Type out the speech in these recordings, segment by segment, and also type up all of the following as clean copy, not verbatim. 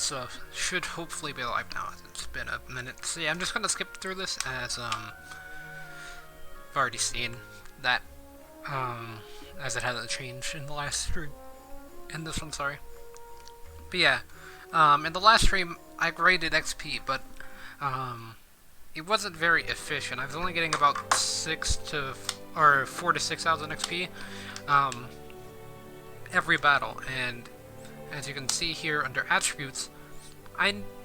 so should hopefully be alive now. It's been a minute. So yeah, I'm just gonna skip through this as I've already seen that as it hasn't changed in the last stream. In this one, sorry. But yeah, in the last stream I graded XP, but it wasn't very efficient. I was only getting about 4 to 6,000 XP every battle, and as you can see here under attributes,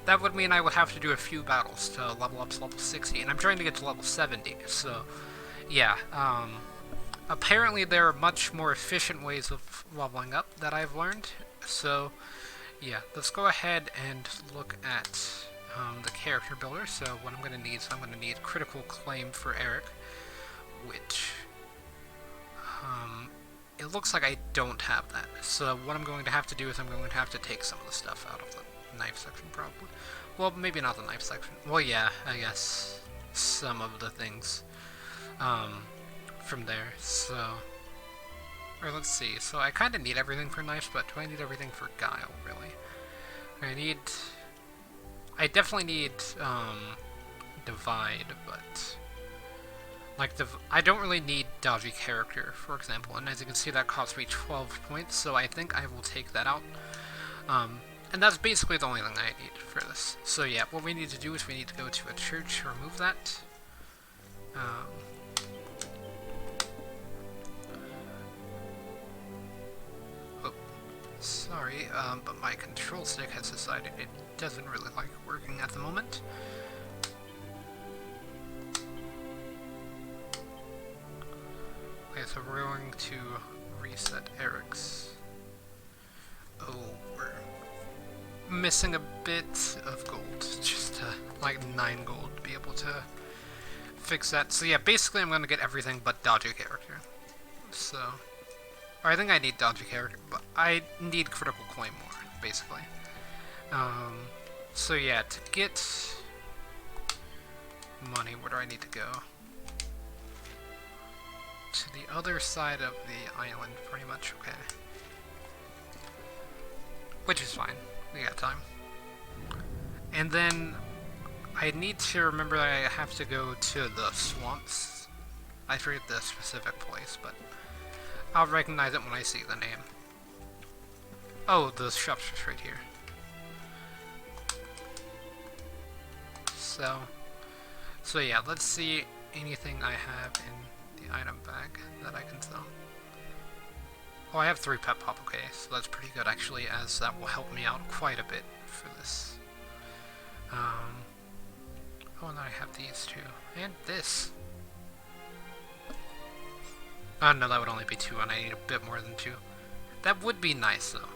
that would mean I would have to do a few battles to level up to level 60, and I'm trying to get to level 70, so yeah, apparently there are much more efficient ways of leveling up that I've learned, so yeah, let's go ahead and look at the character builder. So what I'm going to need, I'm going to need critical claim for Eric, which it looks like I don't have that. So what I'm going to have to do is I'm going to have to take some of the stuff out of the knife section, probably. Well, maybe not the knife section. Well, yeah, I guess some of the things from there. So, or let's see. So I kind of need everything for knives, but do I need everything for guile, really? I definitely need divide, but like I don't really need dodgy character, for example, and as you can see that costs me 12 points, so I think I will take that out. And that's basically the only thing I need for this. So yeah, what we need to do is we need to go to a church to remove that. Sorry, but my control stick has decided it doesn't really like working at the moment. Okay, so we're going to reset Eric's. Oh, we're missing a bit of gold, just like 9 gold to be able to fix that. So yeah, basically I'm going to get everything but dodgy character. So, or I think I need dodgy character, but I need critical claim more, basically. So yeah, to get money, where do I need to go? To the other side of the island, pretty much, okay. Which is fine, we got time. And then, I need to remember that I have to go to the swamps. I forget the specific place, but I'll recognize it when I see the name. Oh, the shop's just right here. So yeah, let's see anything I have in the item bag that I can sell. Oh, I have 3 pet pop, okay, so that's pretty good actually, as that will help me out quite a bit for this. Oh, and then I have these two, and this. Oh no, that would only be 2, and I need a bit more than 2. That would be nice, though.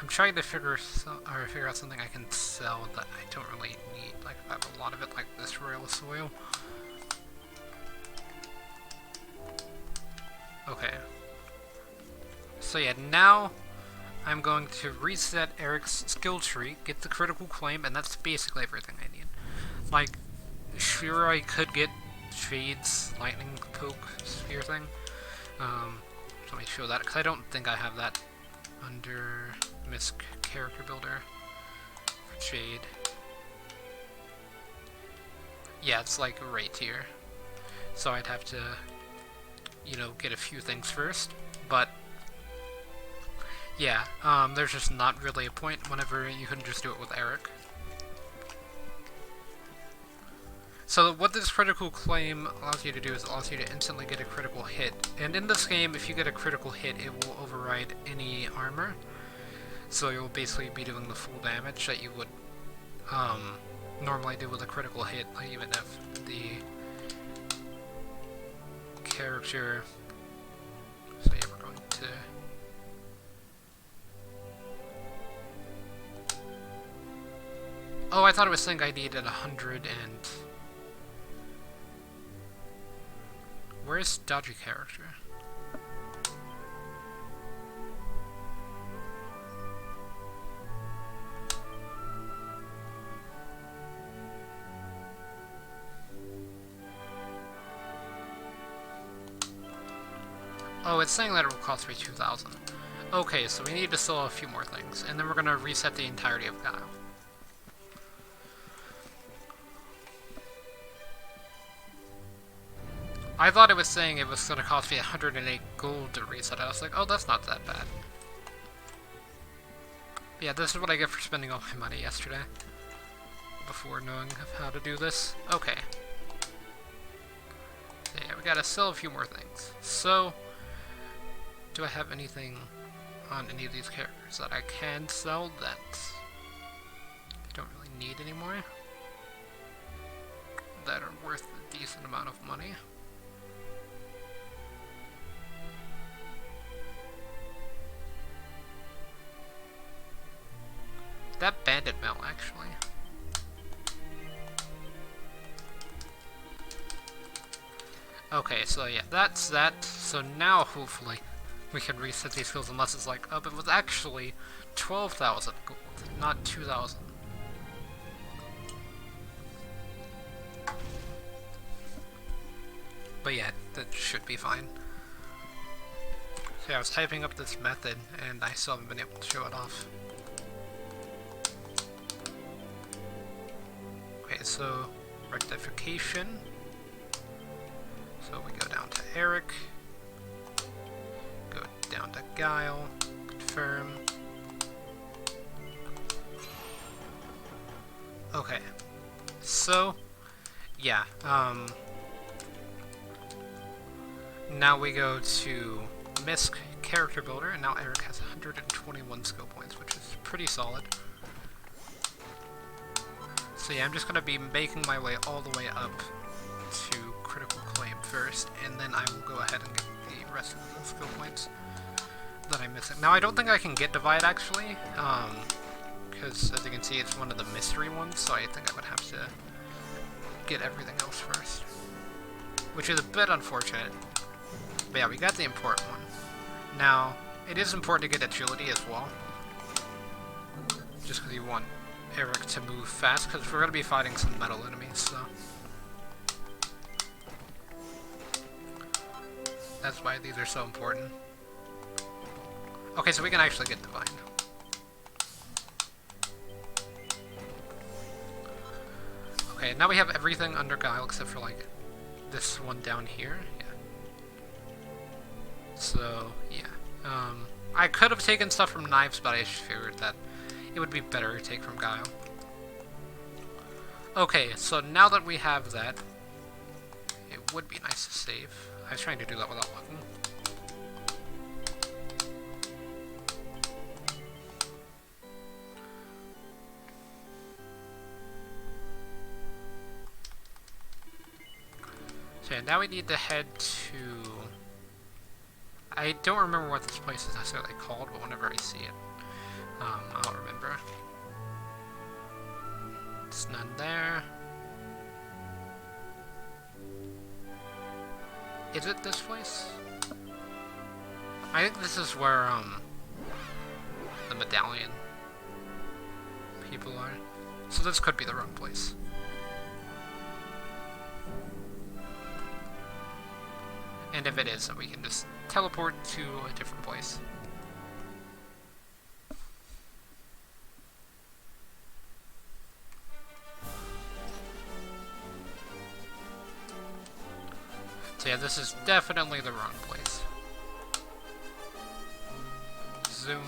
I'm trying to figure out something I can sell that I don't really need. Like, I have a lot of it, like this royal soil. Okay. So yeah, now I'm going to reset Eric's skill tree, get the critical claim, and that's basically everything I need. Like, sure, I could get Shade's lightning poke sphere thing. Let me show that, because I don't think I have that under Misc character builder for Jade. Yeah, it's like right here. So I'd have to, you know, get a few things first, but yeah, there's just not really a point whenever you can just do it with Eric. So what this critical claim allows you to do is it allows you to instantly get a critical hit. And in this game, if you get a critical hit, it will override any armor. So you'll basically be doing the full damage that you would normally do with a critical hit, like even if the character... So yeah, we're going to... Oh, I thought it was saying I needed 100 and... Where's dodgy character? it's saying that it will cost me 2,000. Okay, so we need to sell a few more things, and then we're gonna reset the entirety of Guile. I thought it was saying it was gonna cost me 108 gold to reset. I was like, oh, that's not that bad. But yeah, this is what I get for spending all my money yesterday. Before knowing how to do this. Okay. So yeah, we gotta sell a few more things. So, do I have anything on any of these characters that I can sell that I don't really need anymore? That are worth a decent amount of money? That bandit mail, actually. Okay, so yeah, that's that. So now, hopefully, we can reset these skills unless it's like, oh, but it was actually 12,000 gold, not 2,000. But yeah, that should be fine. So yeah, I was typing up this method, and I still haven't been able to show it off. Okay, so rectification. So we go down to Eric, go down to Guile, confirm. Okay, so yeah, now we go to MISC Character Builder, and now Eric has 121 skill points, which is pretty solid. So yeah, I'm just going to be making my way all the way up to Critical Claim first, and then I will go ahead and get the rest of the skill points that I'm missing. Now, I don't think I can get Divide, actually, because as you can see, it's one of the mystery ones, so I think I would have to get everything else first, which is a bit unfortunate. But yeah, we got the important one. Now, it is important to get Agility as well, just because you want Eric to move fast, because we're going to be fighting some metal enemies, so that's why these are so important. Okay, so we can actually get Divine. Okay, now we have everything under Guile except for, like, this one down here. Yeah. So, yeah. I could have taken stuff from Knives, but I just figured that it would be better to take from Guile. Okay, so now that we have that, it would be nice to save. I was trying to do that without looking. So yeah, now we need to head to... I don't remember what this place is necessarily called, but whenever I see it, I'll remember. It's none there. Is it this place? I think this is where, the medallion people are. So this could be the wrong place. And if it is, then we can just teleport to a different place. So yeah, this is definitely the wrong place. Zoom.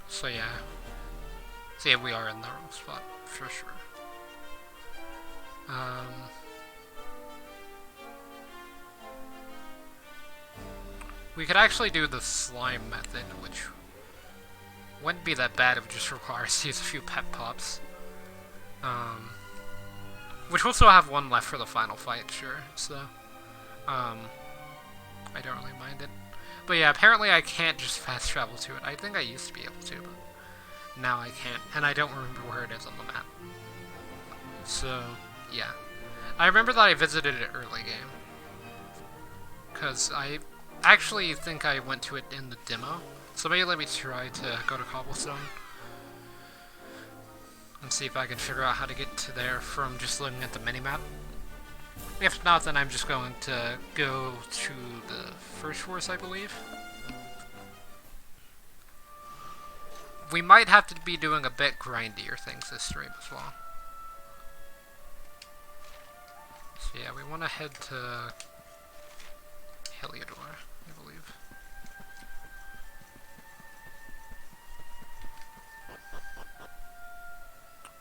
So yeah. So yeah, we are in the wrong spot, for sure. We could actually do the slime method, which wouldn't be that bad. It would just require us to use a few pet pops. Which we'll still have one left for the final fight, sure. So, I don't really mind it. But yeah, apparently I can't just fast travel to it. I think I used to be able to, but now I can't. And I don't remember where it is on the map. So, yeah. I remember that I visited it early game. Because I actually think I went to it in the demo, So maybe let me try to go to Cobblestone and see if I can figure out how to get to there from just looking at the minimap. If not, then I'm just going to go to the first force, I believe. We might have to be doing a bit grindier things this stream as well. So yeah, we want to head to Heliodor, I believe.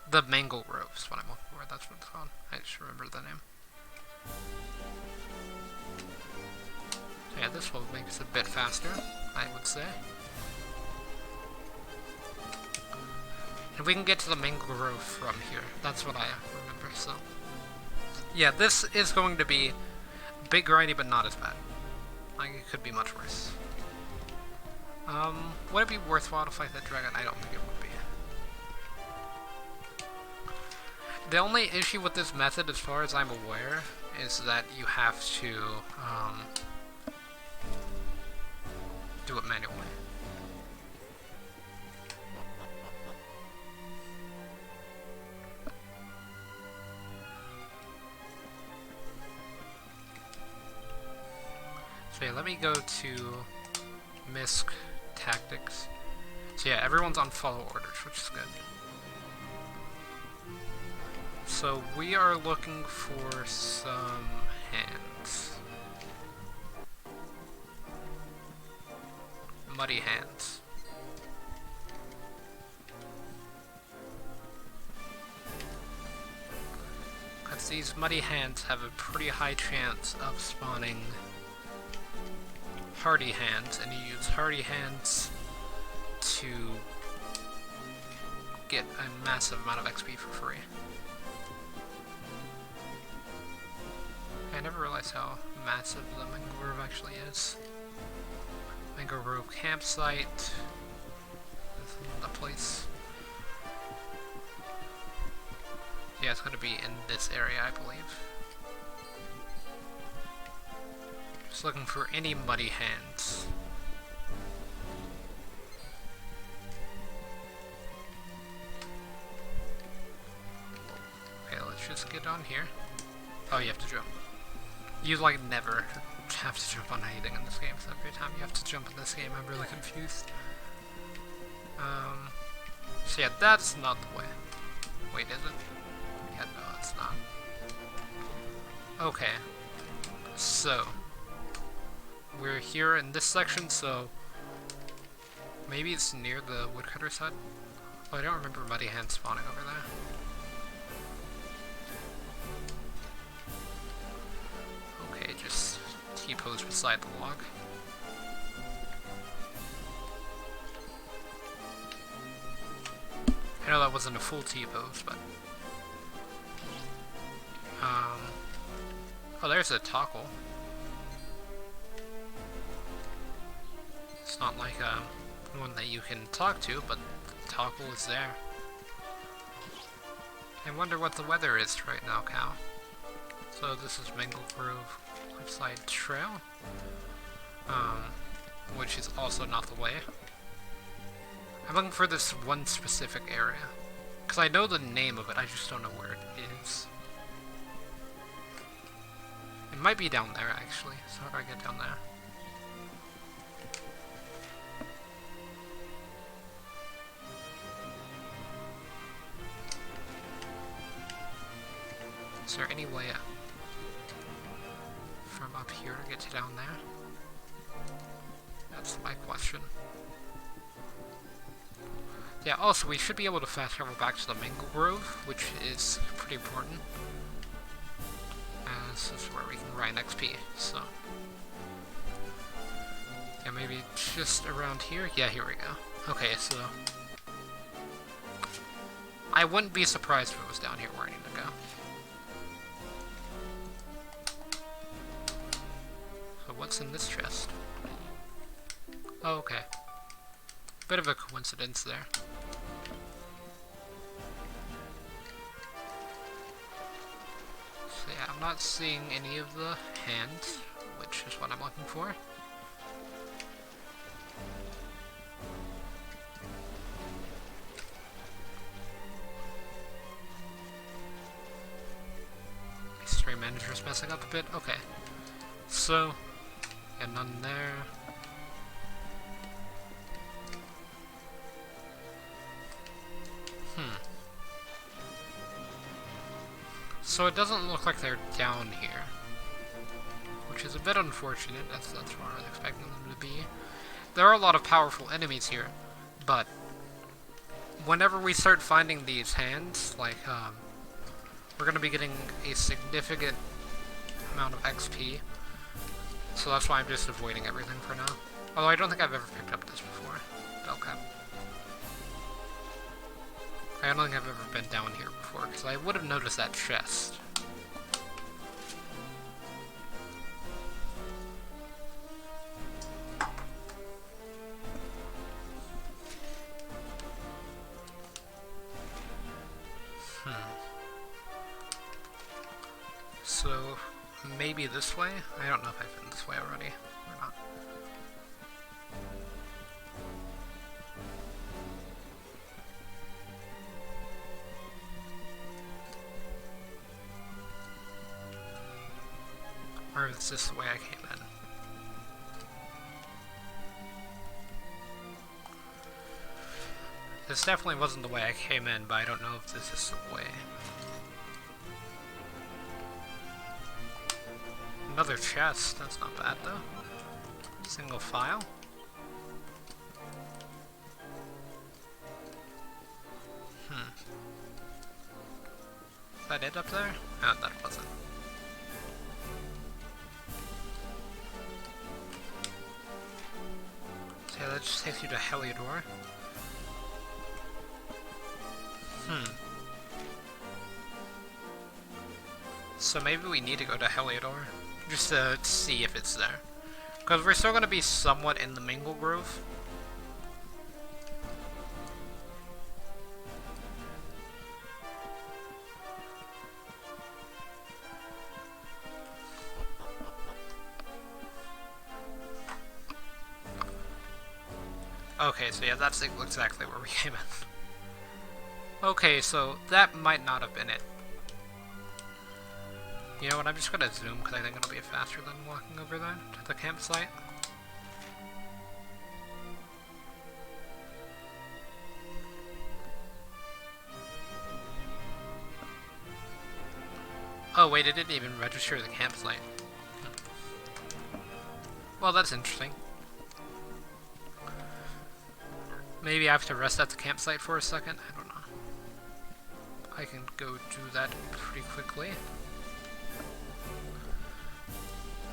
The Mangle Grove is what I'm looking for, that's what it's called. I just remember the name. So yeah, this will make us a bit faster, I would say. And we can get to the Mangle Grove from here. That's what I remember, so. Yeah, this is going to be a bit grindy, but not as bad. Like, it could be much worse. Would it be worthwhile to fight that dragon? I don't think it would be. The only issue with this method, as far as I'm aware, is that you have to, do it manually. So yeah, let me go to MISC Tactics. So yeah, everyone's on follow orders, which is good. So we are looking for some hands. Muddy hands. Because these muddy hands have a pretty high chance of spawning hardy hands, and you use hardy hands to get a massive amount of XP for free. I never realized how massive the Mangle Grove actually is. Mangle Grove campsite. This is the place. Yeah, it's going to be in this area, I believe. Just looking for any muddy hands. Okay, let's just get on here. Oh, you have to jump. You, like, never have to jump on anything in this game, so every time you have to jump in this game, I'm really confused. So yeah, that's not the way. Wait, is it? Yeah, no, it's not. Okay. So, we're here in this section, so maybe it's near the woodcutter's hut. Oh, I don't remember Muddy Hand spawning over there. Okay, just T-pose beside the log. I know that wasn't a full T-pose, but oh, there's a toggle. It's not like one that you can talk to, but the toggle is there. I wonder what the weather is right now, Cal. So this is Mangle Grove Cliffside Trail, which is also not the way. I'm looking for this one specific area, because I know the name of it, I just don't know where it is. It might be down there, actually, so how do I get down there? Is there any way from up here to get to down there? That's my question. Yeah, also, we should be able to fast travel back to the Mangle Grove, which is pretty important. And this is where we can grind XP, so. Yeah, maybe just around here? Yeah, here we go. Okay, so. I wouldn't be surprised if it was down here where I need to go. So, what's in this chest? Oh, okay. Bit of a coincidence there. So yeah, I'm not seeing any of the hands, which is what I'm looking for. manager's messing up a bit. Okay. So, yeah, none there. So it doesn't look like they're down here, which is a bit unfortunate. That's where I was expecting them to be. There are a lot of powerful enemies here, but whenever we start finding these hands, like, we're going to be getting a significant amount of XP, so that's why I'm just avoiding everything for now. Although I don't think I've ever picked up this before. Okay. I don't think I've ever been down here before, because I would have noticed that chest. So, maybe this way? I don't know if I've been this way already or not. Or is this the way I came in? This definitely wasn't the way I came in, but I don't know if this is the way. Another chest, that's not bad though. Single file. Is that it up there? Oh, that wasn't. So yeah, that just takes you to Heliodor. So maybe we need to go to Heliodor, just to see if it's there. Because we're still going to be somewhat in the Mingle Grove. Okay, so yeah, that's exactly where we came in. Okay, so that might not have been it. You know what, I'm just gonna zoom because I think it'll be faster than walking over there to the campsite. Oh wait, it didn't even register the campsite. Well, that's interesting. Maybe I have to rest at the campsite for a second? I don't know. I can go do that pretty quickly.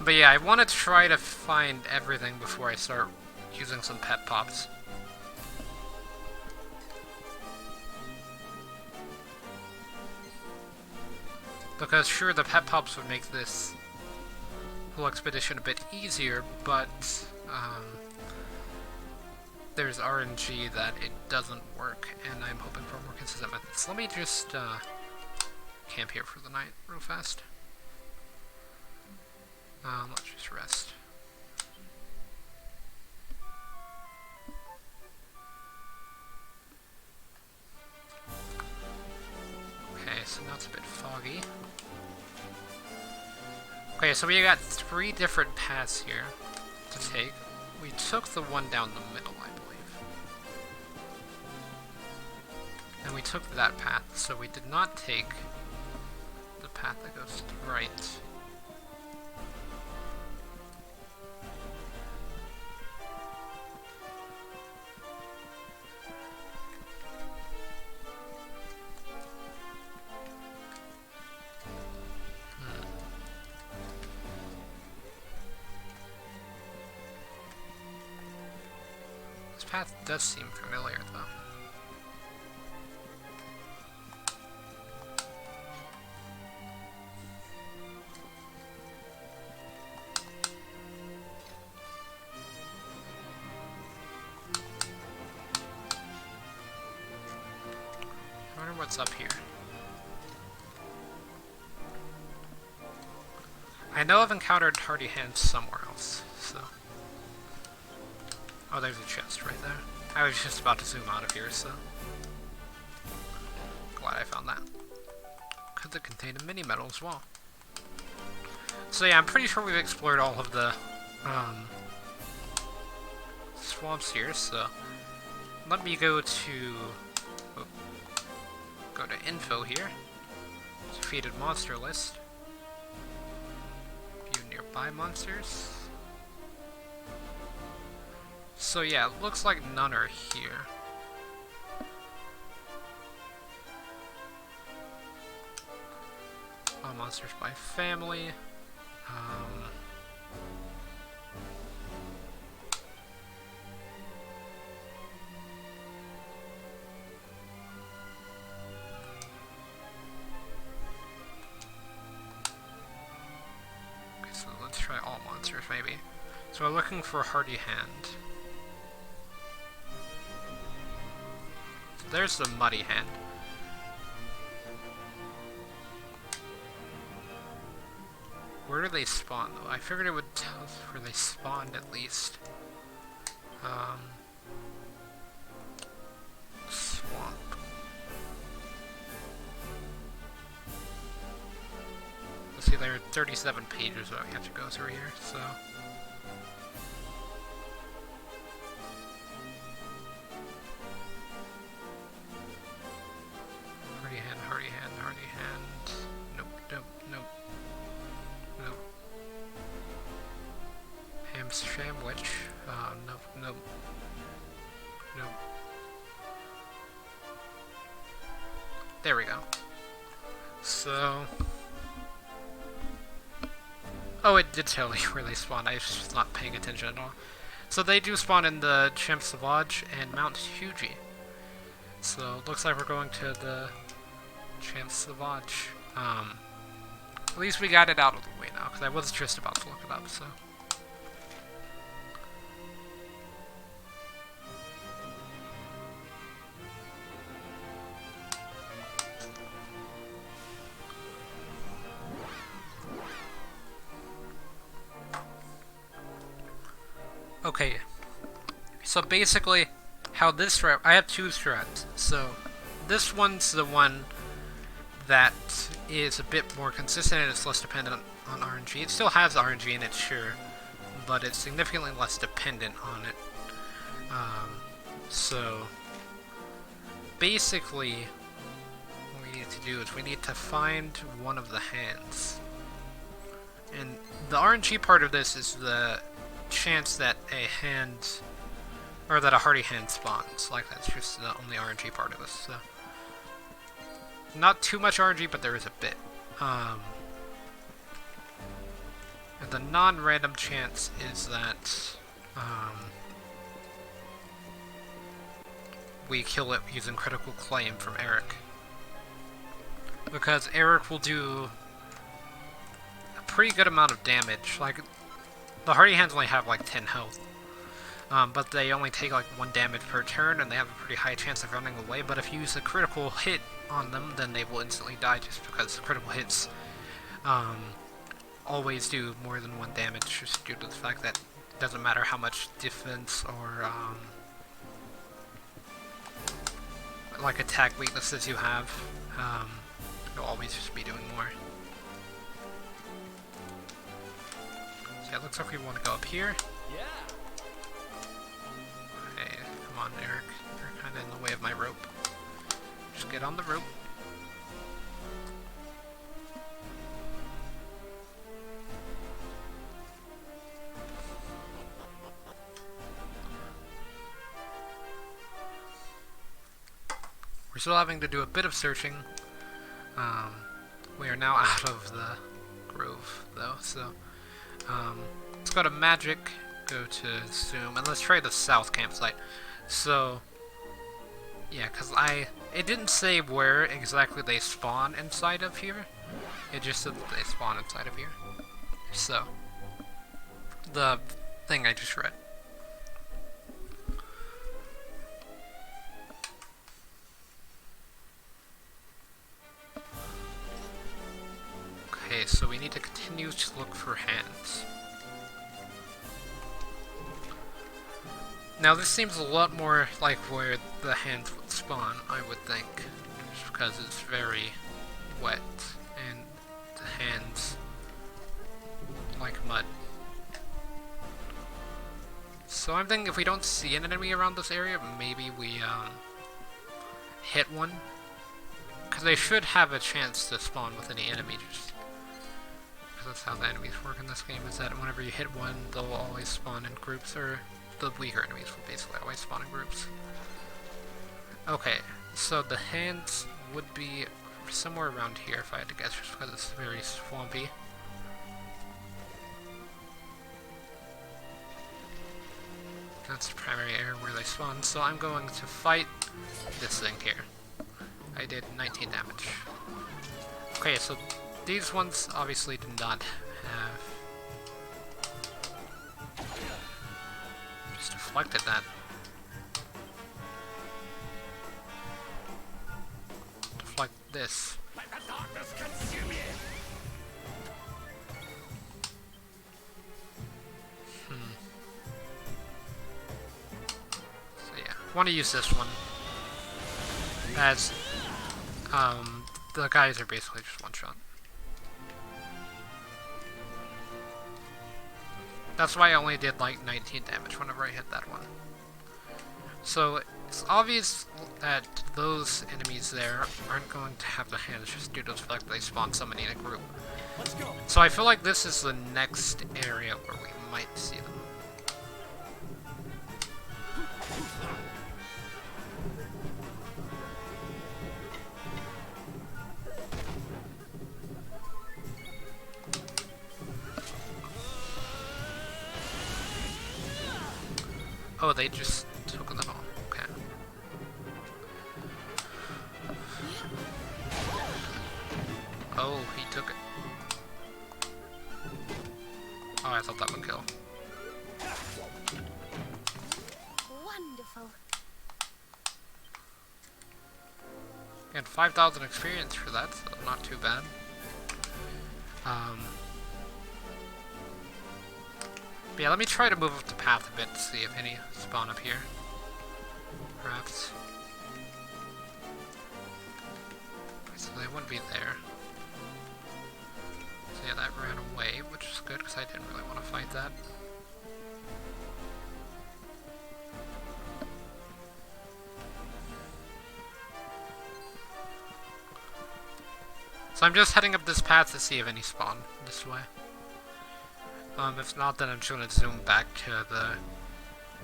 But yeah, I want to try to find everything before I start using some pet pops. Because sure, the pet pops would make this whole expedition a bit easier, but there's RNG that it doesn't work, and I'm hoping for more consistent methods. Let me just camp here for the night real fast. Let's just rest. Okay, so now it's a bit foggy. Okay, so we got 3 different paths here to take. We took the one down the middle, I believe. And we took that path, so we did not take the path that goes to the right. This path does seem familiar, though. I wonder what's up here. I know I've encountered hardy hands somewhere else, so... Oh, there's a chest right there. I was just about to zoom out of here, so... Glad I found that. Could it contain a mini medal as well? So yeah, I'm pretty sure we've explored all of the swamps here, so let me go to info here. Defeated monster list. View nearby monsters. So yeah, it looks like none are here. All monsters by family. Okay, so let's try all monsters maybe. So we're looking for Hardy Hand. There's the Muddy Hand. Where do they spawn, though? I figured it would tell us where they spawned, at least. Swamp. Let's see, there are 37 pages that we have to go through here, so... Hardy Hand, Hardy Hand, Hardy Hand... Nope, nope, nope. Nope. Ham Sandwich. Nope, nope. Nope. There we go. So... Oh, it did tell me where they spawn. I was just not paying attention at all. So they do spawn in the Champ Sauvage and Mount Fuji. So it looks like we're going to the Champ Sauvage. At least we got it out of the way now, because I was just about to look it up, so... Okay, so basically, how this strat, I have two strats. So this one's the one that is a bit more consistent and it's less dependent on RNG. It still has RNG in it, sure, but it's significantly less dependent on it. So basically, what we need to do is we need to find one of the hands. And the RNG part of this is the chance that a hand, or that a Hardy Hand spawns. Like, that's just the only RNG part of this, so. Not too much RNG, but there is a bit. And the non-random chance is that, we kill it using Critical Claim from Eric. Because Eric will do a pretty good amount of damage. Like, the Hardy Hands only have like 10 health, but they only take like 1 damage per turn, and they have a pretty high chance of running away. But if you use a critical hit on them, then they will instantly die, just because critical hits always do more than 1 damage, just due to the fact that it doesn't matter how much defense or like attack weaknesses you have, you'll always just be doing more. Yeah, it looks like we want to go up here. Yeah. Hey, come on, Eric. You're kind of in the way of my rope. Just get on the rope. We're still having to do a bit of searching. We are now out of the grove, though, so... let's go to Magic, go to Zoom, and let's try the South campsite. So, yeah, because it didn't say where exactly they spawn inside of here. It just said that they spawn inside of here. So, the thing I just read. Okay, so we need to continue to look for hands. Now this seems a lot more like where the hands would spawn, I would think. Just because it's very wet, and the hands like mud. So I'm thinking if we don't see an enemy around this area, maybe we hit one. Because they should have a chance to spawn with any enemy, just because that's how the enemies work in this game, is that whenever you hit one, they'll always spawn in groups, or the weaker enemies will basically always spawn in groups. Okay, so the hands would be somewhere around here if I had to guess, just because it's very swampy. That's the primary area where they spawn, so I'm going to fight this thing here. I did 19 damage. Okay, so these ones obviously did not have... Just deflected that. Deflect this. So yeah, I want to use this one as the guys are basically just one shot. That's why I only did like 19 damage whenever I hit that one. So it's obvious that those enemies there aren't going to have the hands just due to the fact that they spawn so many in a group. Let's go. So I feel like this is the next area where we might see them. Oh, they just took them all. Okay. Oh, he took it. Oh, I thought that would kill. Wonderful. And 5,000 experience for that, so not too bad. But yeah, let me try to move up the path a bit to see if any spawn up here. Perhaps. So they wouldn't be there. So yeah, that ran away, which is good because I didn't really want to fight that. So I'm just heading up this path to see if any spawn this way. If not, then I'm just going to zoom back to the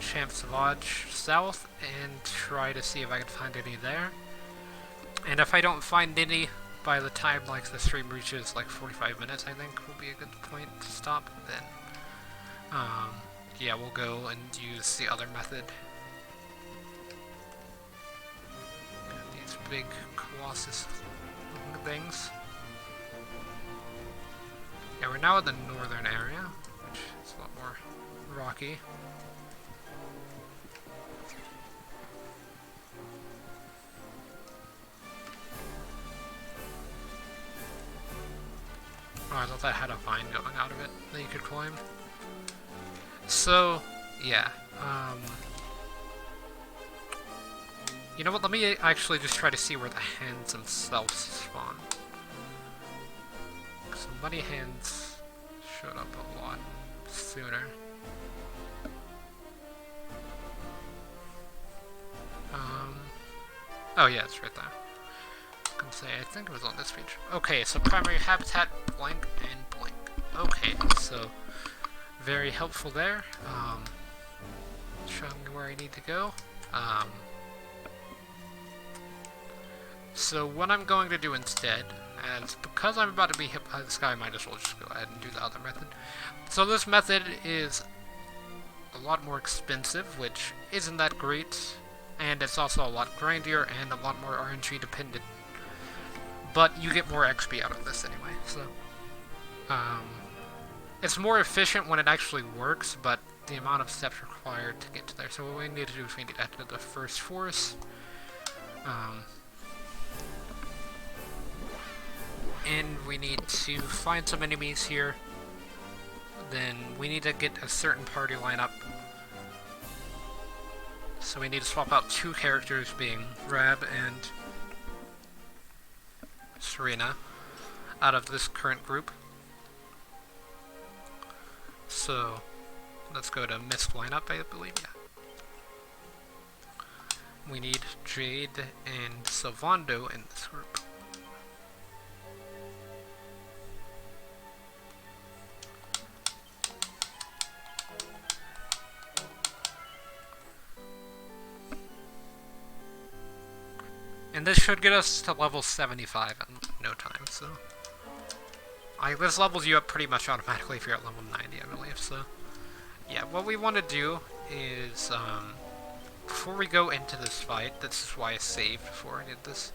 Champ Sauvage south and try to see if I can find any there. And if I don't find any by the time like the stream reaches like 45 minutes, I think will be a good point to stop. Then, yeah, we'll go and use the other method. Got these big colossus things. Yeah, we're now in the northern area, which is a lot more rocky. Oh, I thought that had a vine going out of it that you could climb. So, yeah. You know what, let me actually just try to see where the hands themselves spawn. Because muddy hands showed up a lot sooner. Oh yeah, it's right there. I can say, I think it was on this page. Okay, so primary habitat, blank and blank. Okay, so very helpful there. Showing me where I need to go. So what I'm going to do instead, as because I'm about to be hit by this guy, I might as well just go ahead and do the other method. So this method is a lot more expensive, which isn't that great, and it's also a lot grindier and a lot more RNG dependent. But you get more XP out of this anyway, so it's more efficient when it actually works, but the amount of steps required to get to there. So what we need to do is we need to enter the first forest. And we need to find some enemies here. Then we need to get a certain party lineup. So we need to swap out 2 characters, being Rab and Serena, out of this current group. So let's go to missed lineup, I believe. Yeah. We need Jade and Sylvando in this group. And this should get us to level 75 in no time, so... this levels you up pretty much automatically if you're at level 90, I believe, so... Yeah, what we want to do is, before we go into this fight, this is why I saved before I did this.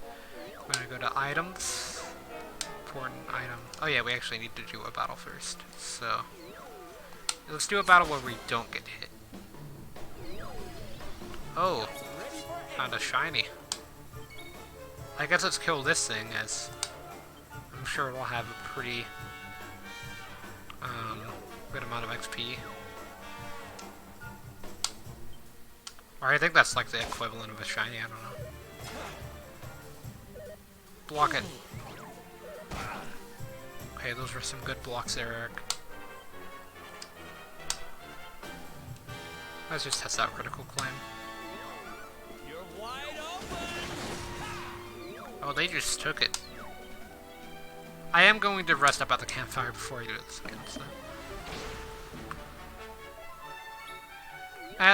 I'm gonna go to items, important item. Oh yeah, we actually need to do a battle first, so... Let's do a battle where we don't get hit. Oh, found a shiny. I guess let's kill this thing, as I'm sure it'll have a pretty good amount of XP. Or I think that's like the equivalent of a shiny, I don't know. Block it. Okay, those were some good blocks there, Eric. Let's just test out critical claim. Oh, they just took it. I am going to rest up at the campfire before I do this again, so...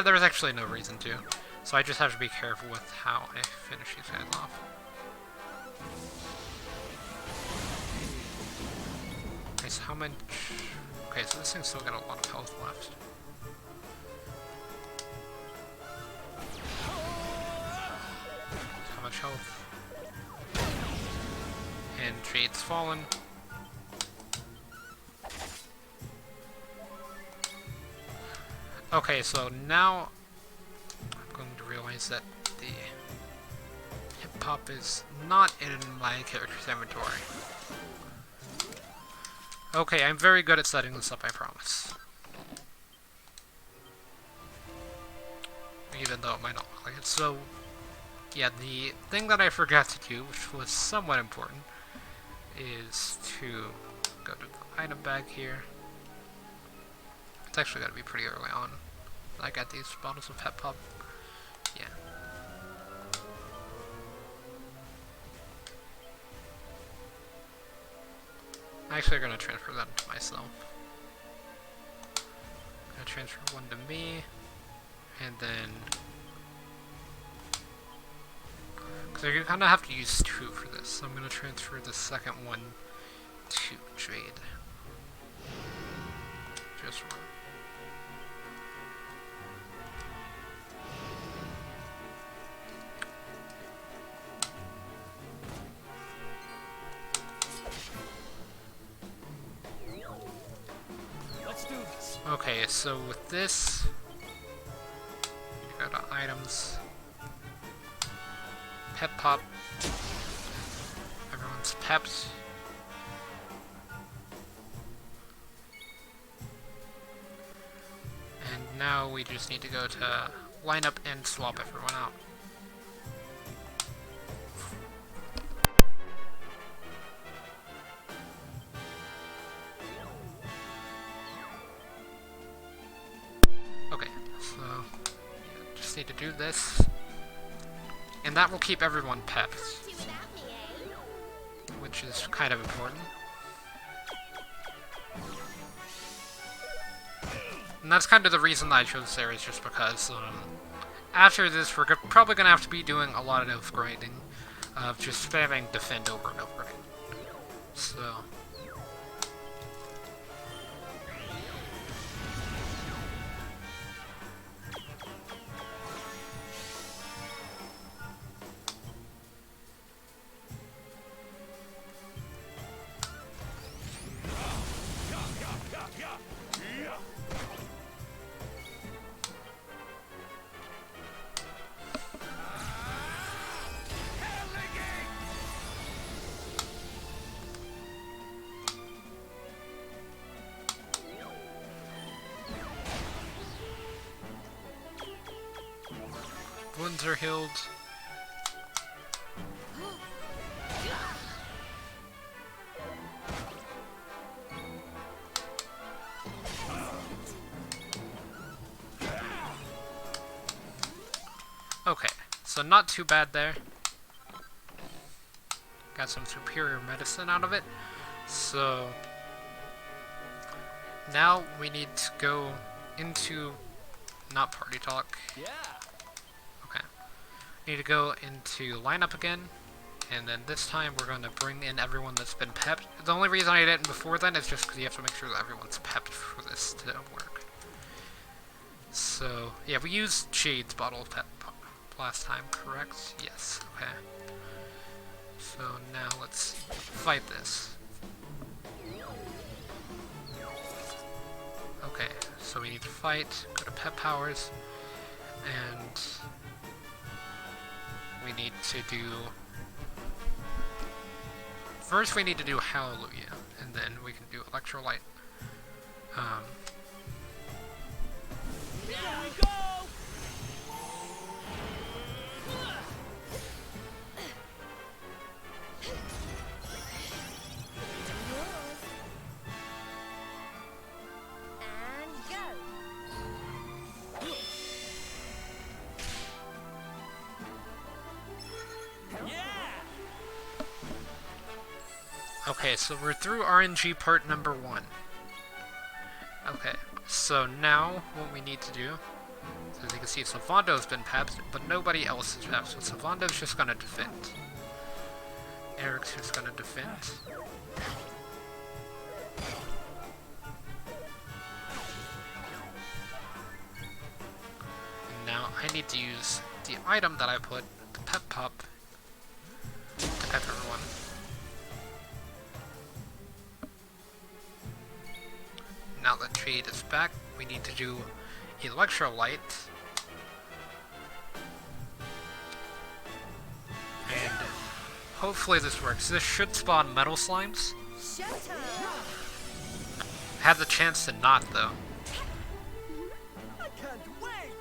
there was actually no reason to. So I just have to be careful with how I finish these guys off. Okay, so how much... Okay, so this thing's still got a lot of health left. How much health? And Jade's fallen. Okay, so now I'm going to realize that the hip-hop is not in my character's inventory. Okay, I'm very good at setting this up, I promise. Even though it might not look like it. So, yeah, the thing that I forgot to do, which was somewhat important, is to go to the item bag here. It's actually got to be pretty early on. I got these bottles of Pep Pop. Yeah. I'm actually going to transfer that to myself. I'm going to transfer one to me, and then... Because you kind of have to use two for this, so I'm going to transfer the second one to Jade. Just one. Okay, so with this, you go to items, Pep Pop, everyone's pepped. And now we just need to go to line up and swap everyone out. Okay, so just need to do this, and that will keep everyone pepped, which is kind of important. And that's kind of the reason that I chose Sarah, is just because after this we're probably going to have to be doing a lot of grinding, of just spamming defend over and over again. So... wounds are healed. So not too bad there. Got some superior medicine out of it. So now we need to go into not party talk. Yeah. Okay. Need to go into lineup again. And then this time we're going to bring in everyone that's been pepped. The only reason I didn't before then is just because you have to make sure that everyone's pepped for this to work. So, yeah, we used Shade's bottle of pep last time, correct? Yes, okay. So now let's fight this. Okay, so we need to fight, go to pep powers, and we need to do... First we need to do Hallelujah, and then we can do Electrolyte. Here we go. And go. Yeah. Okay, so we're through RNG part number 1. Okay, so now what we need to do, as you can see, Sylvando's been pepped, but nobody else is pepped, so Sylvando's just gonna defend. Eric's just gonna defend. And now I need to use the item that I put, the Pep Pop, to pep everyone. Now that Jade is back, we need to do Electrolyte. And hopefully this works. This should spawn metal slimes. Showtime. Had the chance to not, though. I can't wait.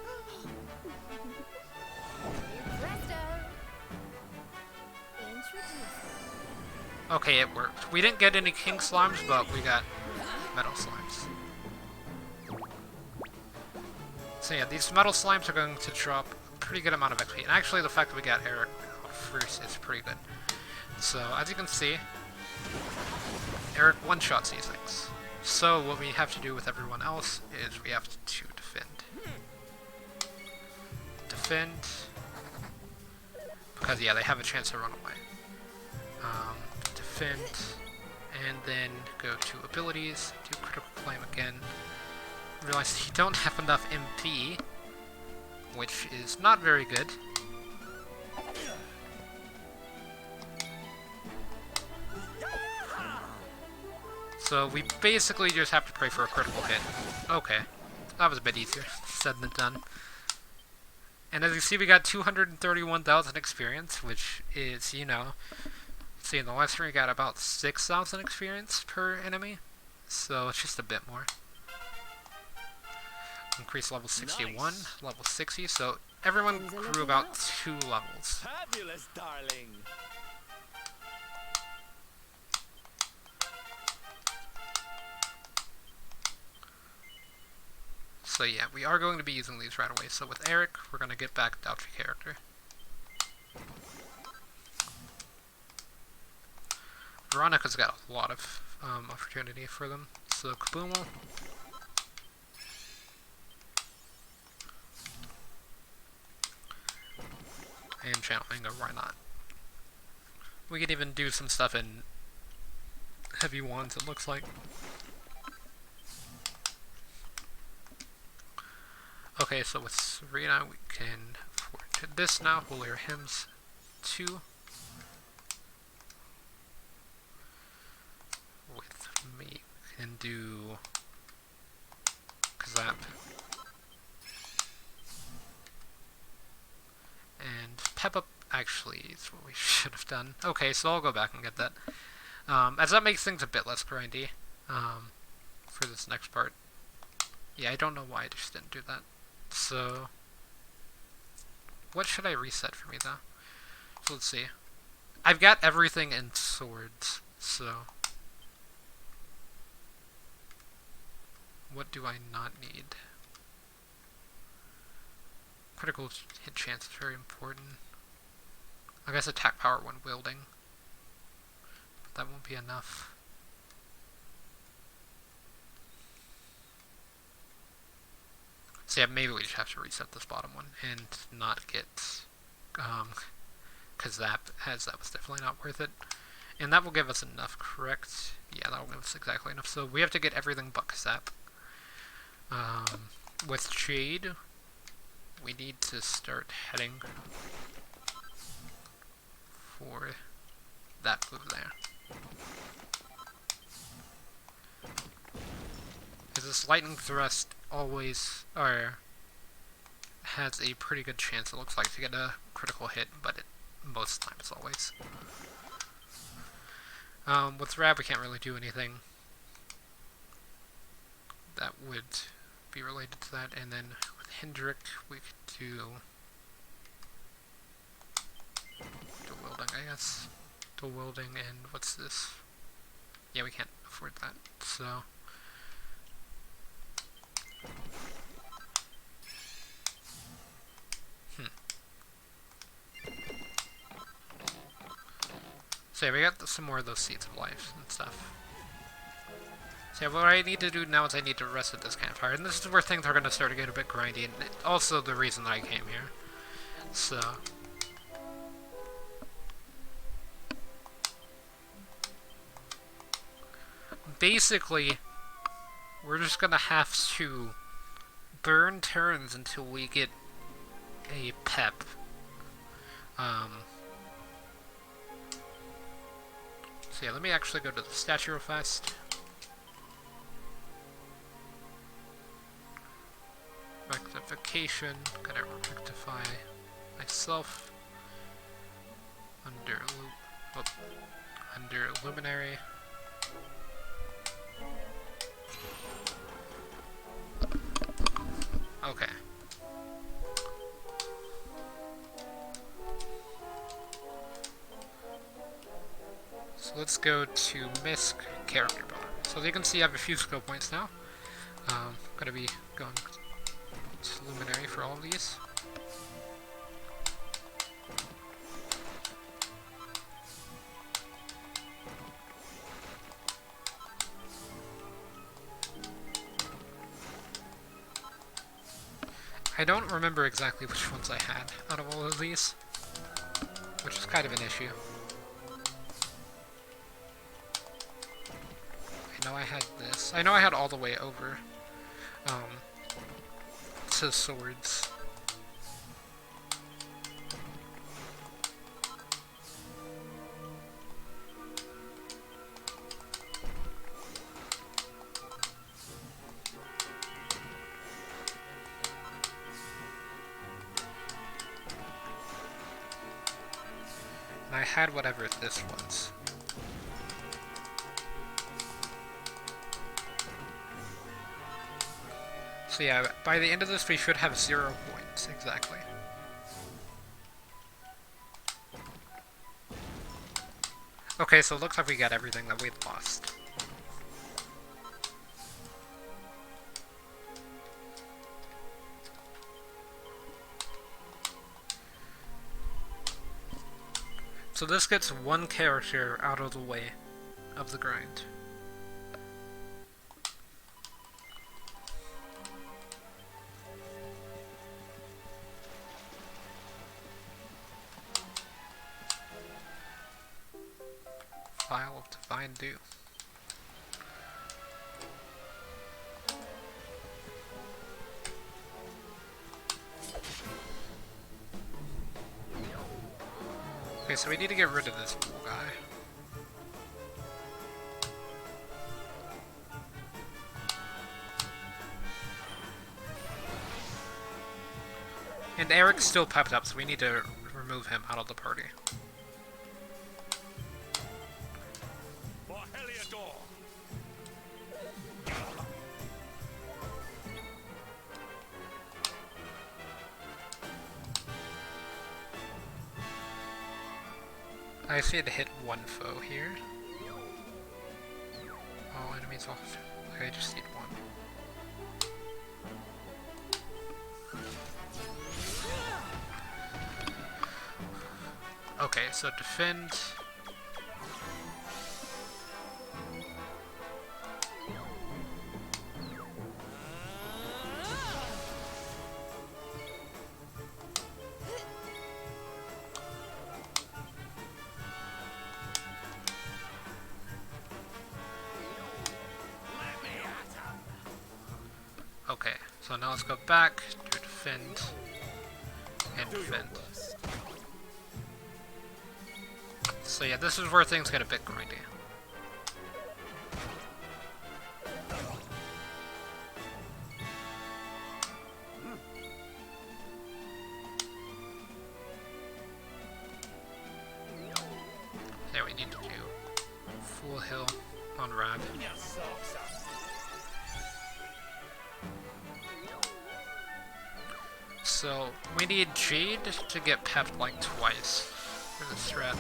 Presto. Introducing. Okay, it worked. We didn't get any king slimes, but we got metal slimes. So yeah, these metal slimes are going to drop a pretty good amount of XP. And actually the fact that we got Eric first is pretty good. So as you can see, Eric one-shots these things. So what we have to do with everyone else is we have to defend. Defend. Because yeah, they have a chance to run away. Defend. And then go to abilities, do critical flame again. Realize you don't have enough MP, which is not very good. So we basically just have to pray for a critical hit. Okay, that was a bit easier said than done. And as you see, we got 231,000 experience, which is, you know, see, in the last one we got about 6,000 experience per enemy, so it's just a bit more. Increase level 61, Nice. level 60, so everyone grew about 2 levels. Fabulous, darling. So yeah, we are going to be using these right away. So with Eric, we're going to get back the Daltry character. Veronica's got a lot of opportunity for them. So Kabumo. And Channel Mango, why not? We could even do some stuff in heavy wands, it looks like. Okay, so with Serena, we can afford to this now. Holier Hymns 2. With me, we can do Kazap. And Pep Up actually is what we should have done. Okay, so I'll go back and get that. As that makes things a bit less grindy for this next part. Yeah, I don't know why I just didn't do that. So, what should I reset for me though? So let's see. I've got everything in swords, so what do I not need? Critical hit chance is very important. I guess attack power when wielding. But that won't be enough. So yeah, maybe we just have to reset this bottom one and not get Kazap, as that was definitely not worth it. And that will give us enough, correct? Yeah, that will give us exactly enough. So we have to get everything but Kazap. With Jade, we need to start heading for that move there. Because this Lightning Thrust always, has a pretty good chance, it looks like, to get a critical hit, but most of the time it's always. With Rab, we can't really do anything that would be related to that, and then with Hendrik, we could do dual wielding, I guess. Dual wielding, and what's this? Yeah, we can't afford that, so. So yeah, we got some more of those Seeds of Life and stuff. So yeah, what I need to do now is I need to reset this campfire, and this is where things are going to start to get a bit grindy, and also the reason that I came here. So. Basically, we're just going to have to burn turns until we get a pep. So yeah, let me actually go to the statue real fast. Rectification, gotta rectify myself. Under Luminary. Okay. So let's go to Misk Character Builder. So as you can see, I have a few skill points now. Gonna be going to Luminary for all of these. I don't remember exactly which ones I had out of all of these, which is kind of an issue. I know I had this. I know I had all the way over to swords. And I had whatever this was. So yeah, by the end of this we should have 0 points, exactly. Okay, so it looks like we got everything that we'd lost. So this gets one character out of the way of the grind. File of Divine Dew. Okay, so we need to get rid of this bull guy. And Eric's still pepped up, so we need to remove him out of the party. For Heliodor. I actually had to hit one foe here. All enemies off. Okay, I just need one. Okay, so defend. Okay, so now let's go back to defend and defend. So yeah, this is where things get a bit grindy. There, we need to do full heal on Rab. So we need Jade to get pepped like twice for the Strat.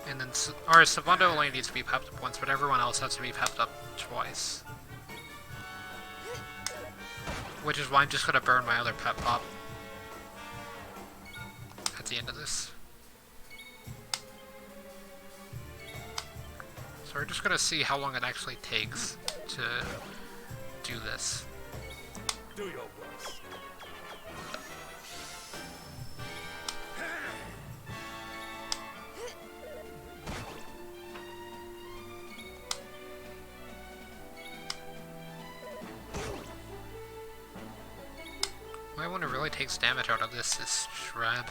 And then our Savando only needs to be pepped up once, but everyone else has to be pepped up twice. Which is why I'm just gonna burn my other pep pop at the end of this. So we're just gonna see how long it actually takes to do this. Do your worst. The only one who really takes damage out of this is Shrab.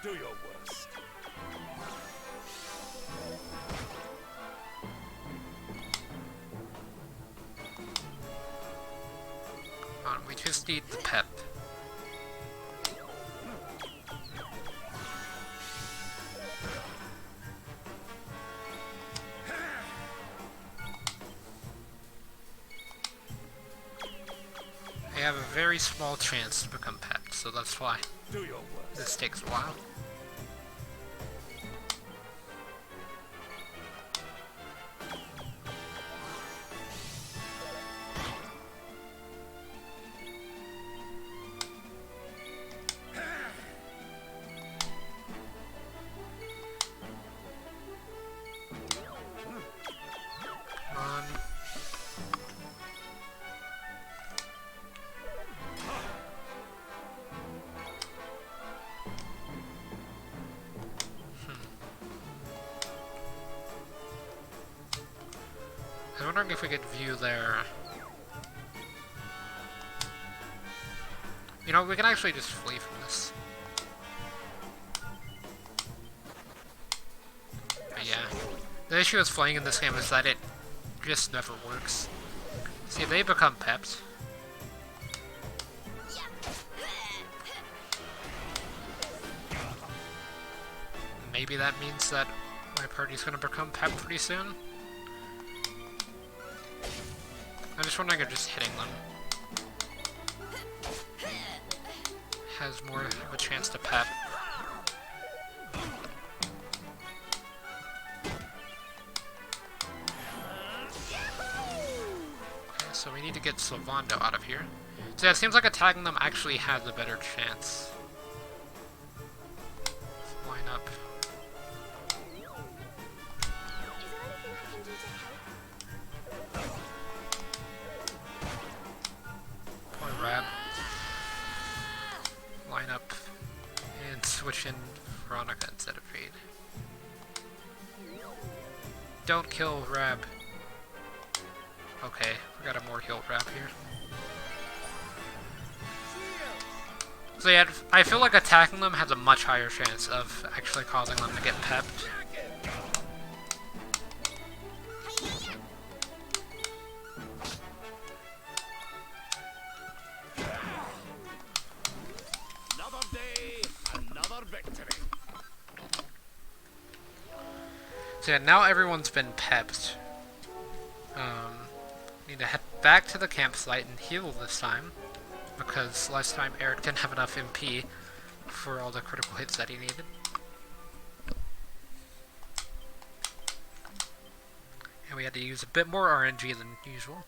Do your worst. We just need the pep. I have a very small chance to become pet, so that's why Do your worst. this takes a while. I was wondering if we could view their... You know, we can actually just flee from this. But yeah. The issue with fleeing in this game is that it just never works. See, they become pepped. Maybe that means that my party's gonna become pepped pretty soon. I'm just wondering if just hitting them has more of a chance to pep. Okay, so we need to get Sylvando out of here. So yeah, it seems like attacking them actually has a better chance. Let's line up. Is there anything I can do to help? Poor Rab. Line up and switch in Veronica instead of Fade. Don't kill Rab. Okay, we got a more healed Rab here. So yeah, I feel like attacking them has a much higher chance of actually causing them to get pepped. Another day, another victory. So yeah, now everyone's been pepped. Need to head back to the campsite and heal this time, because last time Eric didn't have enough MP for all the critical hits that he needed. And we had to use a bit more RNG than usual.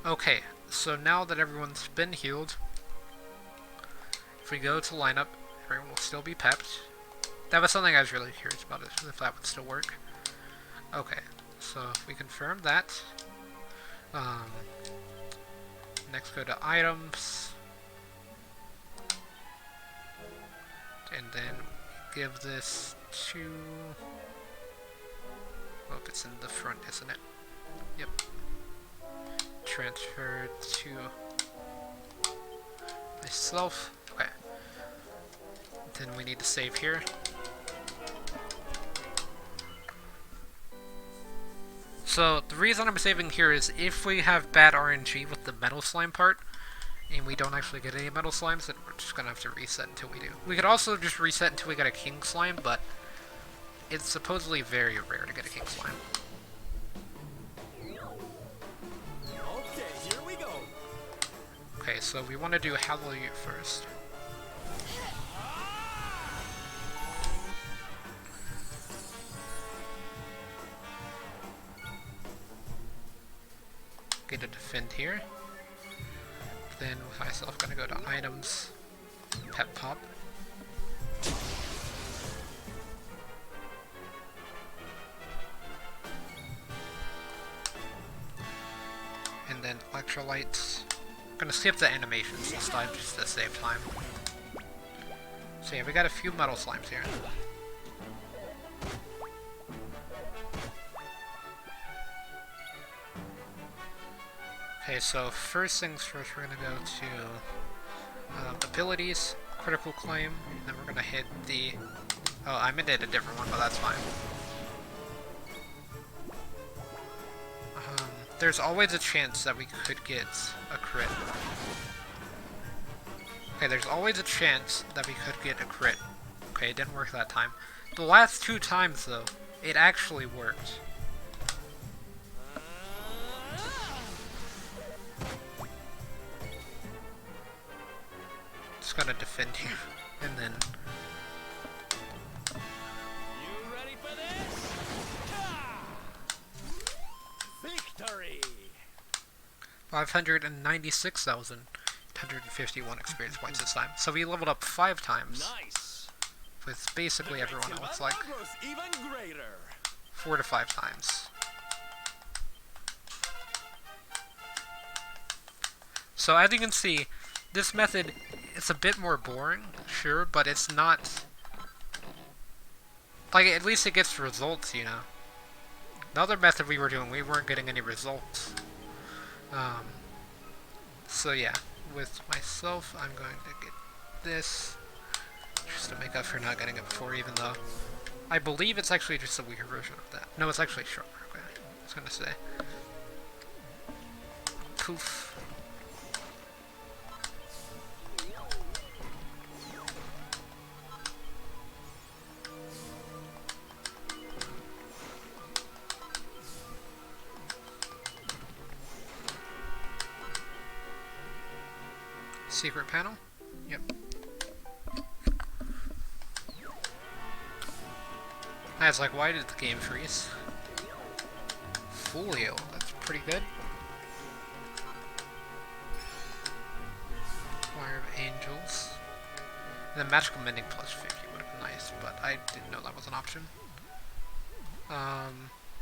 Okay, so now that everyone's been healed, if we go to lineup, everyone will still be pepped. That was something I was really curious about, if that would still work. Okay, so if we confirm that, next go to items, and then give this to, oh, it's in the front, isn't it? Yep. Transfer to myself. Okay. Then we need to save here. So the reason I'm saving here is if we have bad RNG with the metal slime part, and we don't actually get any metal slimes, then we're just gonna have to reset until we do. We could also just reset until we get a king slime, but it's supposedly very rare to get a king slime. Okay, here we go. Okay, so we want to do Hallelujah first. Get a defend here. Then with myself, gonna go to items, pet pop. And then electrolytes. I'm gonna skip the animations this time just to save time. So yeah, we got a few metal slimes here. Okay, so first things first, we're gonna go to abilities, critical claim, and then we're gonna hit the. Oh, I meant to hit a different one, but that's fine. There's always a chance that we could get a crit. Okay, there's always a chance that we could get a crit. Okay, it didn't work that time. The last 2 times, though, it actually worked. Just gotta defend here, and then... You ready for this? Victory! 596,851 experience points this time. So we leveled up 5 times. Nice. With basically everyone else, like Even greater. 4 to 5 times. So as you can see, this method is a bit more boring, sure, but it's not... Like, at least it gets results, you know. The other method we were doing, we weren't getting any results. So yeah, with myself, I'm going to get this, just to make up for not getting it before, even though I believe it's actually just a weaker version of that. No, it's actually stronger, okay, I was gonna say. Poof. Secret panel? Yep. I was like, why did the game freeze? Folio, that's pretty good. Choir of Angels. And then Magical Mending plus 50 would have been nice, but I didn't know that was an option.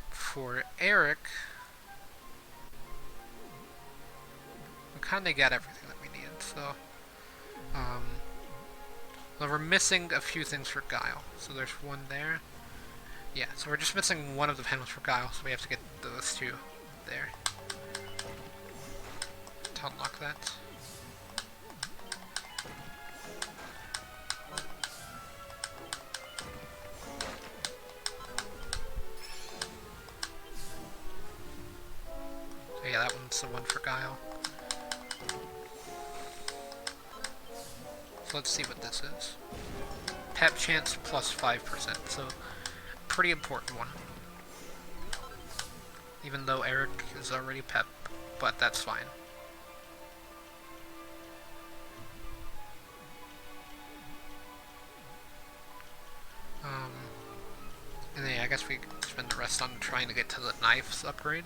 For Eric, we kinda got everything that we needed, so... well, we're missing a few things for Guile. So there's one there. Yeah, so we're just missing one of the panels for Guile, so we have to get those 2 there to unlock that. So yeah, that one's the one for Guile. So let's see what this is. Pep chance plus 5%, so pretty important one. Even though Eric is already pep, but that's fine. And then yeah, I guess we spend the rest on trying to get to the knives upgrade.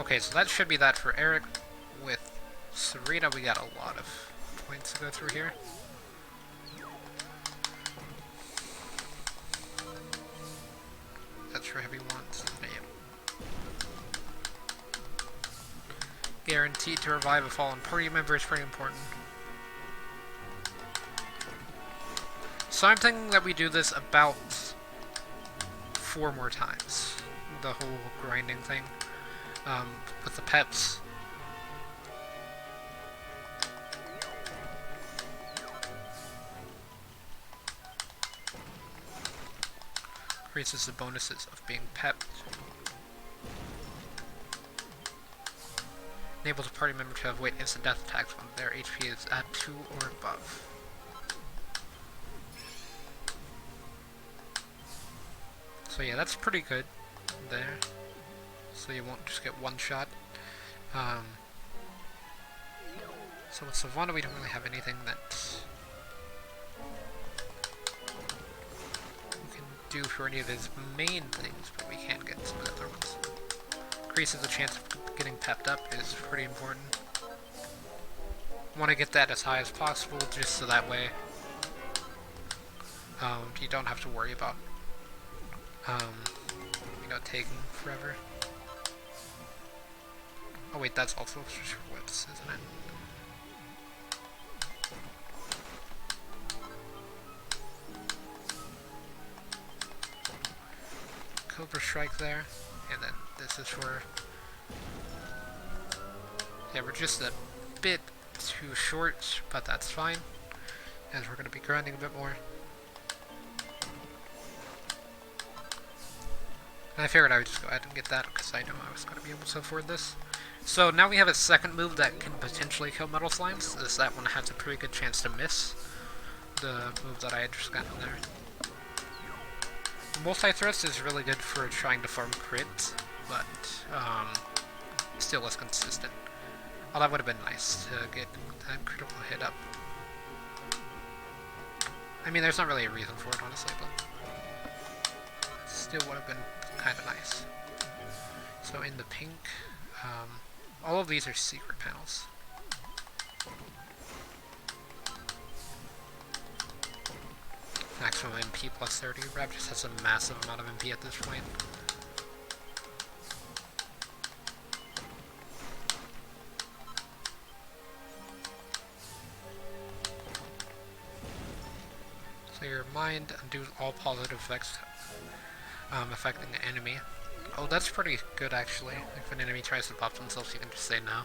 Okay, so that should be that for Eric. With Serena, we got a lot of points to go through here. That's for heavy ones. Guaranteed to revive a fallen party member is pretty important. So I'm thinking that we do this about 4 more times. The whole grinding thing. With the pets. Increases the bonuses of being pepped. Enables a party member to avoid instant death attacks when their HP is at 2 or above. So yeah, that's pretty good there. So you won't just get one shot. So with Savannah, we don't really have anything that we can do for any of his main things, but we can get some other ones. Increases the chance of getting pepped up is pretty important. Want to get that as high as possible, just so that way you don't have to worry about taking forever. Oh wait, that's also for whips, isn't it? Cobra Strike there, and then this is for... Yeah, we're just a bit too short, but that's fine, as we're going to be grinding a bit more. And I figured I would just go ahead and get that, because I know I was going to be able to afford this. So now we have a second move that can potentially kill Metal Slimes, as that one has a pretty good chance to miss the move that I had just gotten there. Multi-thrust is really good for trying to farm crits, but still less consistent. Oh, that would have been nice to get that critical hit up. I mean, there's not really a reason for it, honestly, but still would have been kind of nice. So in the pink, all of these are secret panels. Maximum MP plus 30. Rap just has a massive amount of MP at this point. Clear your mind, undo all positive effects affecting the enemy. Oh, that's pretty good actually. If an enemy tries to buff themselves, you can just say no.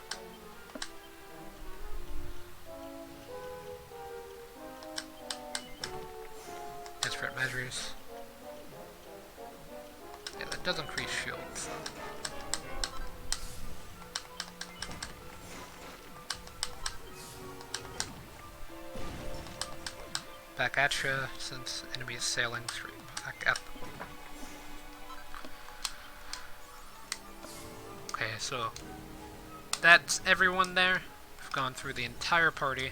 Desperate measures. Yeah, that does increase shields. Back at ya, since enemy is sailing through. Back up. Okay, so that's everyone there. I've gone through the entire party.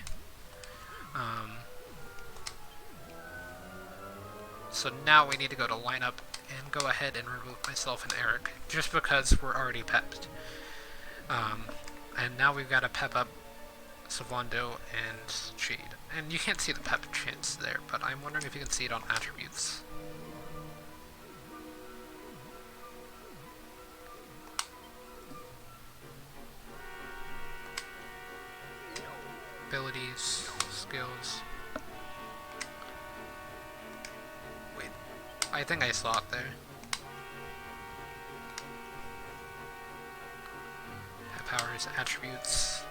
So now we need to go to lineup and go ahead and remove myself and Eric, just because we're already pepped. And now we've got to pep up Savando and Jade. And you can't see the pep chance there, but I'm wondering if you can see it on attributes. Abilities, skills. Wait, I think I saw it there. Pep powers, attributes.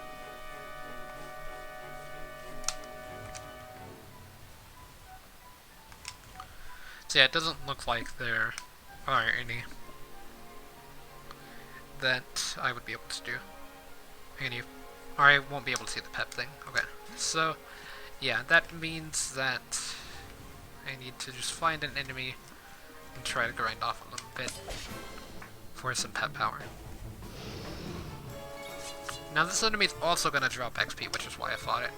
So yeah, it doesn't look like there are any that I would be able to do. Or I won't be able to see the pep thing. Okay, so yeah, that means that I need to just find an enemy and try to grind off a little bit for some pep power. Now this enemy is also going to drop XP, which is why I fought it.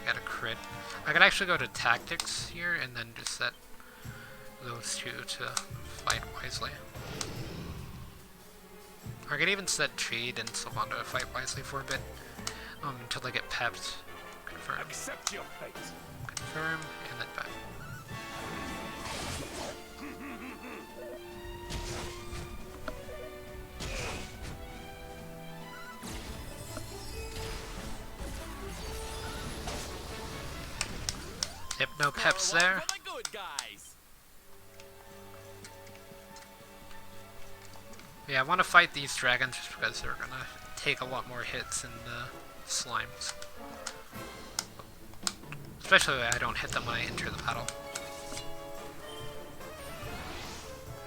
I got a crit. grid. I could actually go to tactics here and then just set those two to fight wisely. Or I could even set Jade and Sylvanda to fight wisely for a bit, until they get pepped. Confirm. Accept your fate. Confirm, and then back. Yep, no peps there. For the good guys. Yeah, I want to fight these dragons just because they're gonna take a lot more hits than the slimes. Especially when I don't hit them when I enter the battle.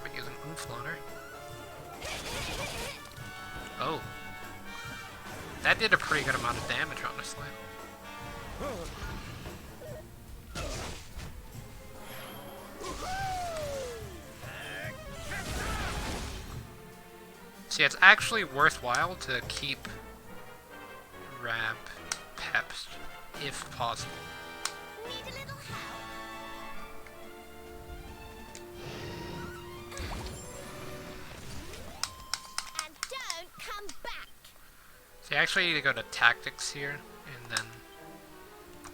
We're using Umflaner. Oh. That did a pretty good amount of damage, honestly. See, it's actually worthwhile to keep Rab pepped, if possible. Need a little help? And don't come back. So you actually need to go to tactics here, and then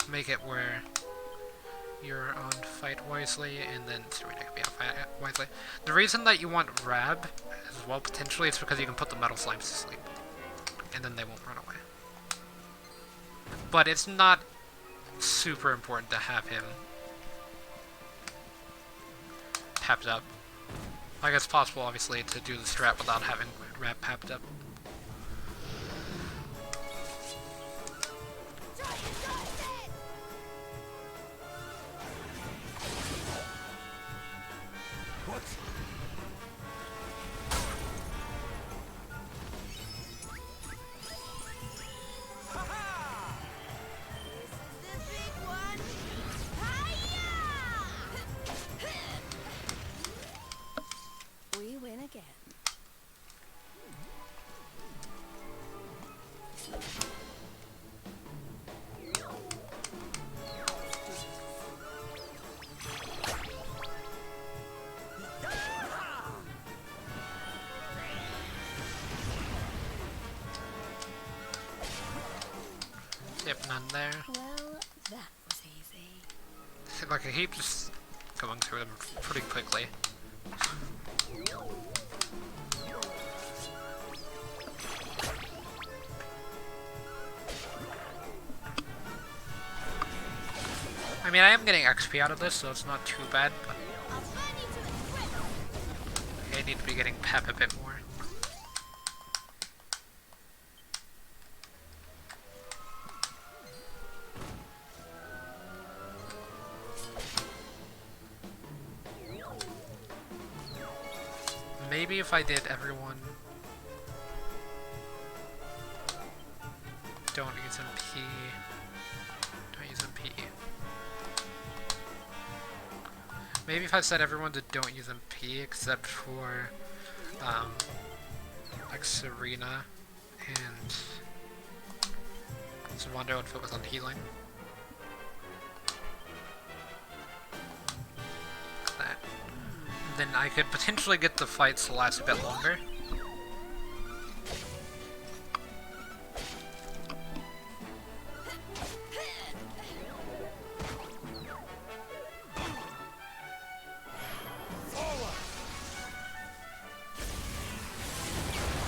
make it where you're on fight wisely, and then Serena can be on fight wisely. The reason that you want Rab as well, potentially, is because you can put the metal slimes to sleep, and then they won't run away. But it's not super important to have him pepped up. Like, it's possible, obviously, to do the strat without having Rab pepped up. What? This is the big one. Hiya! We win again. Yep, none there. Well, that was easy. Like, I keep just going through them pretty quickly. I mean, I am getting XP out of this, so it's not too bad, but I'll burn you to a crisp. I need to be getting pep a bit more. Maybe if I did everyone don't use MP, don't use MP. Maybe if I said everyone to don't use MP except for like Serena and Savando would focus on healing. That. Then I could potentially get the fights to last a bit longer.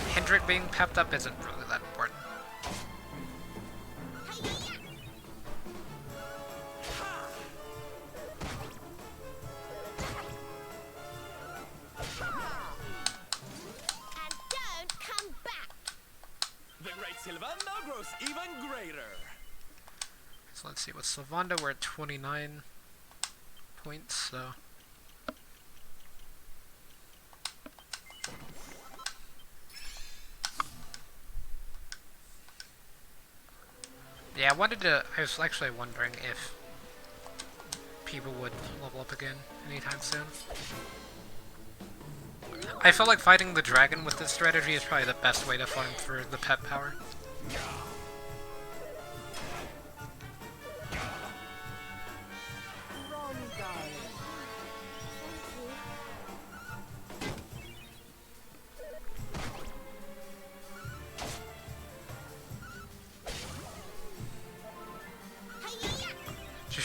Hendrik being pepped up isn't really that important. And don't come back. The great Sylvanda grows even greater. So let's see, with Sylvanda we're at 29 points, so... Yeah, I was actually wondering if people would level up again anytime soon. I feel like fighting the dragon with this strategy is probably the best way to farm for the pet power.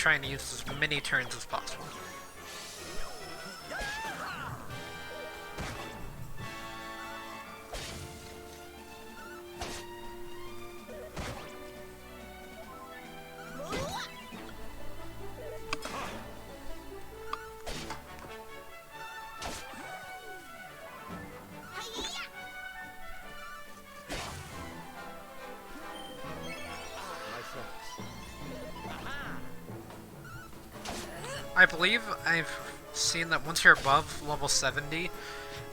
trying to use as many turns as possible. I believe I've seen that once you're above level 70,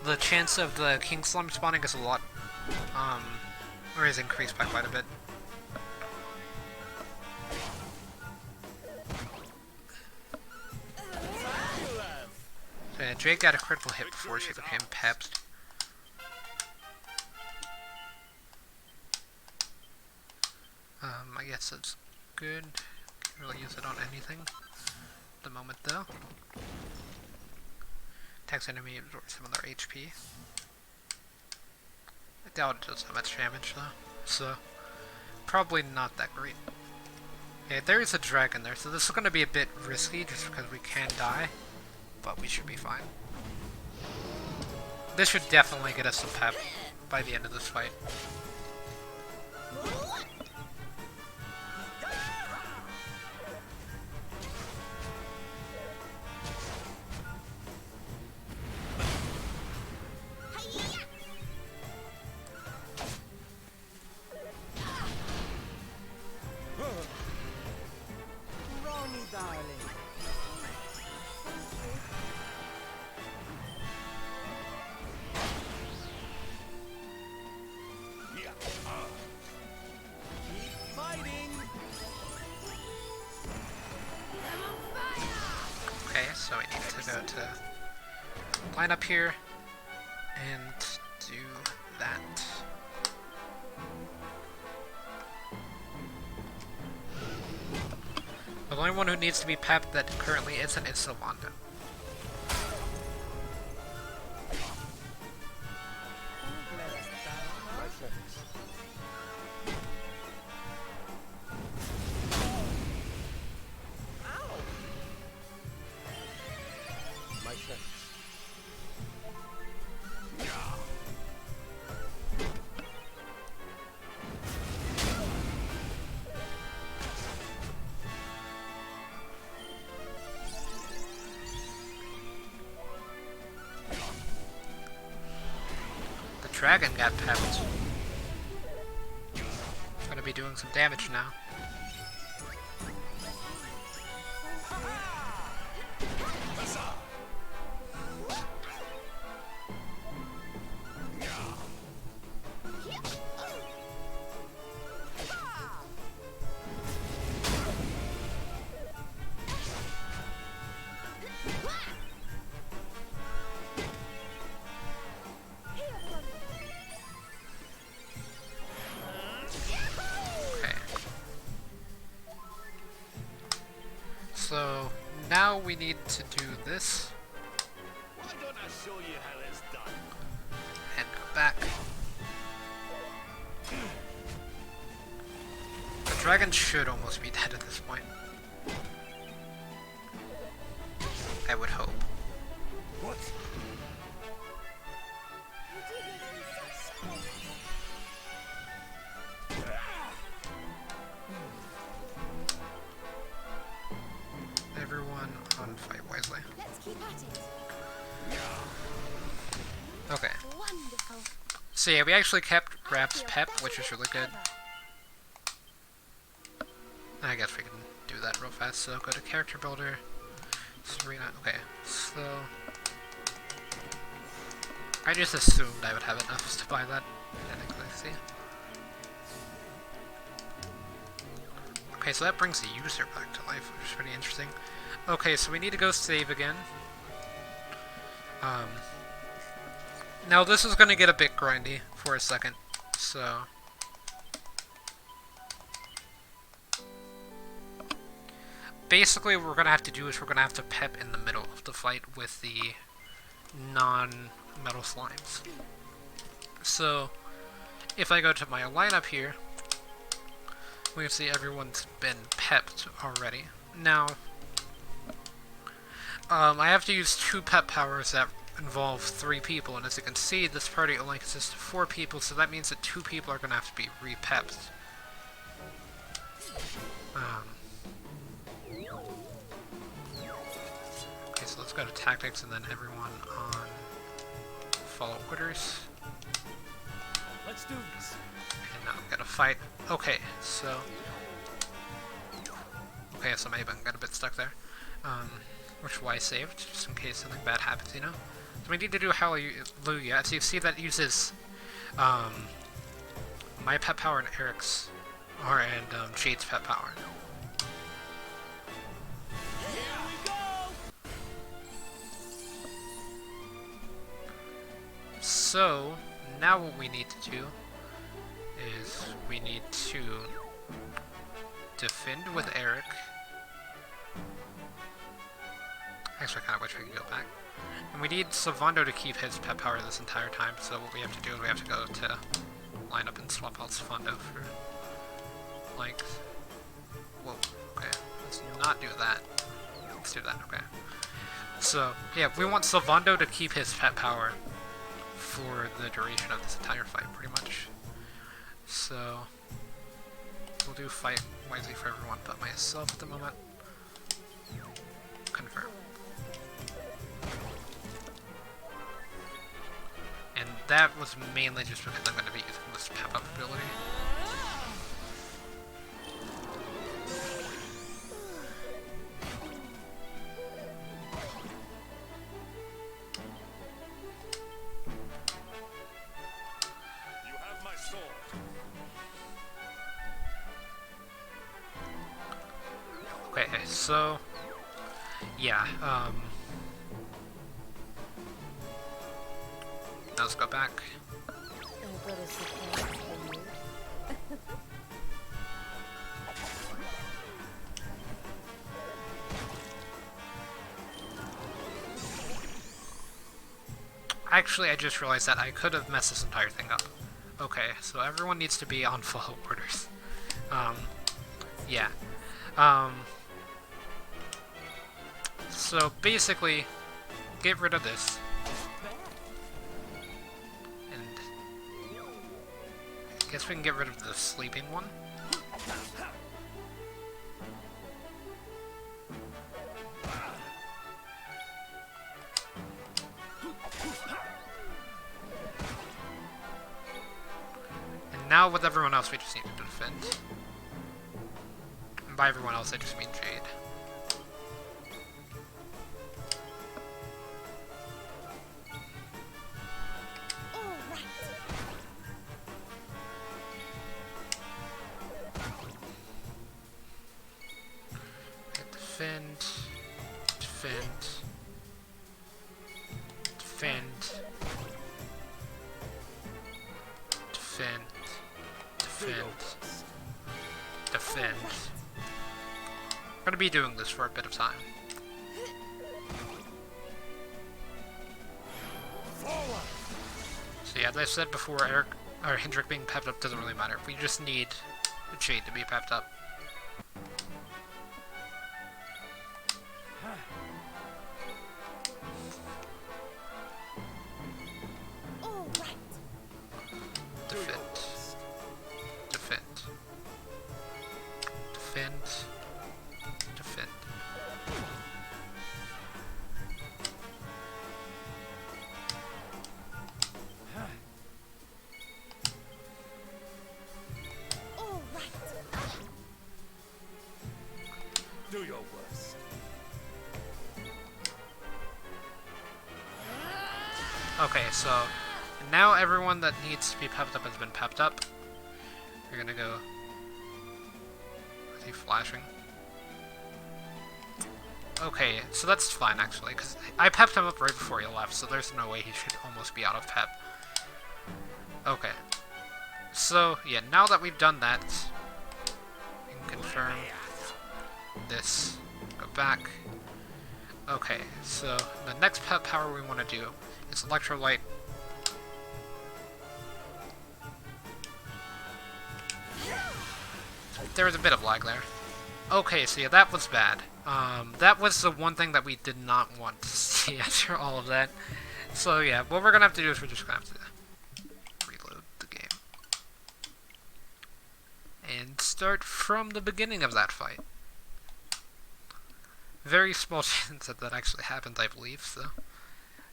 the chance of the King Slime spawning is a lot, or is increased by quite a bit. So yeah, Jake got a critical hit before she became pepped. I guess that's good. Can't really use it on anything at the moment though. Attacks enemy absorbs some of their HP. I doubt it does that much damage though, so probably not that great. Okay, there is a dragon there, so this is going to be a bit risky just because we can die, but we should be fine. This should definitely get us some pep by the end of this fight. Okay, so we need to go to line up here and do that. The only one who needs to be pepped that currently isn't is Sylvanda. Dragon got pepped. Gonna be doing some damage now. So now we need to do this. Why don't I show you how it's done? And go back. The dragon should almost be dead at this point. I would hope. What? Everyone on fight wisely. Let's keep at it. Okay. Wonderful. So yeah, we actually kept Rap's pep, which is really good. I guess we can do that real fast. So go to character builder, Serena. Okay, so I just assumed I would have enough to buy that. I didn't actually see. Okay, so that brings the user back to life, which is pretty interesting. Okay, so we need to go save again. Now this is gonna get a bit grindy for a second, so basically what we're gonna have to do is we're gonna have to pep in the middle of the fight with the non-metal slimes. So if I go to my lineup here, we can see everyone's been pepped already. Now I have to use 2 pep powers that involve 3 people, and as you can see, this party only consists of 4 people, so that means that 2 people are going to have to be re-pepped. Okay, so let's go to tactics and then everyone on follow orders. Let's do this. And now I'm gonna fight. Okay, so maybe I got a bit stuck there. Which is why I saved, just in case something bad happens, you know? So we need to do Hallelujah. So you see that uses my pet power and Eric's, and Jade's pet power. Here we go. So now what we need to do is we need to defend with Eric. Actually, I kind of wish we could go back. And we need Savando to keep his pet power this entire time, so what we have to do is we have to go to line up and swap out Savando for, like, whoa, okay, let's not do that. Let's do that, okay. So, yeah, we want Savando to keep his pet power for the duration of this entire fight, pretty much. So, we'll do fight wisely for everyone but myself at the moment. Confirm. And that was mainly just because I'm going to be using this pep up ability. You have my sword. Okay, so yeah, let's go back. I've got a surprise for you. Actually, I just realized that I could have messed this entire thing up. Okay, so everyone needs to be on follow orders. Yeah. So basically, get rid of this. And I guess we can get rid of the sleeping one. And now with everyone else, we just need to defend. And by everyone else, I just mean Jade. All right. Defend, defend, defend, defend, defend, defend. We're gonna be doing this for a bit of time. Forward. So yeah, as I said before, Eric or Hendrik being pepped up doesn't really matter. We just need Jade to be pepped up. All right. Defend, defend, defend, defend. All right. Do your worst. Okay, so now everyone that needs to be pepped up has been pepped up. We're gonna go. Is he flashing? Okay, so that's fine actually, because I pepped him up right before he left, so there's no way he should almost be out of pep. Okay. So, yeah, now that we've done that, we can confirm this. Go back. Okay, so the next pep power we want to do is Electrolyte. There was a bit of lag there. Okay, so yeah, that was bad. That was the one thing that we did not want to see after all of that. So yeah, what we're gonna have to do is we're just gonna have to reload the game. And start from the beginning of that fight. Very small chance that that actually happened, I believe, so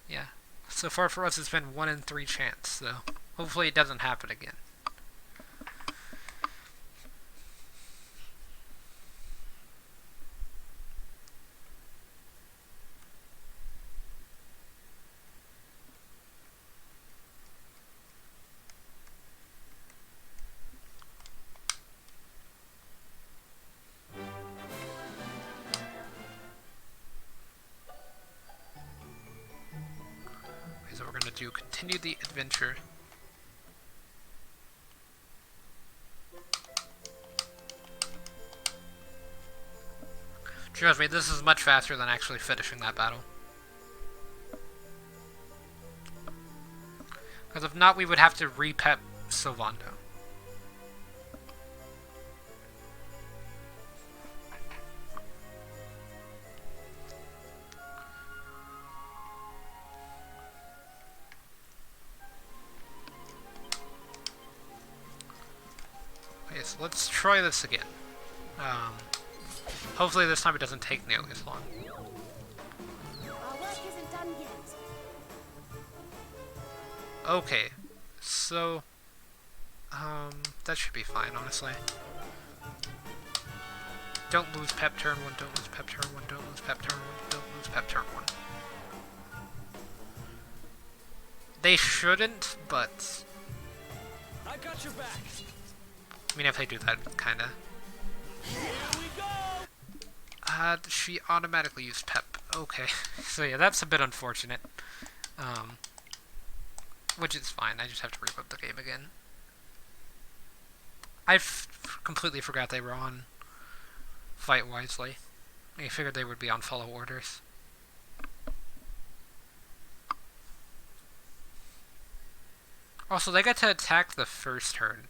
yeah. So far for us it's been 1 in 3 chance, so hopefully it doesn't happen again. So we're gonna do continue the adventure. Trust me, this is much faster than actually finishing that battle. Because if not, we would have to re-pep Sylvando. Okay, so let's try this again. Hopefully this time it doesn't take nearly as long. Our work isn't done yet. Okay, so that should be fine, honestly. Don't lose pep turn 1, don't lose pep turn 1, don't lose pep turn 1, don't lose pep turn 1. They shouldn't, but I got your back. I mean if they do that, kinda. Here we go. She automatically used pep. Okay, so yeah, that's a bit unfortunate. Which is fine, I just have to reboot the game again. Completely forgot they were on Fight Wisely. I figured they would be on Follow Orders. Also, they got to attack the first turn.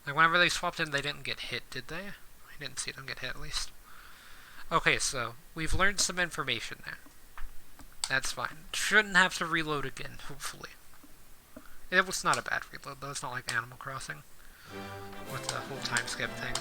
Like, whenever they swapped in, they didn't get hit, did they? I didn't see them get hit, at least. Okay, so, we've learned some information there. That's fine. Shouldn't have to reload again, hopefully. It was not a bad reload, though. It's not like Animal Crossing with the whole time skip thing.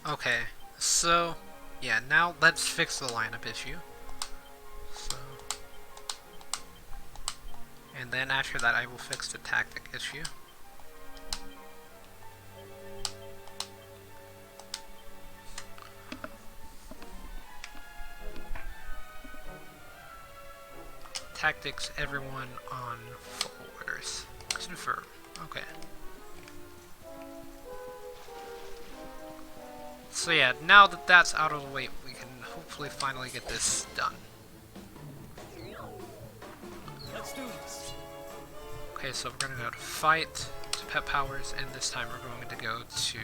Okay, so, yeah, now let's fix the lineup issue. So, and then after that I will fix the tactic issue. Tactics, everyone on full orders. Confirm. Okay. So yeah, now that that's out of the way, we can hopefully finally get this done. Let's do this. Okay, so we're gonna go to fight, to pet powers, and this time we're going to go to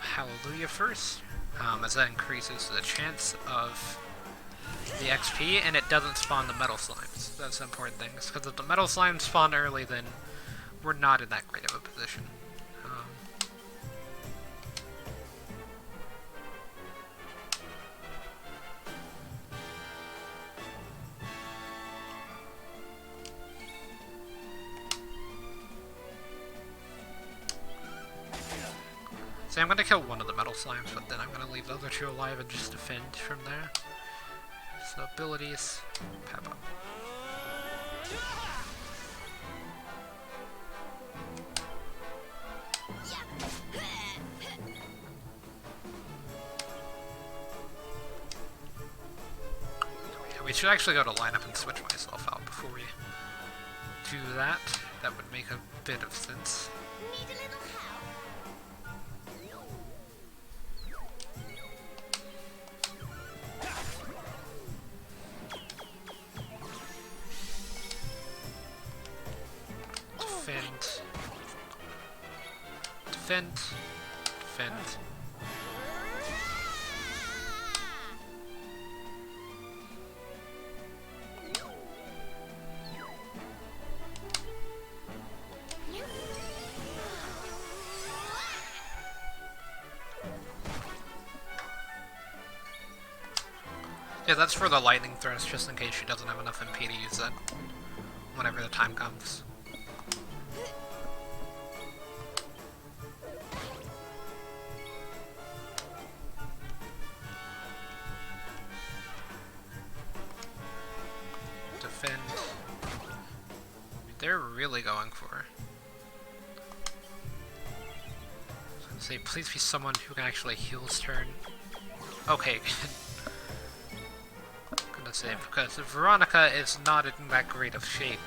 Hallelujah first, as that increases the chance of the XP, and it doesn't spawn the metal slimes. That's the important thing, because if the metal slimes spawn early, then we're not in that great of a position. So I'm gonna kill one of the metal slimes, but then I'm gonna leave the other two alive and just defend from there. So abilities, pep up. Yeah, we should actually go to lineup and switch myself out before we do that. That would make a bit of sense. Need a little help? Defend. Defend. Defend. Yeah, that's for the lightning thrust, just in case she doesn't have enough MP to use it whenever the time comes. Defend. They're really going for her. I was gonna say, please be someone who can actually heal his turn. Okay, good. Gonna say, because Veronica is not in that great of shape.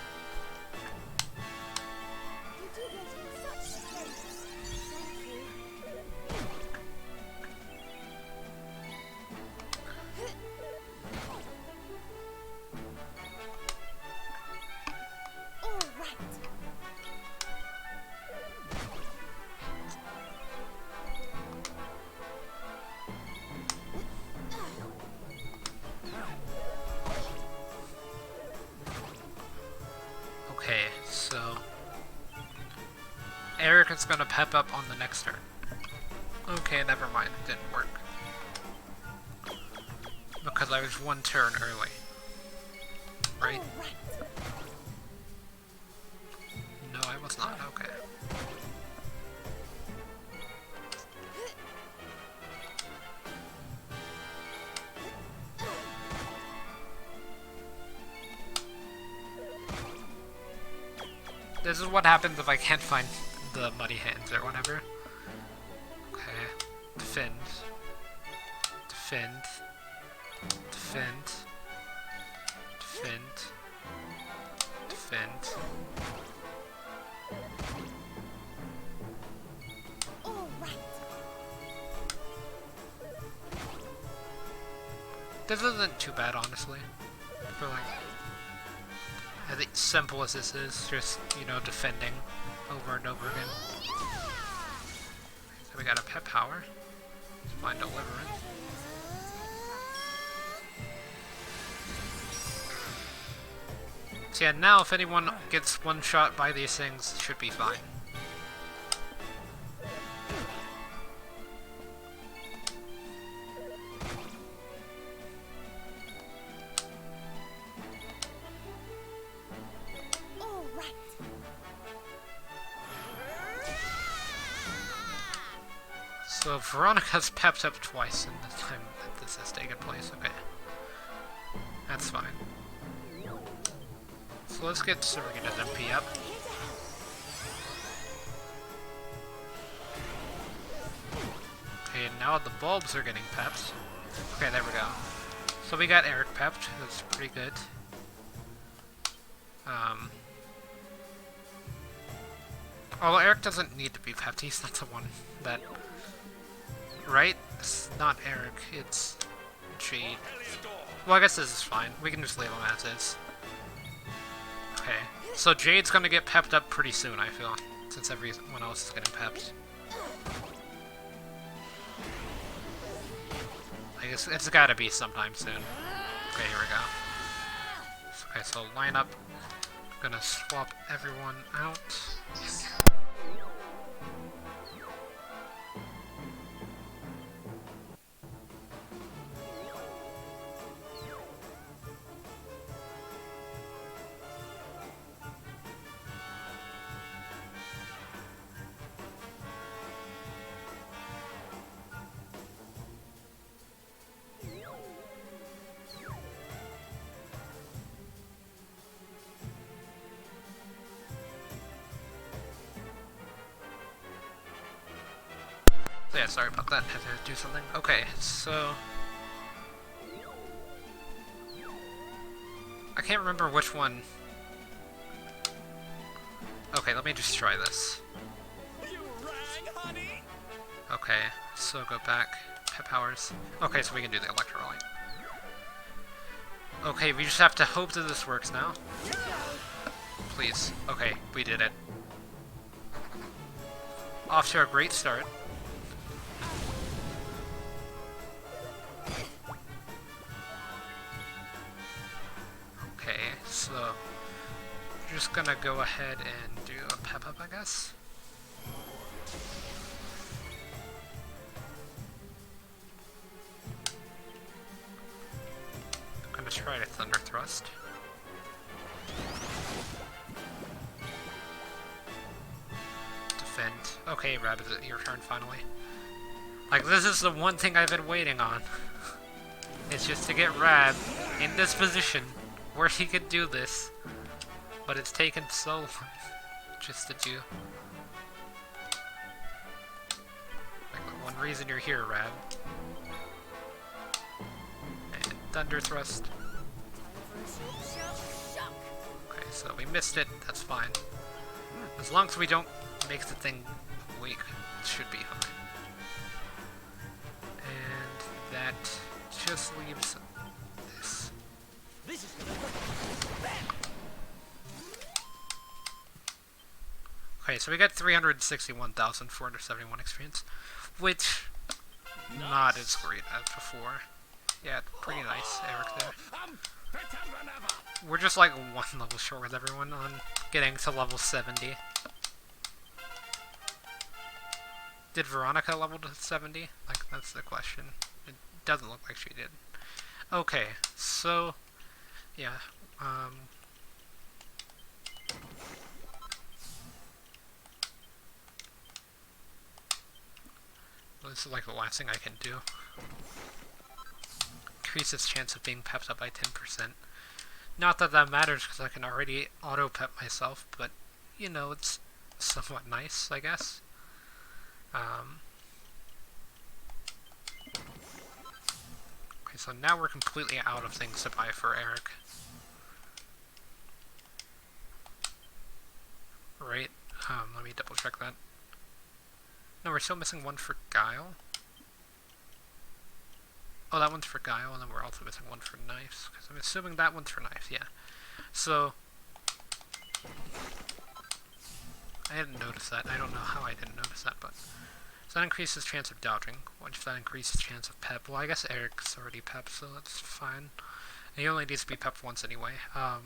You do get in such strength. Thank you. All right. Okay, so Eric is gonna pep up on the next turn. Okay, never mind, it didn't work. Because I was one turn early. Right? All right. No, I was not, okay. This is what happens if I can't find the muddy hands or whatever. Okay. Defend. Defend. Defend. Defend. Defend. All right. This isn't too bad, honestly. For like, as simple as this is, just, you know, defending over and over again. So we got a pet power. Let's find deliverance. So yeah, now if anyone gets one shot by these things, it should be fine. All right. So Veronica's pepped up twice in the time that this has taken place. Okay. That's fine. So let's get Serena's MP up. Okay, now the bulbs are getting pepped. Okay, there we go. So we got Eric pepped. That's pretty good. Although Eric doesn't need to be pepped. He's not the one that... Right? It's not Eric. It's Jade. Well, I guess this is fine. We can just leave him as is. Okay. So Jade's gonna get pepped up pretty soon, I feel. Since everyone else is getting pepped. I guess it's gotta be sometime soon. Okay, here we go. Okay, so line up. I'm gonna swap everyone out. So yeah, sorry about that. Had to do something. Okay, so... I can't remember which one Okay, let me just try this. You rang, honey? Okay, so go back. Pet powers. Okay, so we can do the Electro Light. Okay, we just have to hope that this works now. Please. Okay, we did it. Off to a great start. Okay, so we're just gonna go ahead and do a pep up, I guess. I'm gonna try to Thunder Thrust. Defend. Okay, Rab, is it your turn finally? Like, this is the one thing I've been waiting on. It's just to get Rab in this position where he could do this. But it's taken so long just to do. Like, the one reason you're here, Rab. And Thunder Thrust. Okay, so we missed it. That's fine. As long as we don't make the thing weak, it should be fine. And that just leaves this. Okay, so we got 361,471 experience, which not as great as before. Yeah, pretty nice, Eric there. I'm better than ever. We're just like one level short with everyone on getting to level 70. Did Veronica level to 70? Like, that's the question. It doesn't look like she did. Okay, so, yeah, this is like the last thing I can do. Increase its chance of being pepped up by 10%. Not that that matters, because I can already auto-pep myself, but, you know, it's somewhat nice, I guess. Okay, so now we're completely out of things to buy for Eric. Right? Let me double check that. No, we're still missing one for Guile. Oh, that one's for Guile, and then we're also missing one for Knives, because I'm assuming that one's for Knives, yeah. So, I didn't notice that. I don't know how I didn't notice that, but... So that increases chance of dodging, which that increases chance of pep. Well, I guess Eric's already pepped, so that's fine. And he only needs to be pepped once anyway. Oh,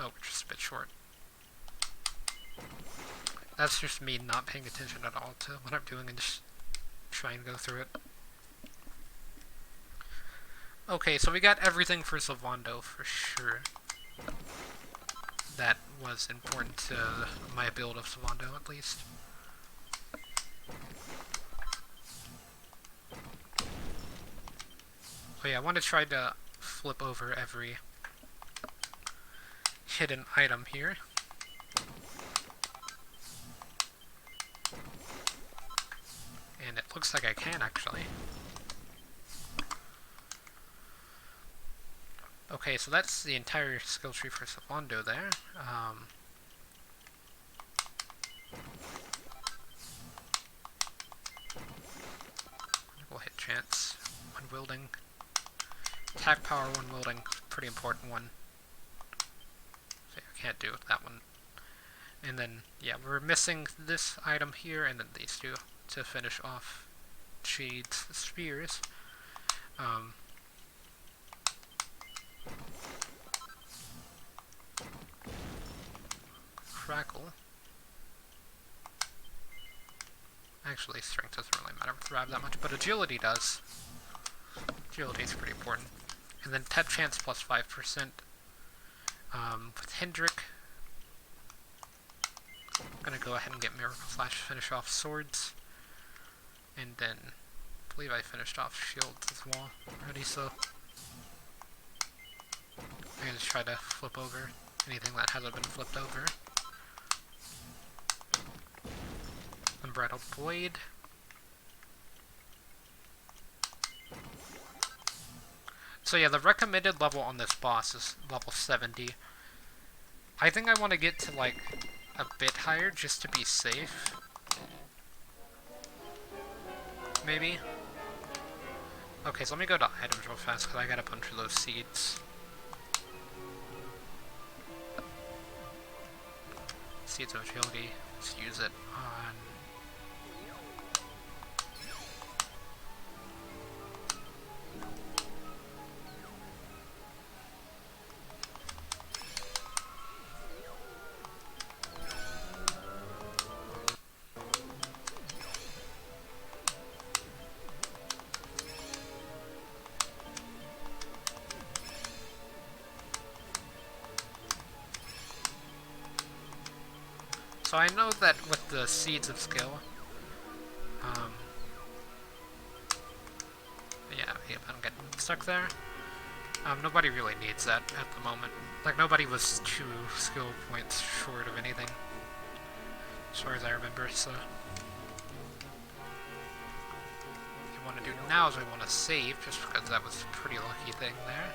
we're just a bit short. That's just me not paying attention at all to what I'm doing and just trying to go through it. Okay, so we got everything for Sylvando for sure. That was important to my build of Sylvando, at least. Oh yeah, I want to try to flip over every hidden item here. And it looks like I can, actually. Okay, so that's the entire skill tree for Sylvando there. We'll hit chance, one wielding. Attack power, one wielding, pretty important one. So I can't do that one. And then, yeah, we're missing this item here, and then these two to finish off Shade's spears. Crackle. Actually, strength doesn't really matter with Rab that much, but agility does. Agility is pretty important. And then pep chance plus 5%. With Hendrik, I'm gonna go ahead and get Miracle Slash to finish off swords. And then, I believe I finished off shields as well already, so I'm gonna try to flip over anything that hasn't been flipped over. Unbridled Blade. So yeah, the recommended level on this boss is level 70. I think I want to get to like a bit higher just to be safe. Maybe? Okay, so let me go to items real fast because I got a bunch of those seeds. Seeds of agility. Let's use it on... So I know that with the seeds of skill, yeah, I'm getting stuck there. Nobody really needs that at the moment. Like, nobody was 2 skill points short of anything, as far as I remember, so... What we want to do now is we want to save, just because that was a pretty lucky thing there.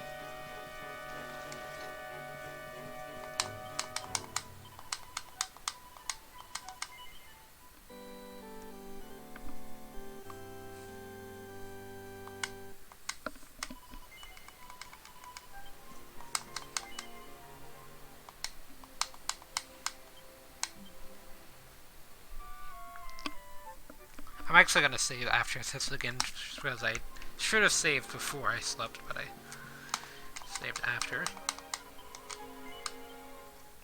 I'm actually going to save after this again, just because I should have saved before I slept, but I saved after.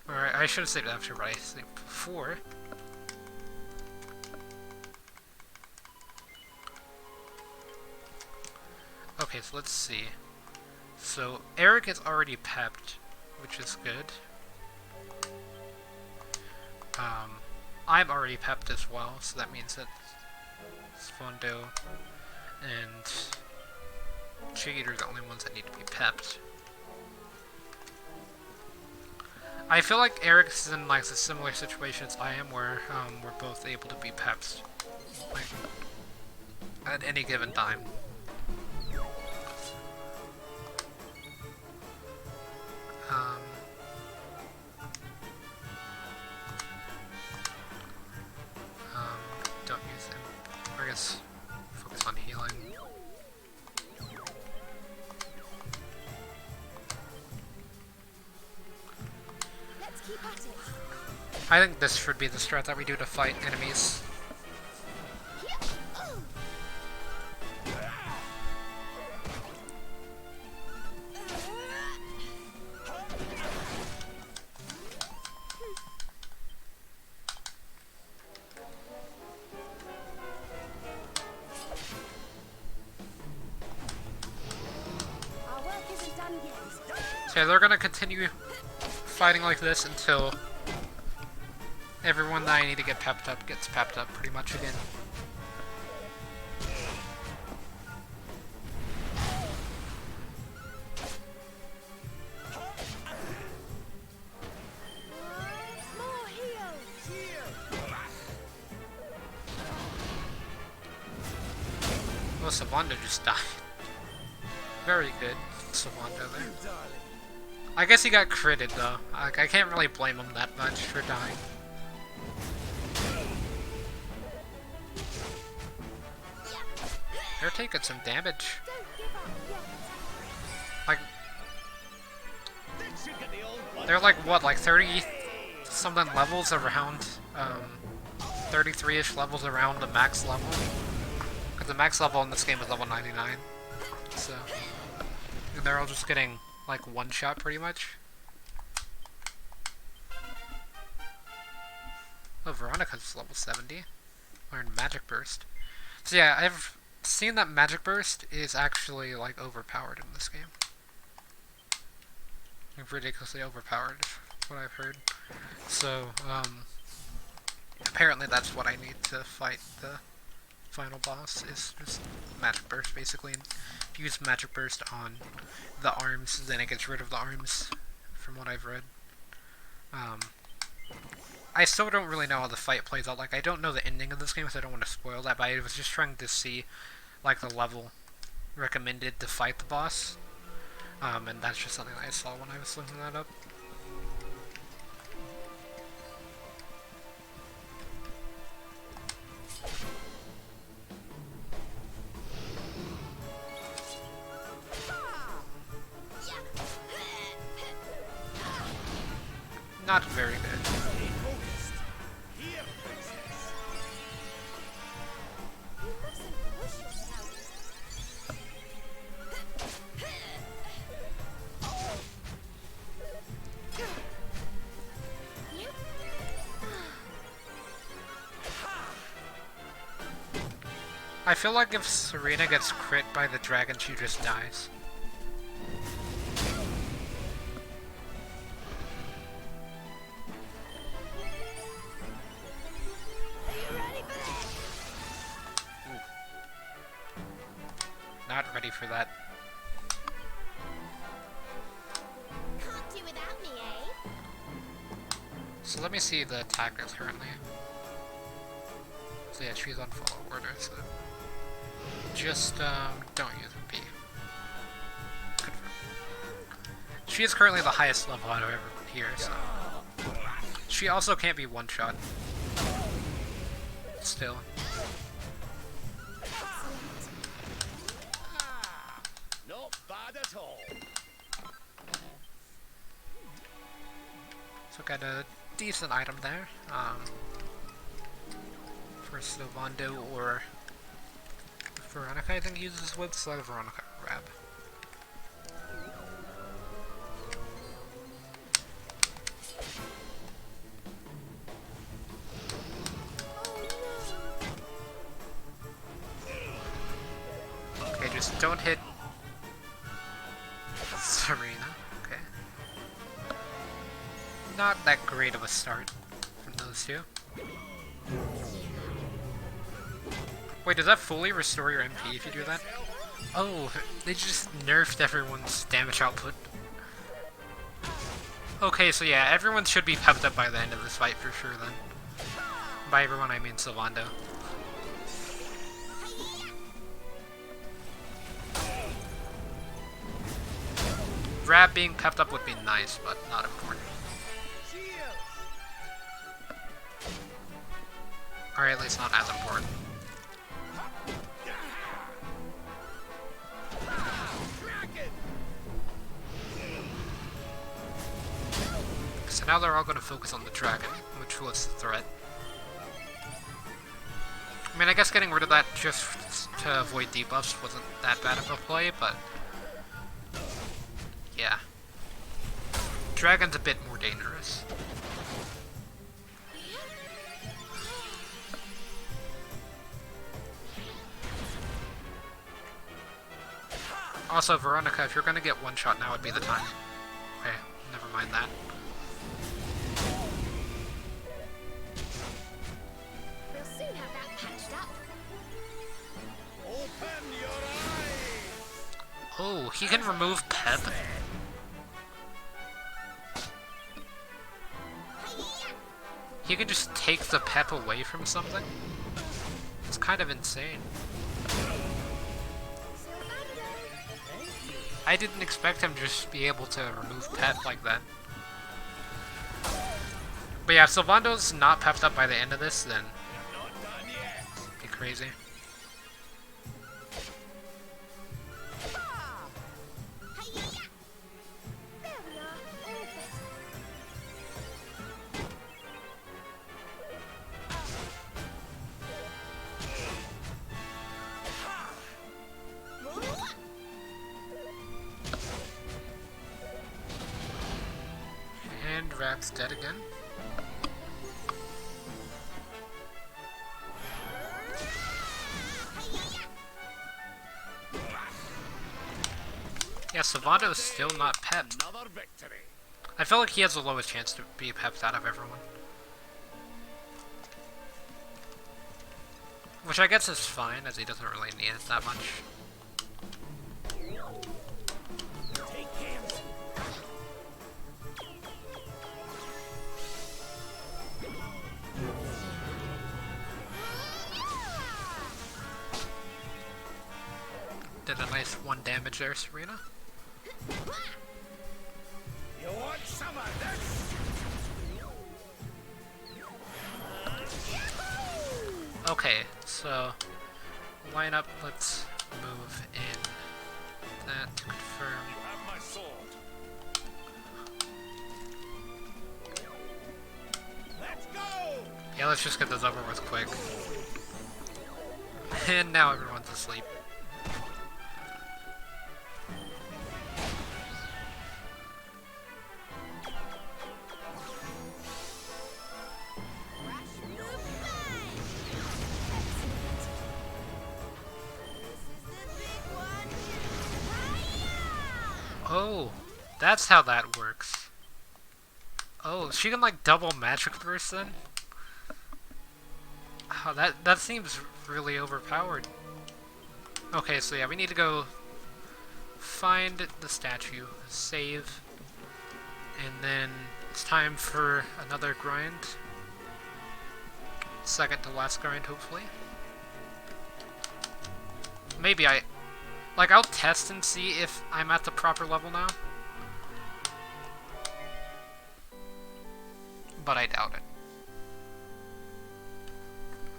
Or I should have saved after, but I saved before. Okay, so let's see. So, Eric is already pepped, which is good. I'm already pepped as well, so that means that Fondo and Jade are the only ones that need to be pepped. I feel like Eric's in like a similar situation as I am, where we're both able to be pepped like, at any given time. Don't use him. I guess focus on healing. Let's keep at it. I think this should be the strat that we do to fight enemies. Our work isn't done yet. So yeah, they're gonna continue fighting like this until everyone that I need to get pepped up gets pepped up pretty much again. More heals. Well, Savanda just died. Very good, Savanda there. I guess he got critted though. Like, I can't really blame him that much for dying. They're taking some damage. Don't give up yet. Like, That should get the old blood. they're like, what, like 30 something levels around, 33-ish levels around the max level? Because the max level in this game is level 99. So, and they're all just getting, like, one shot pretty much. Oh, Veronica's level 70. Learned Magic Burst. So yeah, I've seen that Magic Burst is actually, like, overpowered in this game. Like, ridiculously overpowered, is what I've heard. So, apparently that's what I need to fight the final boss, is just Magic Burst, basically. And if you use Magic Burst on the arms, then it gets rid of the arms, from what I've read. I still don't really know how the fight plays out. Like, I don't know the ending of this game, so I don't want to spoil that, but I was just trying to see, like, the level recommended to fight the boss. And that's just something I saw when I was looking that up. Not very good. Stay focused. Here, princess. You mustn't push yourself. You? I feel like if Serena gets crit by the dragon, she just dies. Not ready for that. Can't do without me, eh? So let me see the attackers currently. So yeah, she's on follow order, so just don't use a B. Confirm. She is currently the highest level out of everyone here, so she also can't be one shot. Still. Not bad at all. So got a decent item there. For Sylvando or Veronica, I think uses whip, so Veronica grab. Okay, just don't hit Serena. Okay. Not that great of a start from those two. Wait, does that fully restore your MP if you do that? Oh, they just nerfed everyone's damage output. Okay, so yeah, everyone should be pepped up by the end of this fight for sure then. By everyone, I mean Sylvando. Rab being pepped up would be nice, but not important. Or at least not as important. So now they're all going to focus on the dragon, which was the threat. I mean, I guess getting rid of that just to avoid debuffs wasn't that bad of a play, but yeah. Dragon's a bit more dangerous. Also, Veronica, if you're gonna get one shot, now would be the time. Okay, never mind that. We'll soon have that patched up. Open your eyes. Oh, he can remove Pep? He can just take the Pep away from something? It's kind of insane. I didn't expect him to just be able to remove Pep like that. But yeah, if Sylvando's not pepped up by the end of this, then Not done yet. it'd be crazy. There we are. All better. And Rab's dead again. Yeah, Sylvando's still not pepped. Another victory. I feel like he has the lowest chance to be pepped out of everyone. Which I guess is fine, as he doesn't really need it that much. Take him. Did a nice 1 damage there, Serena. You want some of this? Okay, so line up, let's move in that to confirm. You have my sword. Let's go! Yeah, let's just get this over with quick. And now everyone's asleep. Oh, that's how that works. Oh, she can like double magic burst then? Oh, that seems really overpowered. Okay, so yeah, we need to go find the statue, save, and then it's time for another grind. Second to last grind, hopefully. Maybe I'll test and see if I'm at the proper level now. But I doubt it.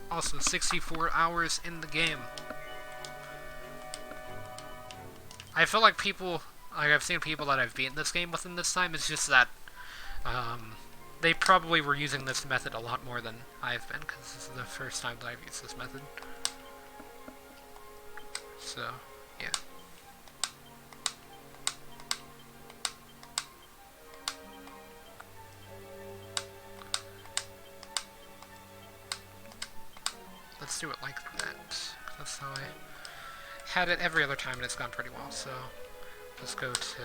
Also, 64 hours in the game. I feel like I've seen people that I've beaten this game within this time, it's just that, they probably were using this method a lot more than I've been, because this is the first time that I've used this method. So, yeah. Let's do it like that. That's how I had it every other time, and it's gone pretty well. So, let's go to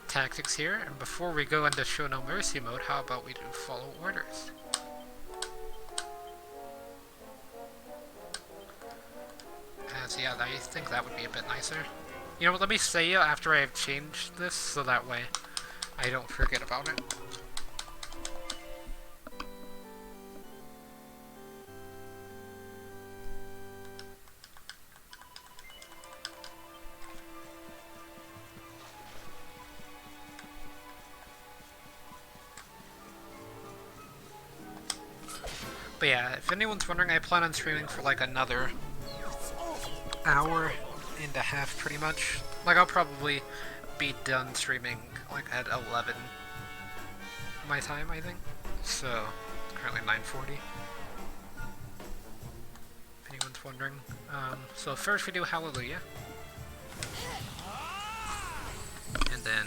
tactics here, and before we go into show no mercy mode, how about we do follow orders? As yeah, I think that would be a bit nicer. You know what, let me say it after I have changed this, so that way I don't forget about it. But yeah, if anyone's wondering, I plan on streaming for like another hour and a half, pretty much. Like, I'll probably be done streaming like at 11 my time, I think. So, currently 9:40. If anyone's wondering. So first we do Hallelujah. And then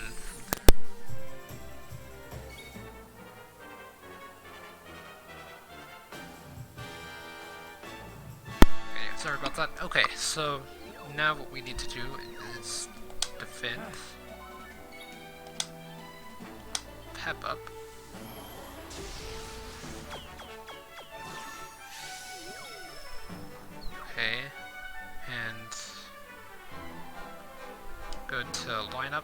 sorry about that. Okay, so now what we need to do is defend, pep up, okay, and go to lineup.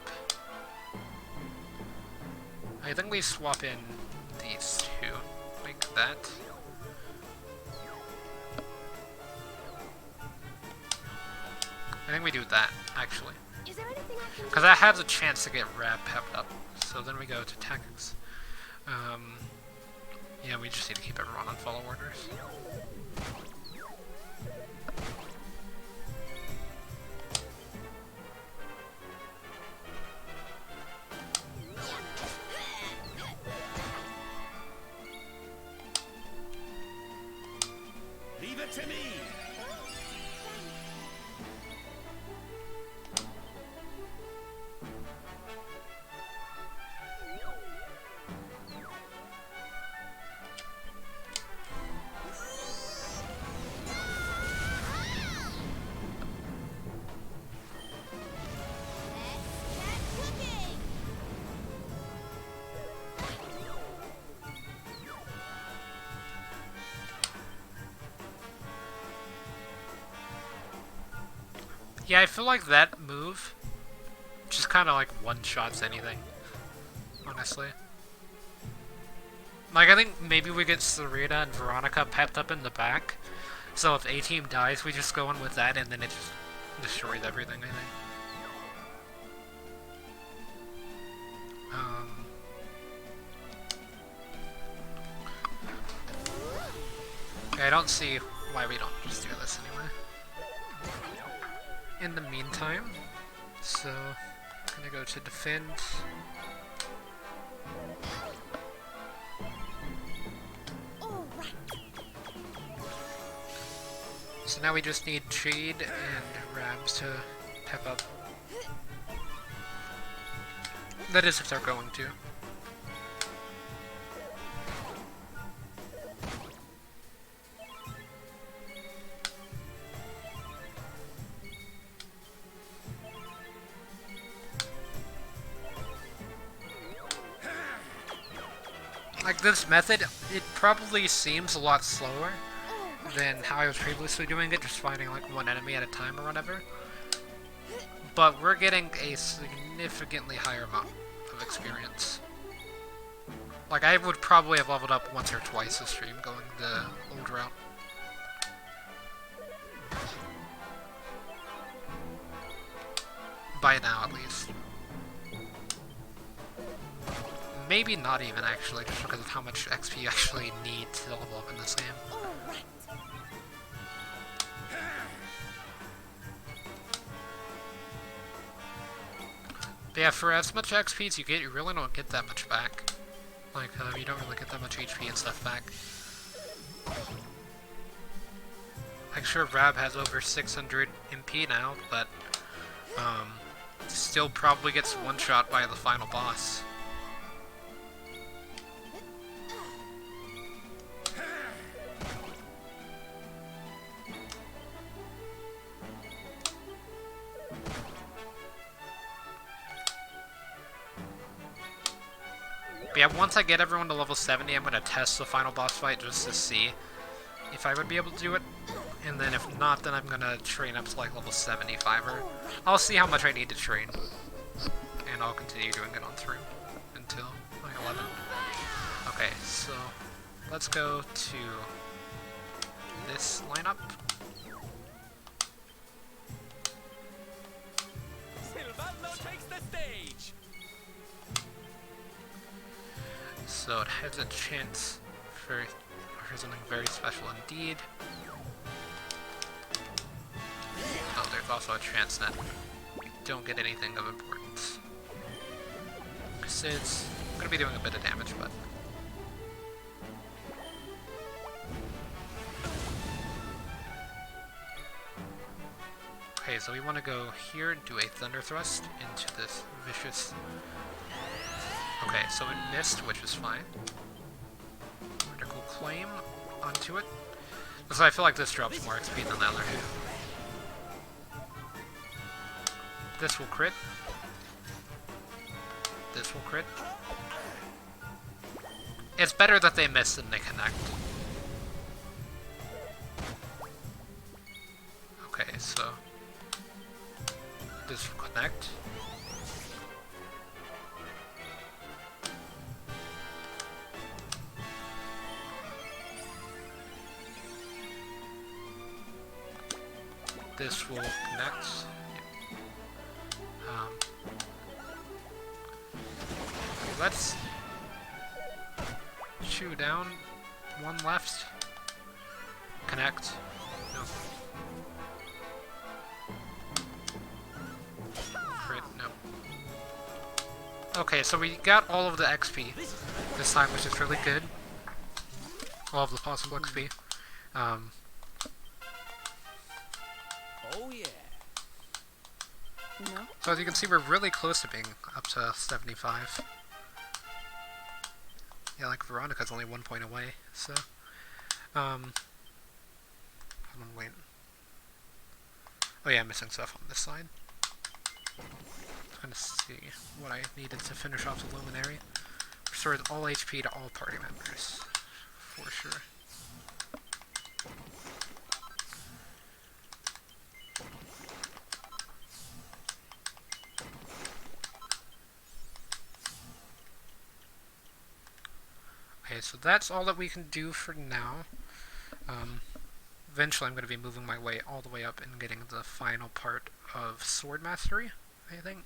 I think we swap in these two, like that. I think we do that, actually. Because that has a chance to get Rab pepped up. So then we go to tactics. Yeah, we just need to keep everyone on follow orders. Leave it to me! Yeah, I feel like that move just kind of like one-shots anything, honestly. Like, I think maybe we get Serena and Veronica pepped up in the back, so if A-Team dies, we just go in with that and then it just destroys everything, I think. Um, okay, I don't see why we don't just do this anyway. In the meantime, so I'm gonna go to defend. Alright. So now we just need Jade and Rabs to pep up. That is if they're going to. Like this method, it probably seems a lot slower than how I was previously doing it, just fighting like one enemy at a time or whatever. But we're getting a significantly higher amount of experience. Like I would probably have leveled up once or twice this stream going the old route. By now at least. Maybe not even actually, just because of how much XP you actually need to level up in this game. Alright. But yeah, for as much XP as you get, you really don't get that much back. Like, you don't really get that much HP and stuff back. Like, sure, Rab has over 600 MP now, but, still probably gets one-shot by the final boss. But yeah, once I get everyone to level 70, I'm going to test the final boss fight just to see if I would be able to do it. And then if not, then I'm going to train up to like level 75 or I'll see how much I need to train. And I'll continue doing it on through until like 11. Okay, so let's go to this lineup. Silvano takes the stage. So it has a chance for something very special indeed. Oh, there's also a chance that we don't get anything of importance. So it's going to be doing a bit of damage, but... Okay, so we want to go here and do a Thunder Thrust into this vicious... Okay, so it missed, which is fine. Critical Claim onto it. So I feel like this drops more XP than the other two. This will crit. This will crit. It's better that they miss than they connect. Okay, so... This will connect. This will connect. Let's chew down. One left. Connect. No. Crit. No. Okay, so we got all of the XP this time, which is really good. All of the possible XP. Oh yeah. No. So as you can see, we're really close to being up to 75. Yeah, like Veronica's only 1 point away, so... hold on, wait. Oh yeah, I'm missing stuff on this side. Trying to see what I needed to finish off the Luminary. Restores all HP to all party members, for sure. Okay, so that's all that we can do for now. Eventually I'm going to be moving my way all the way up and getting the final part of Sword Mastery, I think.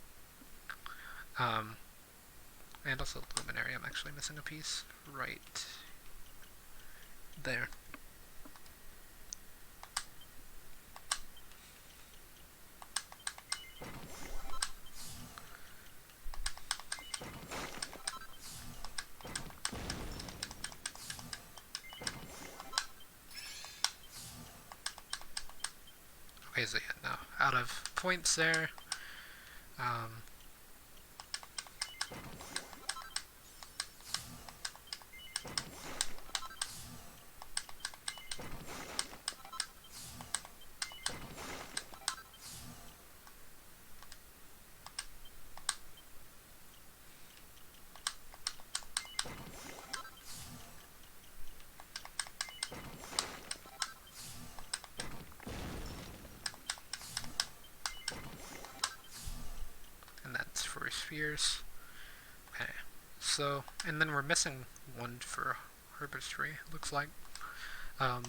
And also Luminary, I'm actually missing a piece right there. Okay, so yeah, now out of points there. And that's for spheres. Okay, so, and then we're missing one for herbistry, looks like. Or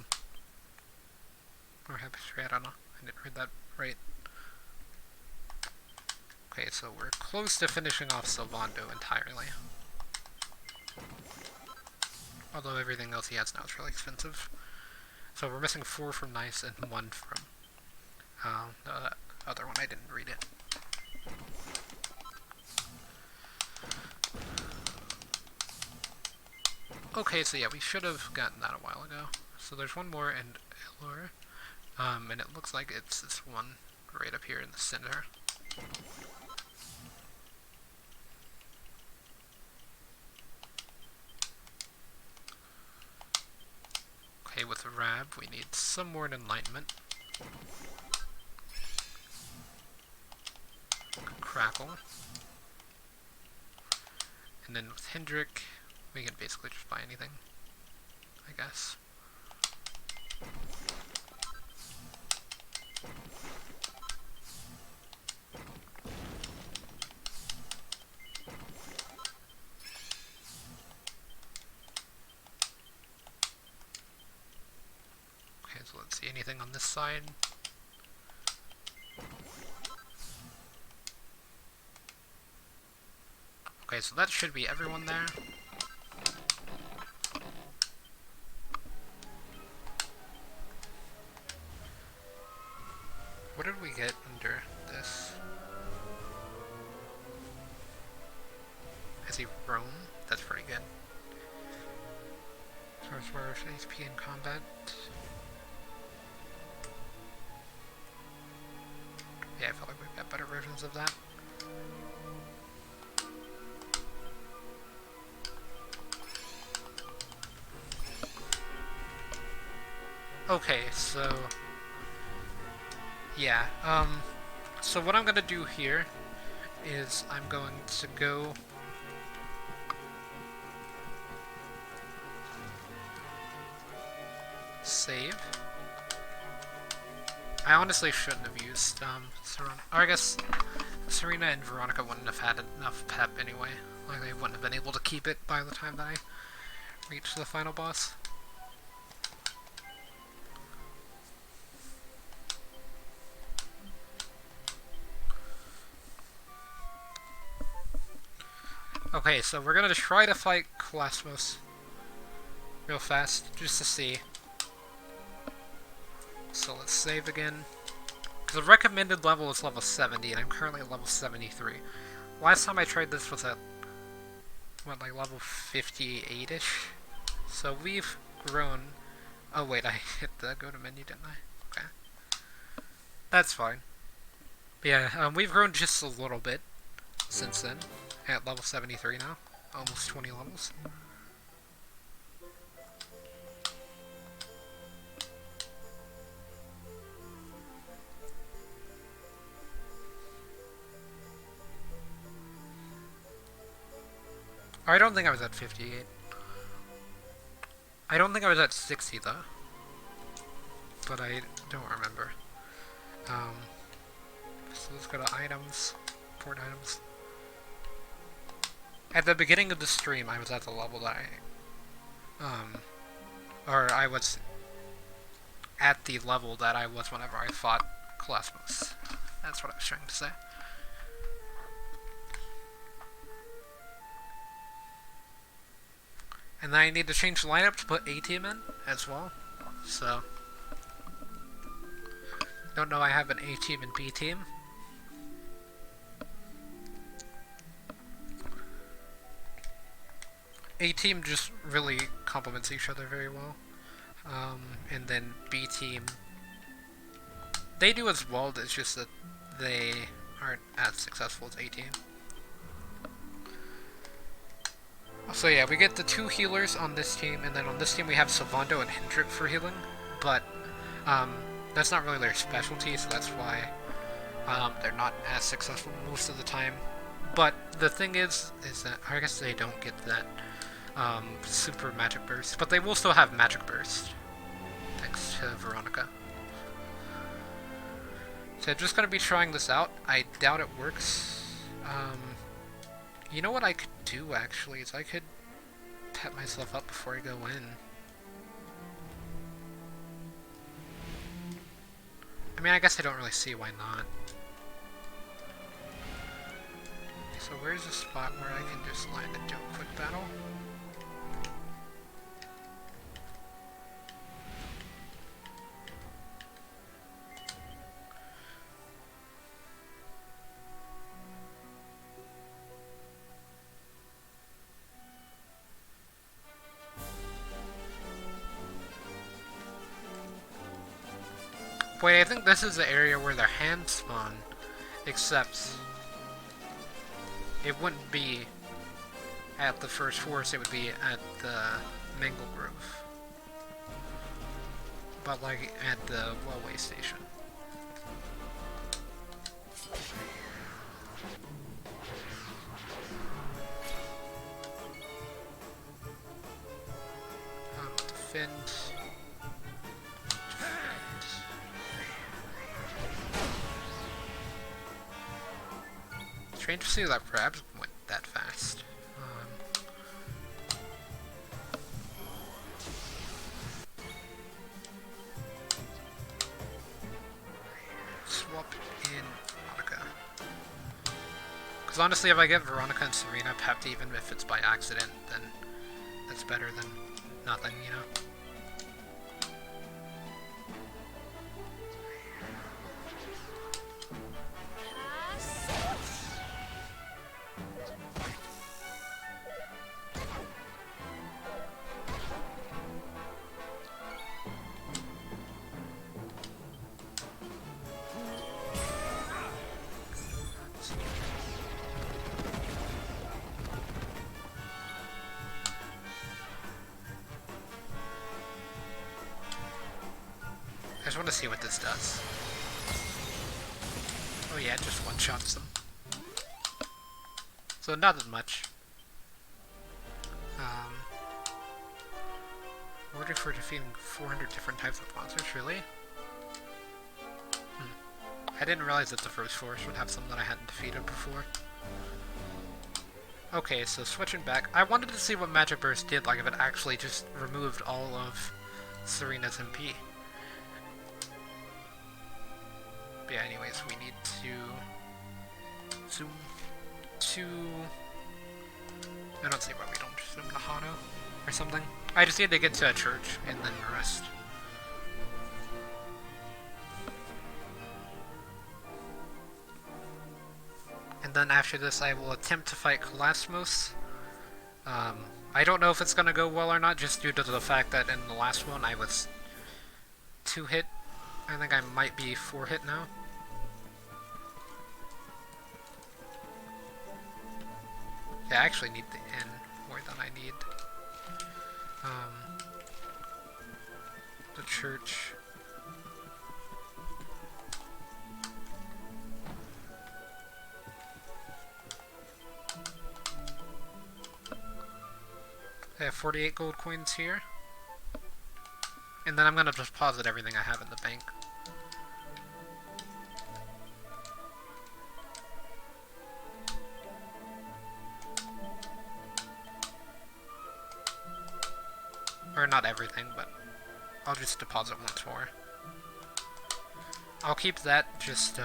herbistry, I don't know. I didn't read that right. Okay, so we're close to finishing off Sylvando entirely. Although everything else he has now is really expensive. So we're missing 4 from Nice and 1 from the other one. I didn't read it. Okay, so yeah, we should have gotten that a while ago. So there's one more in Elor, and it looks like it's this one right up here in the center. Okay, with Rab, we need some more Enlightenment. Crackle. And then with Hendrik, we can basically just buy anything, I guess. Okay, so let's see, anything on this side? Okay, so that should be everyone there. What did we get under this? Has he Rome? That's pretty good. Sorcerer's HP in combat. Yeah, I feel like we've got better versions of that. Okay, so yeah, so what I'm gonna do here is I'm going to go save. I honestly shouldn't have used Serena. Or I guess Serena and Veronica wouldn't have had enough pep anyway. Like they wouldn't have been able to keep it by the time that I reached the final boss. Okay, so we're gonna try to fight Kolasmos real fast, just to see. So let's save again. The recommended level is level 70, and I'm currently at level 73. Last time I tried this was at, what, like level 58-ish? So we've grown... Oh wait, I hit the go to menu, didn't I? Okay. That's fine. But yeah, we've grown just a little bit since then. At level 73 now. Almost 20 levels. I don't think I was at 58. I don't think I was at 60 though. But I don't remember. So let's go to items. Port items. At the beginning of the stream, I was at the level that I was at the level that I was whenever I fought Kolasmos. That's what I was trying to say. And then I need to change the lineup to put A-team in as well. So, don't know I have an A-team and B-team. A-team just really complements each other very well. And then B-team, they do as well, it's just that they aren't as successful as A-team. So yeah, we get the 2 healers on this team, and then on this team we have Sylvando and Hendrik for healing, but that's not really their specialty, so that's why they're not as successful most of the time. But the thing is that I guess they don't get that super magic burst, but they will still have magic burst, thanks to Veronica. So I'm just gonna be trying this out. I doubt it works. You know what I could do actually is I could pet myself up before I go in. I mean, I guess I don't really see why not. So where's a spot where I can just land and do a quick battle? Wait, I think this is the area where their hands spawn, except it wouldn't be at the first forest, it would be at the Mangle Grove. But like at the railway station. Defend. Strange to see that perhaps went that fast. Swap in Veronica. Because honestly, if I get Veronica and Serena pepped, even if it's by accident, then that's better than nothing, you know? I just want to see what this does. Oh yeah, it just one-shots them. So not that much. Order for defeating 400 different types of monsters, really? I didn't realize that the first forest would have some that I hadn't defeated before. Okay, so switching back, I wanted to see what Magic Burst did, like if it actually just removed all of Serena's MP. But yeah, anyways, we need to zoom to... I don't see why we don't just zoom to Hano or something. I just need to get to a church and then rest. And then after this I will attempt to fight Kolasmos. I don't know if it's gonna go well or not, just due to the fact that in the last one I was 2 hit. I think I might be 4 hit now. Yeah, I actually need the N more than I need the church. I have 48 gold coins here. And then I'm gonna deposit everything I have in the bank. Or not everything, but I'll just deposit once more. I'll keep that just,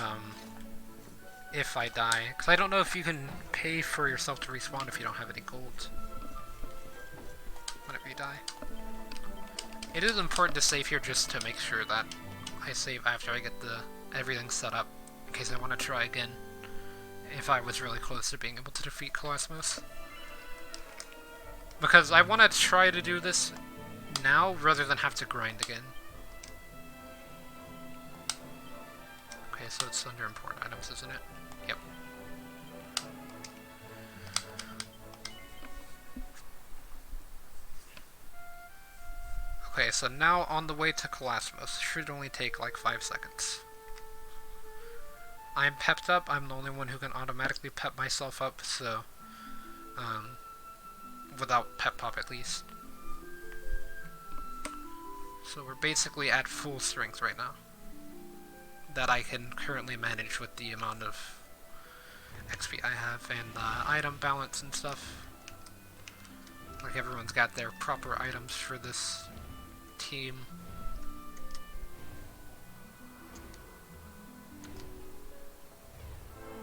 if I die. Because I don't know if you can pay for yourself to respawn if you don't have any gold. But XP die. It is important to save here just to make sure that I save after I get everything set up, in case I want to try again if I was really close to being able to defeat Colosmos. Because I want to try to do this now rather than have to grind again. Okay, so it's under important items, isn't it? Yep. Okay, so now on the way to Colosmos. Should only take like 5 seconds. I'm pepped up. I'm the only one who can automatically pep myself up, so without pep pop at least. So we're basically at full strength right now. That I can currently manage with the amount of XP I have and item balance and stuff. Like everyone's got their proper items for this team.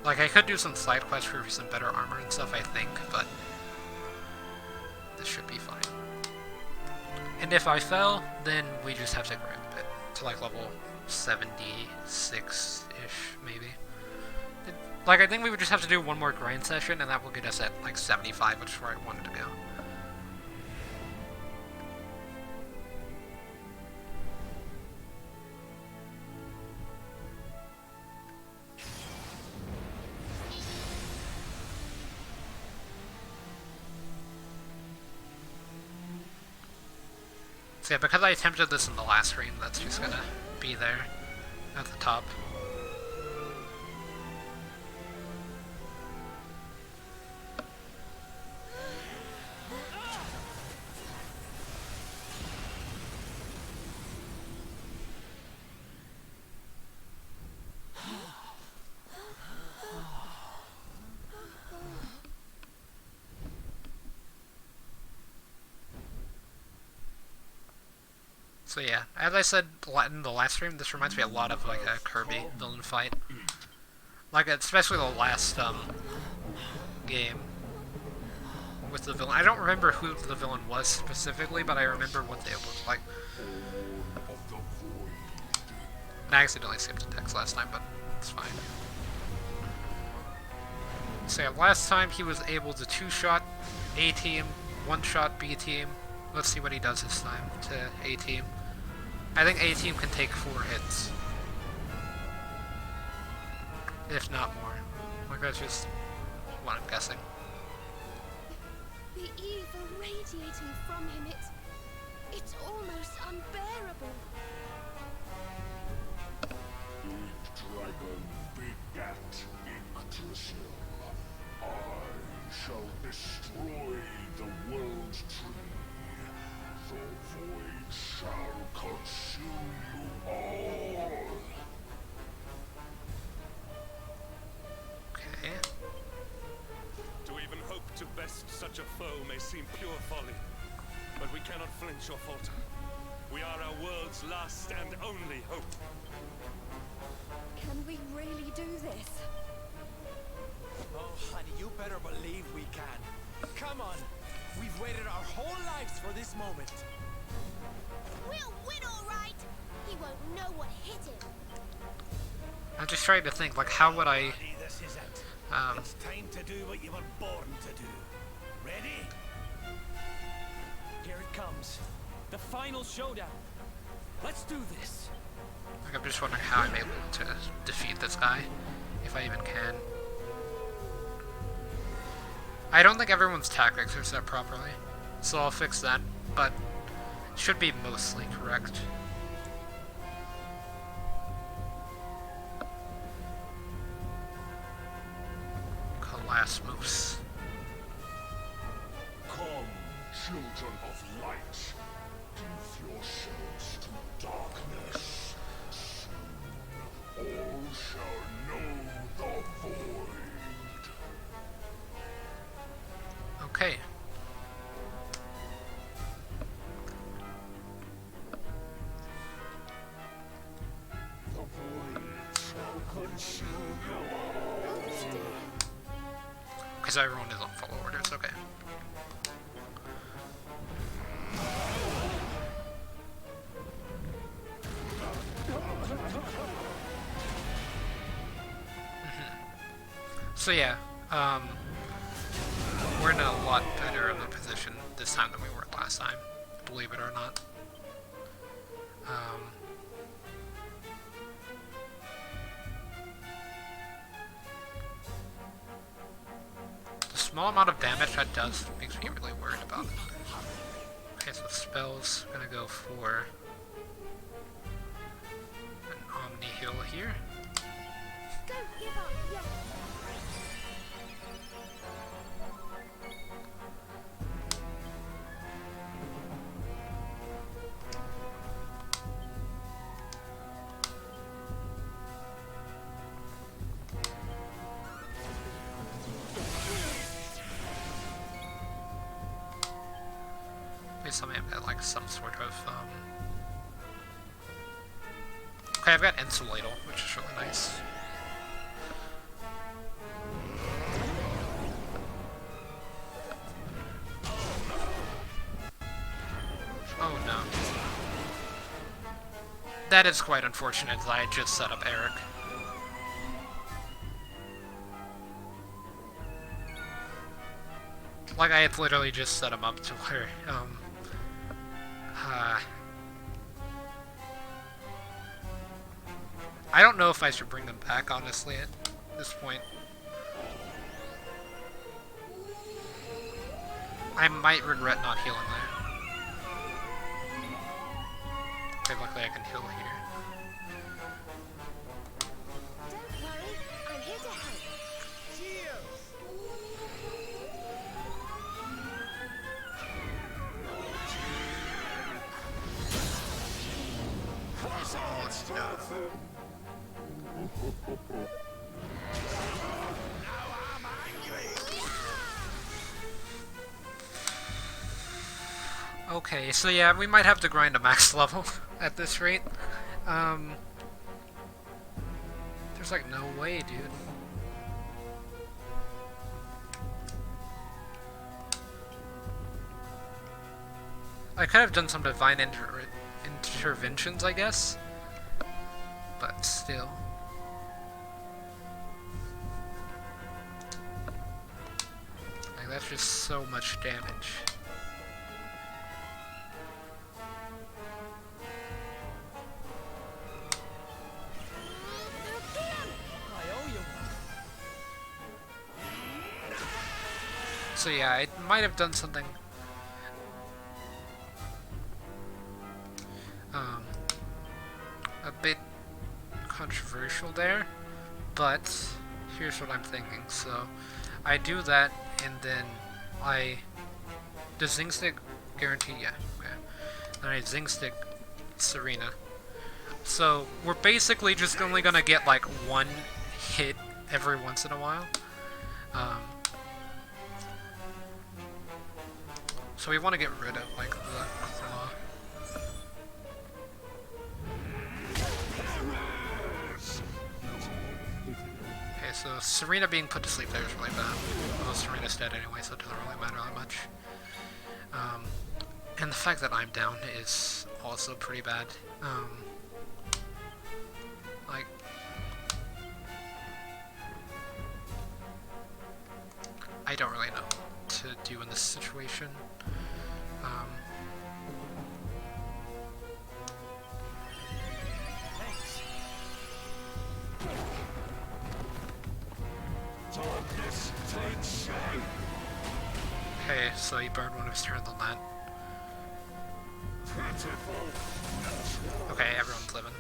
Like I could do some side quests for some better armor and stuff, I think, but this should be fine. And if I fell, then we just have to grind a bit to like level 76-ish, maybe. Like I think we would just have to do one more grind session, and that will get us at like 75, which is where I wanted to go. So yeah, because I attempted this in the last stream, that's just gonna be there at the top. So yeah, as I said in the last stream, this reminds me a lot of like a Kirby villain fight. Like especially the last game with the villain. I don't remember who the villain was specifically, but I remember what they looked like. And I accidentally skipped the text last time, but it's fine. So yeah, last time he was able to 2-shot A-team, 1-shot B-team. Let's see what he does this time to A-team. I think A-team can take 4 hits. If not more. Like that's just what I'm guessing. The evil radiating from him, it's almost unbearable. Big dragon begat Yggdrasil. I shall destroy the world tree. The void shall consume you all. Okay. To even hope to best such a foe may seem pure folly, but we cannot flinch or falter. We are our world's last and only hope. Can we really do this? Oh, honey, you better believe we can. Come on. We've waited our whole lives for this moment. We'll win, all right. He won't know what hit him. I'm just trying to think, like, how would I... This is it. Um, It's time to do what you were born to do. Ready? Here it comes. The final showdown. Let's do this. like, I'm just wondering how I'm able to defeat this guy, if I even can. I don't think everyone's tactics are set properly, so I'll fix that, but it should be mostly correct. Colosmos. Come, children of light. Give yourselves to darkness. Soon all shall know the void. Okay. The void shall consume you all. Because everyone is on full orders, okay. So yeah, we're in a lot better of a position this time than we were last time, believe it or not. The small amount of damage that does makes me really worried about it. Okay, so spells, gonna go for an Omni Heal here. Don't give up yet. Please tell me I've got like some sort of okay, I've got Insulatal, which is really nice. Oh no. That is quite unfortunate that I just set up Eric. Like, I had literally just set him up to where, I don't know if I should bring them back, honestly, at this point. I might regret not healing there. Okay, luckily I can heal here. Don't worry, I'm here to help. Okay, so yeah, we might have to grind a max level at this rate. There's like no way, dude. I could have done some divine interventions, I guess. But still. Like, that's just so much damage. So yeah, I might have done something a bit controversial there, but here's what I'm thinking. So I do that, and then does Zing Stick guarantee? Yeah, okay. Then I Zing Stick Serena. So we're basically just only gonna get like one hit every once in a while. So we want to get rid of like the claw. Okay, so Serena being put to sleep there is really bad. Although Serena's dead anyway, so it doesn't really matter that much. And the fact that I'm down is also pretty bad. Like, I don't really know what to do in this situation. Okay, so he burned one of his turns on that. Okay, everyone's living.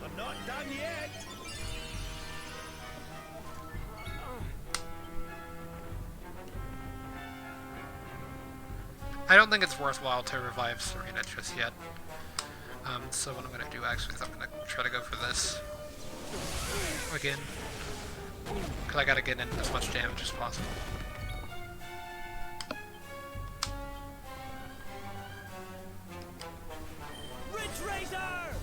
I'm not done yet. I don't think it's worthwhile to revive Serena just yet. So what I'm gonna do actually is I'm gonna try to go for this again, because I gotta get in as much damage as possible. Ridge Razor!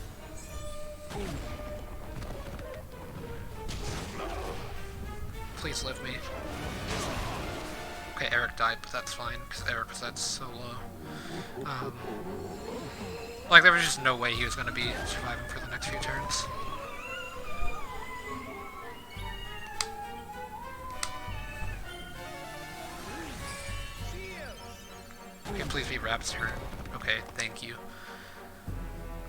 Please live me. Okay, Eric died, but that's fine, because Eric was at so low. Like, there was just no way he was going to be surviving for the next few turns. Okay, please be Rap's turn. Okay, thank you.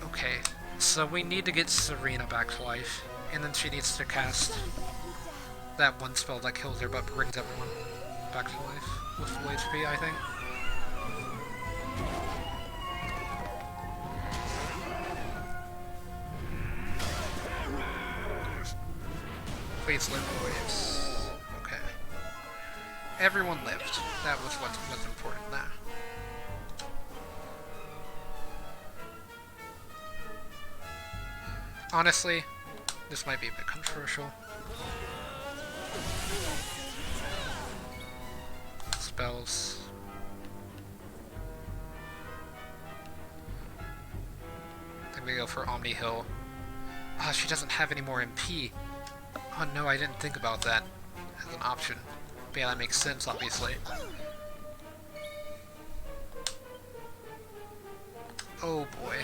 Okay, so we need to get Serena back to life, and then she needs to cast that one spell that kills her but brings everyone back to life with full HP, I think. Please live, boys. Okay. Everyone lived. That was what was important there. Honestly, this might be a bit controversial. Spells. I think we go for Omni Hill. Ah, she doesn't have any more MP. Oh no, I didn't think about that as an option. But yeah, that makes sense, obviously. Oh boy.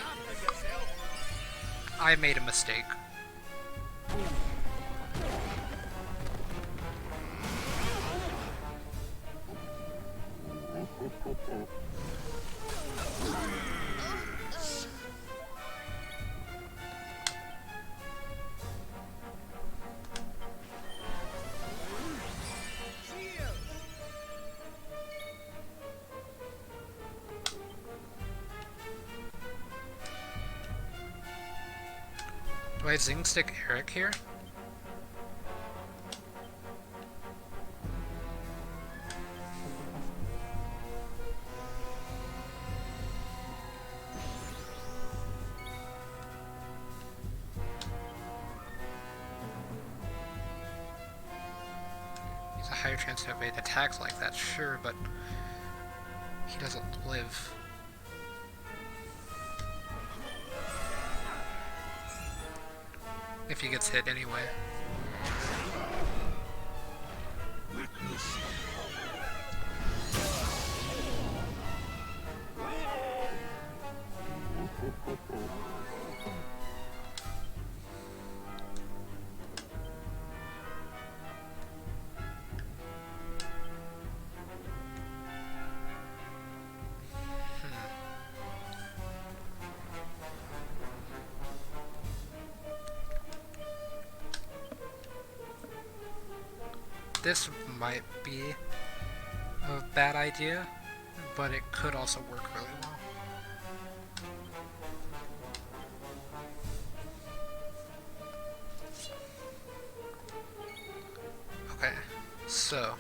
I made a mistake. Do I Zing Stick Eric here? He's a higher chance to evade attacks like that, sure, but he doesn't live. If he gets hit anyway. This might be a bad idea, but it could also work really well. Okay, so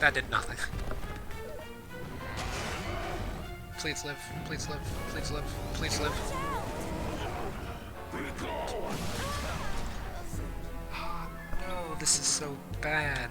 that did nothing. Please live, please live, please live, please live. Oh no, this is so bad.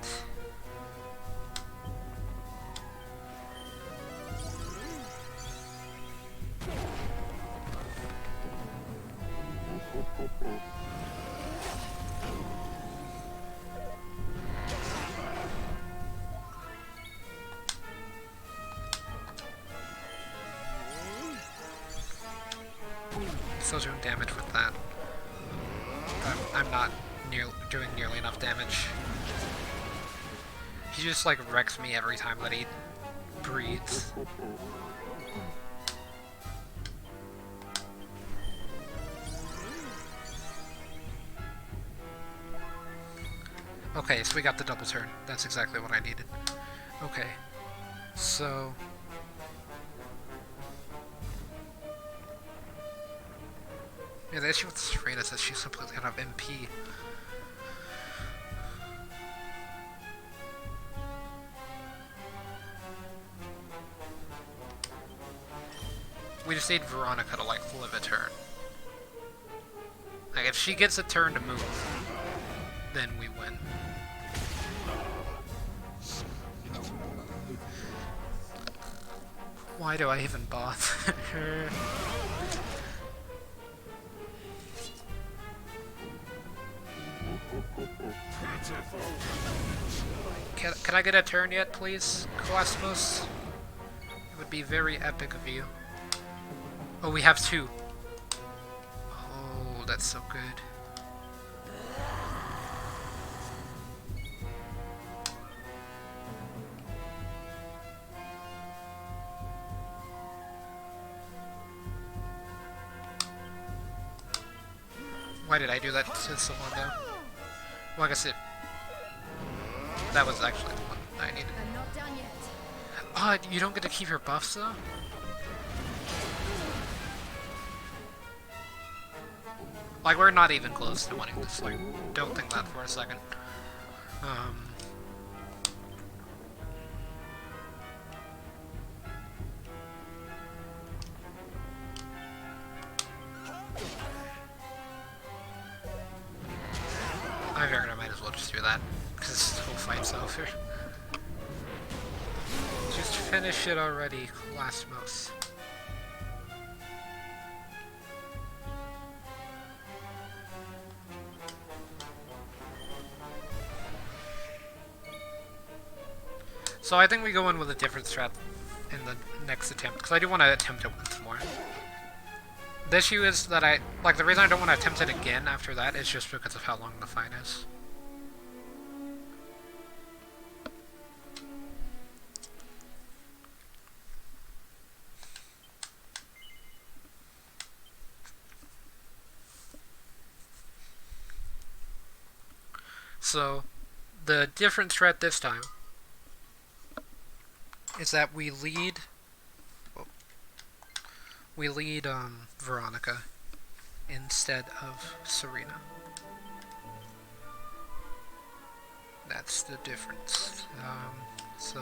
Still doing damage with that. I'm not doing nearly enough damage. He just like wrecks me every time that he breathes. Okay, so we got the double turn. That's exactly what I needed. Okay, so yeah, the issue with Serena is that she's completely out of MP. We just need Veronica to like live a turn. Like if she gets a turn to move, then we win. Why do I even bother? Can I get a turn yet, please, Cosmos? It would be very epic of you. Oh, we have 2. Oh, that's so good. Why did I do that to someone though? Well, I guess that was actually the one I needed. I'm not done yet. Oh, you don't get to keep your buffs though? Like, we're not even close to winning this, like, don't think that for a second. I figured I might as well just do that, because this whole fight's over. Just finish it already, Lasmos. So I think we go in with a different strat in the next attempt, because I do want to attempt it once more. The issue is that the reason I don't want to attempt it again after that is just because of how long the fight is. So, the different strat this time is that we lead Veronica instead of Serena. That's the difference. So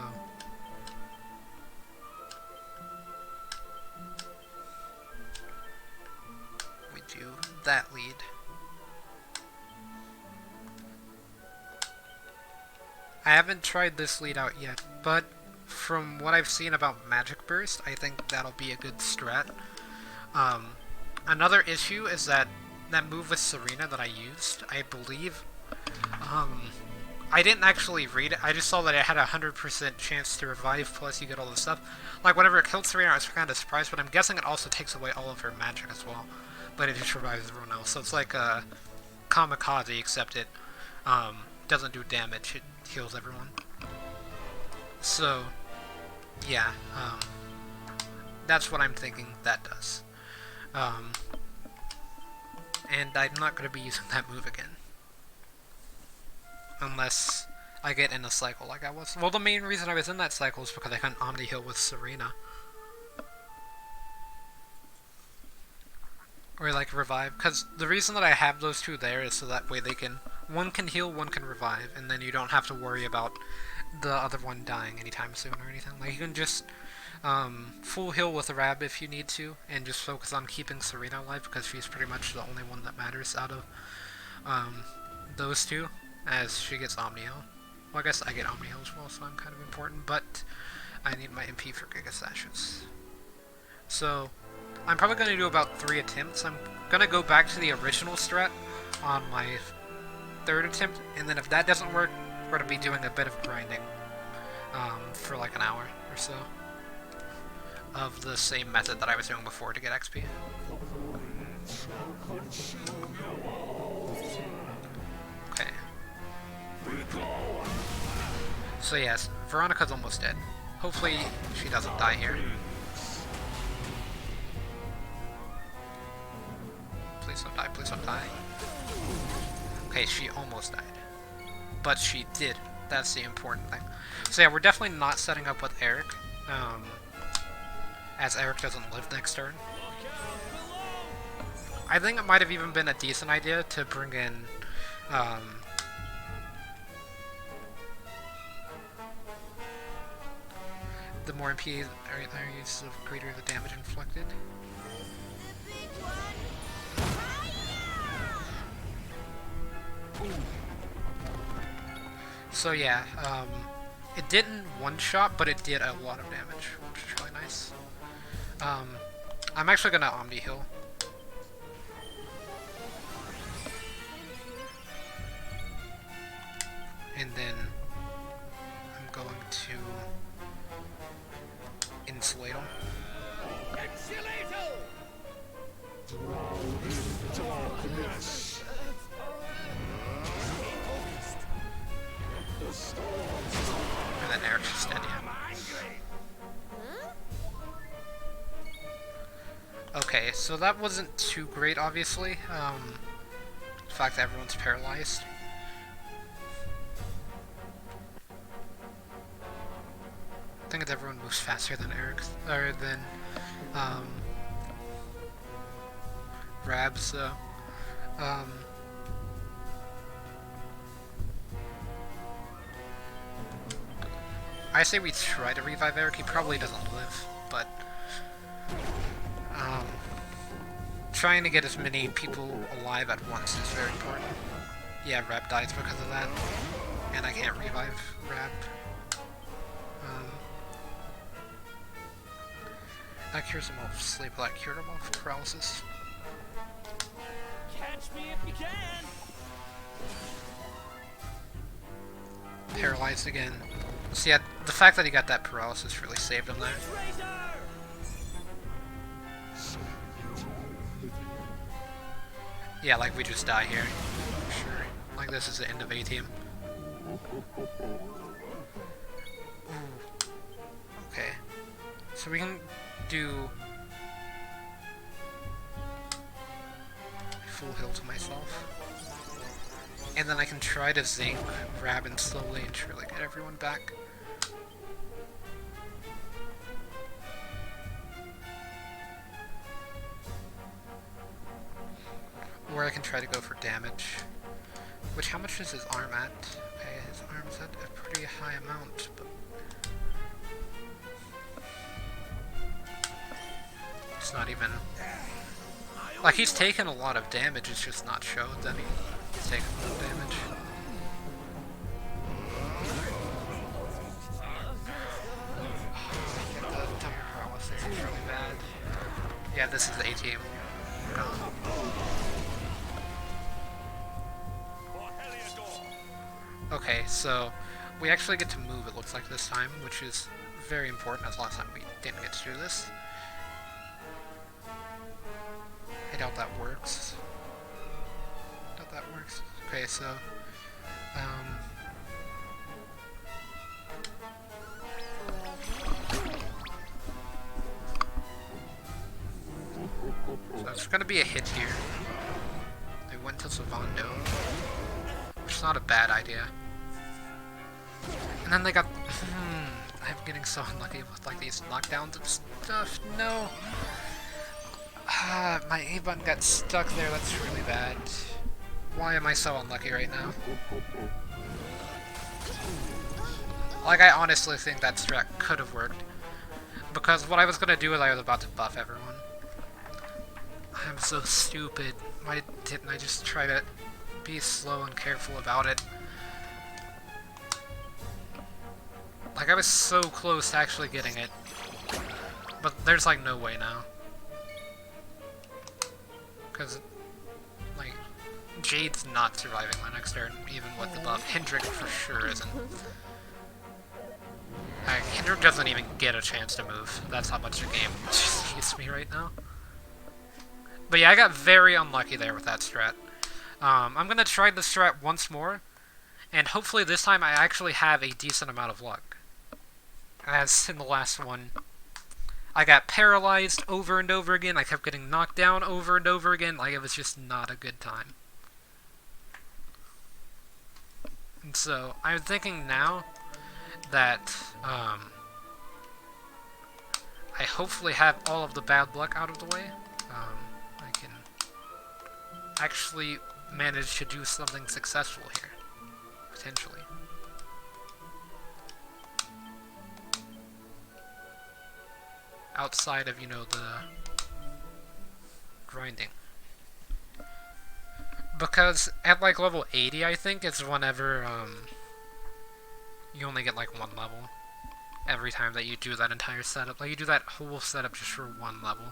we do that lead. I haven't tried this lead out yet, but from what I've seen about Magic Burst, I think that'll be a good strat. Another issue is that move with Serena that I used, I believe, I didn't actually read it, I just saw that it had a 100% chance to revive, plus you get all this stuff. Like, whenever it killed Serena, I was kind of surprised, but I'm guessing it also takes away all of her magic as well. But it just revives everyone else, so it's like a kamikaze, except it doesn't do damage, it heals everyone. So, yeah, that's what I'm thinking that does. And I'm not going to be using that move again. Unless I get in a cycle like I was. Well, the main reason I was in that cycle is because I couldn't Omni Heal with Serena. Or like revive, because the reason that I have those two there is so that way they can, one can heal, one can revive, and then you don't have to worry about the other one dying anytime soon or anything. Like, you can just full heal with a Rab if you need to, and just focus on keeping Serena alive, because she's pretty much the only one that matters out of those two, as she gets Omni Heal. Well, I guess I get Omni Heal as well, so I'm kind of important, but I need my MP for Giga Sashes. So, I'm probably going to do about 3 attempts. I'm going to go back to the original strat on my 3rd attempt, and then if that doesn't work, we're going to be doing a bit of grinding for like an hour or so of the same method that I was doing before to get XP. Okay. So yes, Veronica's almost dead. Hopefully she doesn't die here. Please don't die, please don't die. Okay, she almost died. But she did. That's the important thing. So yeah, we're definitely not setting up with Eric. As Eric doesn't live next turn. I think it might have even been a decent idea to bring in the more MP are used, the greater the damage inflicted. So yeah, It didn't one-shot, but it did a lot of damage, which is really nice. I'm actually gonna Omni Heal. And then I'm going to insulate him. Darkness. And then Eric's just dead, yeah. Okay, so that wasn't too great, obviously. The fact that everyone's paralyzed. I think everyone moves faster than Eric's, or than Rab, so I say we try to revive Eric. He probably doesn't live, but trying to get as many people alive at once is very important. Yeah, Rab dies because of that, and I can't revive Rab. That cures him of sleep, that cured him of paralysis. Catch me if you can. Paralyzed again. So yeah, the fact that he got that paralysis really saved him there. Yeah, like we just die here. For sure. Like this is the end of A-Team. Okay. So we can do full heal to myself. And then I can try to zinc Rabin slowly and surely get everyone back. Or I can try to go for damage. Which, how much is his arm at? Okay, his arm's at a pretty high amount, but it's not even... Like, he's taken a lot of damage, it's just not showed that he's taken a lot of damage. The tumor paralysis is really bad. Yeah, this is the A-Team. Okay, so we actually get to move, it looks like, this time, which is very important, as last time we didn't get to do this. I doubt that works. Okay, so so it's gonna be a hit here. They went to Savando, which is not a bad idea. And then they got I'm getting so unlucky with like these knockdowns and stuff. No. My A button got stuck there, that's really bad. Why am I so unlucky right now? Like, I honestly think that strat could have worked. Because what I was gonna do is I was about to buff everyone. I'm so stupid. Why didn't I just try to be slow and careful about it? Like, I was so close to actually getting it. But there's like no way now. Because, like, Jade's not surviving my next turn, even with the buff. Hendrik for sure isn't. Hendrik doesn't even get a chance to move. That's how much the game just hates me right now. But yeah, I got very unlucky there with that strat. I'm gonna try the strat once more, and hopefully this time I actually have a decent amount of luck. As in the last one, I got paralyzed over and over again, I kept getting knocked down over and over again, like it was just not a good time. And so, I'm thinking now that, I hopefully have all of the bad luck out of the way. I can actually manage to do something successful here, potentially. Outside of, you know, the grinding. Because at like level 80, I think, is whenever, you only get like one level every time that you do that entire setup. Like, you do that whole setup just for one level.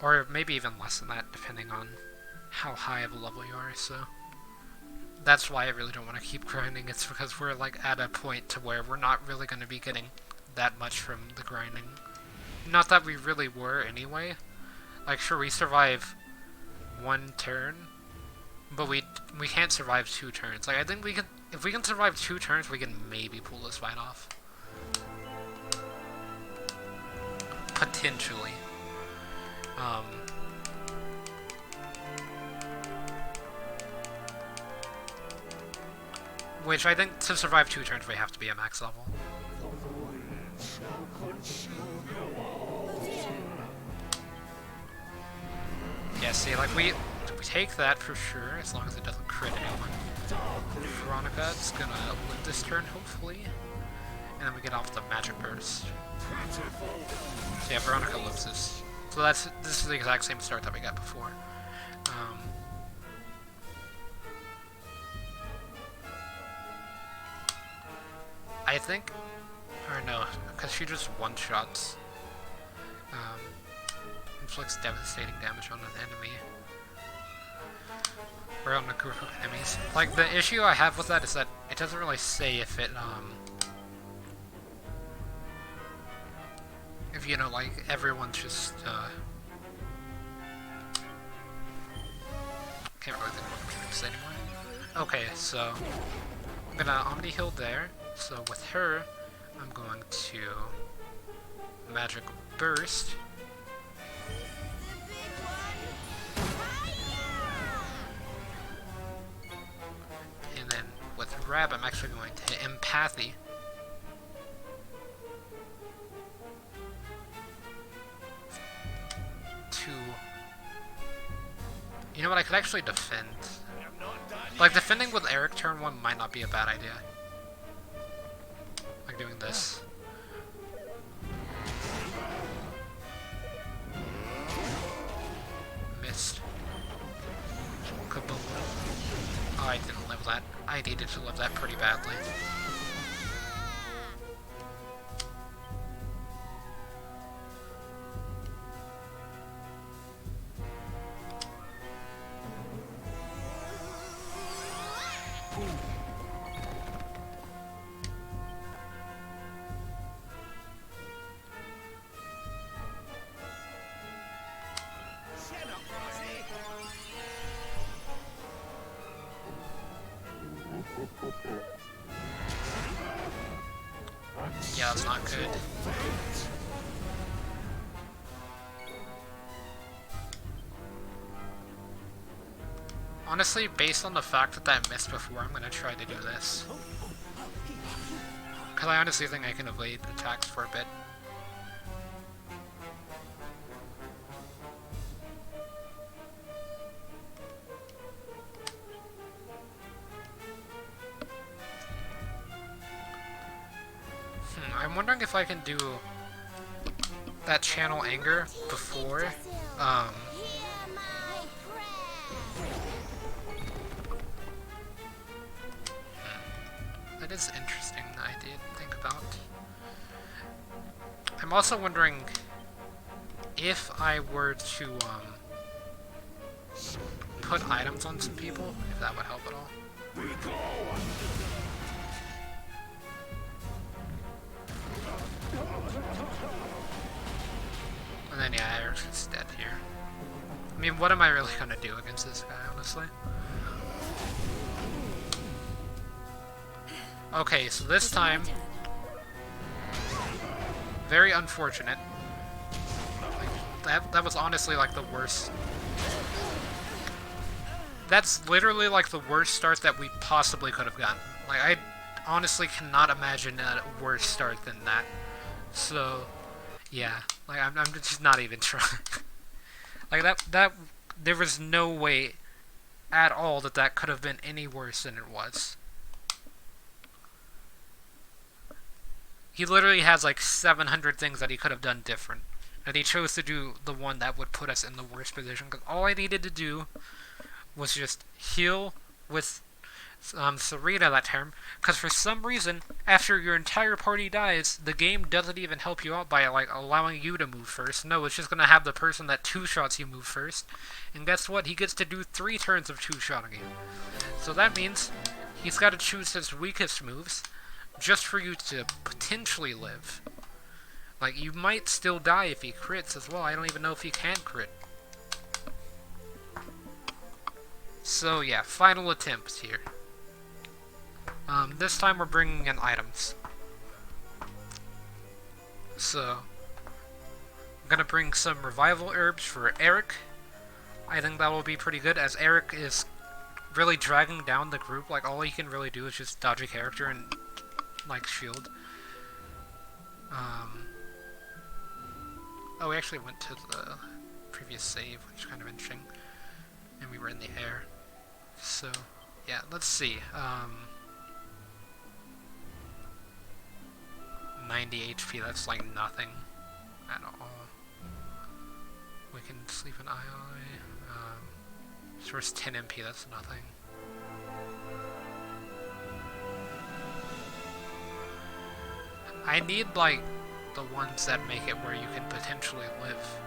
Or maybe even less than that, depending on how high of a level you are, so... That's why I really don't want to keep grinding. It's because we're, like, at a point to where we're not really going to be getting that much from the grinding. Not that we really were, anyway. Like, sure, we survive one turn, but we can't survive 2 turns. Like, I think we can... If we can survive 2 turns, we can maybe pull this fight off. Potentially. Which I think to survive 2 turns we have to be at max level. Yeah, see, like we take that for sure, as long as it doesn't crit anyone. Veronica's gonna live this turn, hopefully. And then we get off the magic burst. So yeah, Veronica lives this. So this is the exact same start that we got before. I think, or no, because she just one-shots. Inflicts devastating damage on an enemy. Or on a group of enemies. Like, the issue I have with that is that it doesn't really say if it, if, you know, like, everyone's just, can't really think of what to say anymore. Okay, so, I'm gonna Omni Heal there. So with her, I'm going to Magic Burst. And then with Rab, I'm actually going to hit Empathy. You know what, I could actually defend. Like, defending with Eric turn 1 might not be a bad idea. Like doing this. Missed. Kaboom. Oh, I didn't live that. I needed to live that pretty badly. Yeah, that's not good. Honestly, based on the fact that that missed before, I'm gonna try to do this. Because I honestly think I can evade attacks for a bit. I'm wondering if I can do that channel anger before, That is interesting that I did think about. I'm also wondering if I were to, put items on some people, if that would help at all. And then, yeah, Eric's just dead here. I mean, what am I really gonna do against this guy, honestly? Okay, so this time... Very unfortunate. Like, that was honestly, like, the worst... That's literally, like, the worst start that we possibly could have gotten. Like, I honestly cannot imagine a worse start than that. So... yeah, like, I'm just not even trying. Like, there was no way at all that could have been any worse than it was. He literally has, like, 700 things that he could have done different. And he chose to do the one that would put us in the worst position, because all I needed to do was just heal with Serena that term, because for some reason, after your entire party dies, the game doesn't even help you out by like allowing you to move first. No, it's just gonna have the person that two-shots you move first, and guess what? He gets to do 3 turns of two-shotting you. So that means he's got to choose his weakest moves, just for you to potentially live. Like, you might still die if he crits as well. I don't even know if he can crit. So yeah, final attempts here. This time we're bringing in items. So, I'm gonna bring some revival herbs for Eric. I think that will be pretty good, as Eric is really dragging down the group. Like, all he can really do is just dodge a character and, like, shield. Oh, we actually went to the previous save, which is kind of interesting. And we were in the air. So, yeah, let's see. 90 HP, that's like nothing at all. We can sleep an eye. Source 10 MP, that's nothing. I need, like, the ones that make it where you can potentially live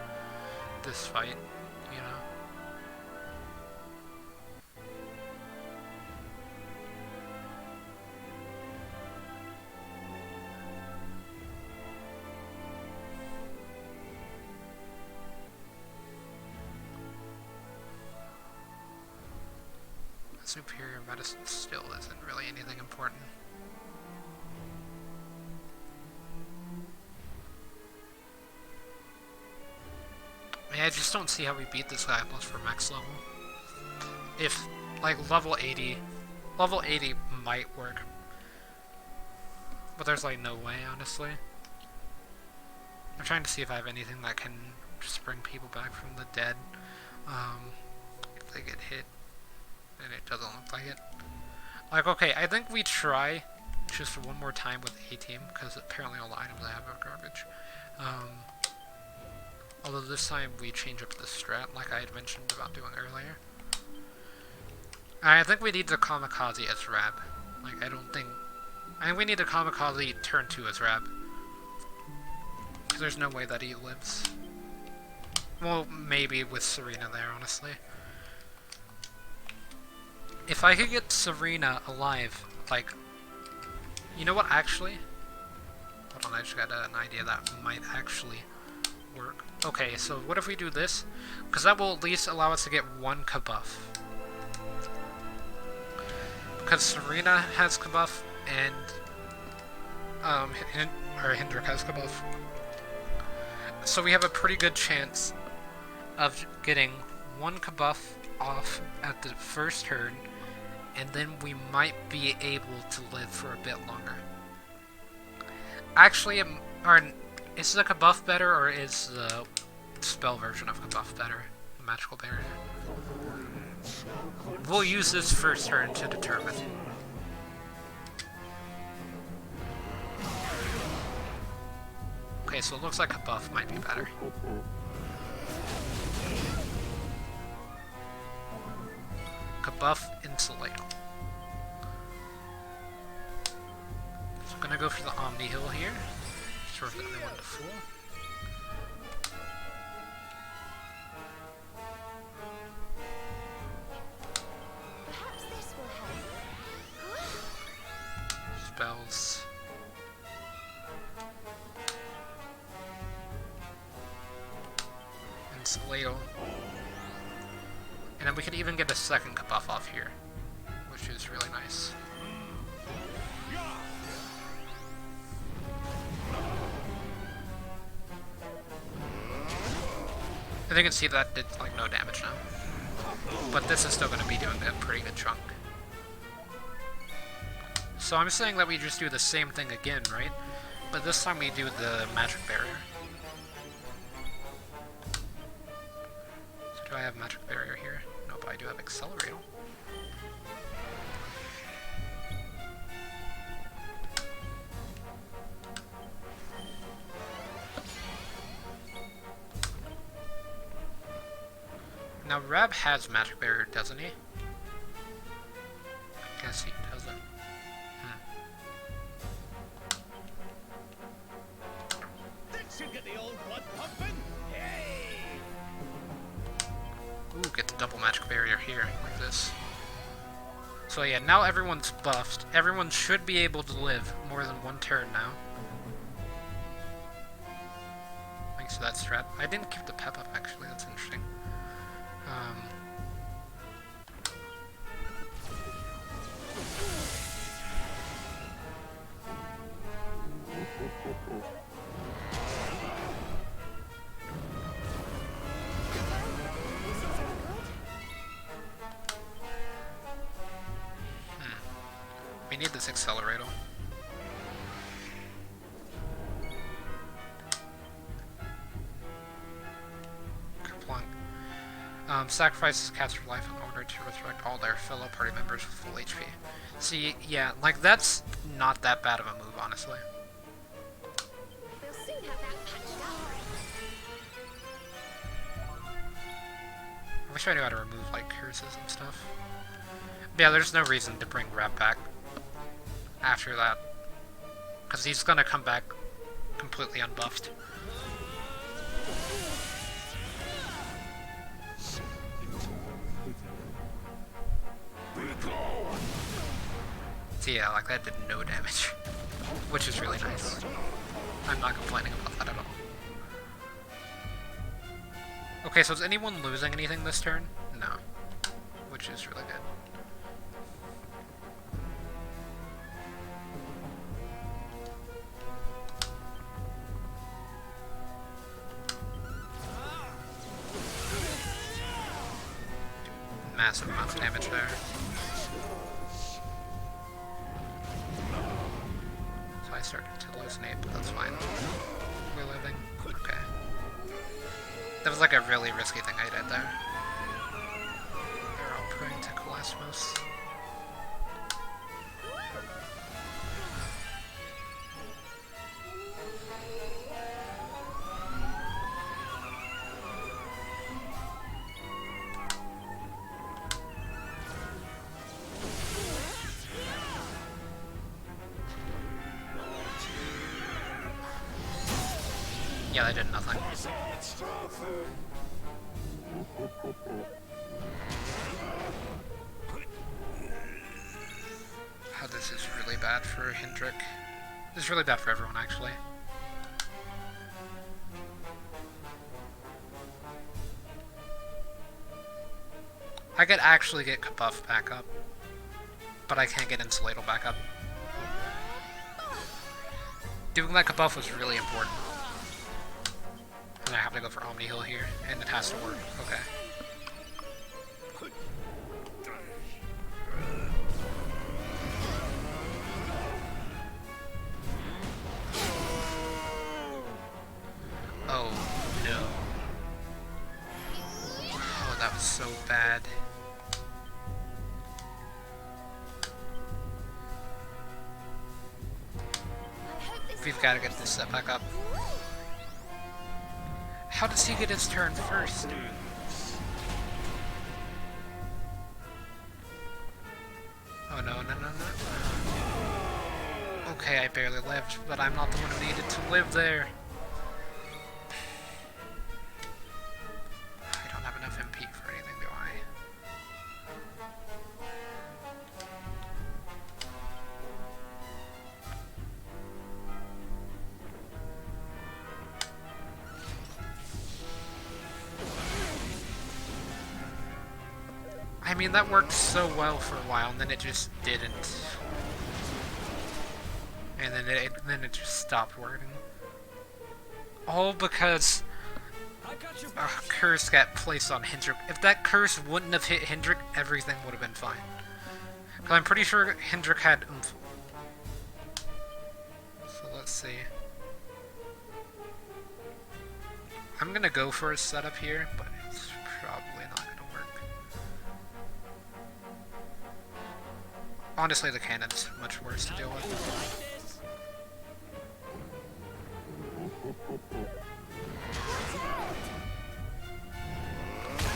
this fight, you know? Superior medicine still isn't really anything important. I just don't see how we beat this guy unless for max level. If, like, level 80 might work. But there's, like, no way, honestly. I'm trying to see if I have anything that can just bring people back from the dead. If they get hit. And it doesn't look like it. Like, okay, I think we try just one more time with A-Team, because apparently all the items I have are garbage. Although this time we change up the strat, like I had mentioned about doing earlier. I think we need the Kamikaze as Rab. Like, I think we need the Kamikaze turn 2 as Rab. Because there's no way that he lives. Well, maybe with Serena there, honestly. If I could get Serena alive, like... You know what, actually? Hold on, I just got an idea that might actually work. Okay, so what if we do this? Because that will at least allow us to get 1 Kabuff. Because Serena has Kabuff, and... Hendrik has Kabuff. So we have a pretty good chance of getting 1 Kabuff off at the first turn, and then we might be able to live for a bit longer. Actually, is the Kabuff better, or is the spell version of Kabuff better? The magical barrier? We'll use this first turn to determine. Okay, so it looks like Kabuff might be better. Kabuff Insulate. So I'm gonna go for the Omni Heal here. Sort of everyone to full. Perhaps this will help. Spells. Insulate. And then we could even get a second Kabuff off here, which is really nice. And you can see that did like no damage now. But this is still going to be doing a pretty good chunk. So I'm saying that we just do the same thing again, right? But this time we do the magic barrier. So do I have magic barrier here? No, but I do have accelerate. Now Rab has magic barrier, doesn't he? Guess he double magic barrier here, like this. So yeah, now everyone's buffed. Everyone should be able to live more than one turn now. Thanks to that strat. I didn't keep the pep up, actually. That's interesting. We need this accelerator. Kerplunk. Sacrifices caster life in order to resurrect all their fellow party members with full HP. See, yeah, like that's not that bad of a move, honestly. We'll soon have that patched up. I wish I knew how to remove like curses and stuff. But yeah, there's no reason to bring Rap back after that, because he's gonna come back completely unbuffed. So yeah, like that did no damage, which is really nice. I'm not complaining about that at all. Okay, so is anyone losing anything this turn? No, which is really good. Massive amount of damage there. So I started to hallucinate, but that's fine. We're living. Okay. That was like a really risky thing I did there. They're all praying to Cosmos. Yeah, they did nothing. Oh, this is really bad for Hendrik. This is really bad for everyone, actually. I could actually get Kabuff back up, but I can't get Insulatal back up. Doing that Kabuff was really important. And I have to go for Omni Heal here, and it has to work. Okay. Oh no. Oh, that was so bad. We've got to get this set back up. How does he get his turn first? Oh no, no, no, no. Okay, I barely lived, but I'm not the one who needed to live there. I don't have enough MP for anything, do I? I mean, that worked so well for a while, and then it just didn't. And then it just stopped working. All because a curse got placed on Hendrik. If that curse wouldn't have hit Hendrik, everything would have been fine. Because I'm pretty sure Hendrik had oomph. So let's see. I'm gonna go for a setup here, but it's probably not gonna work. Honestly, the cannon's much worse to deal with.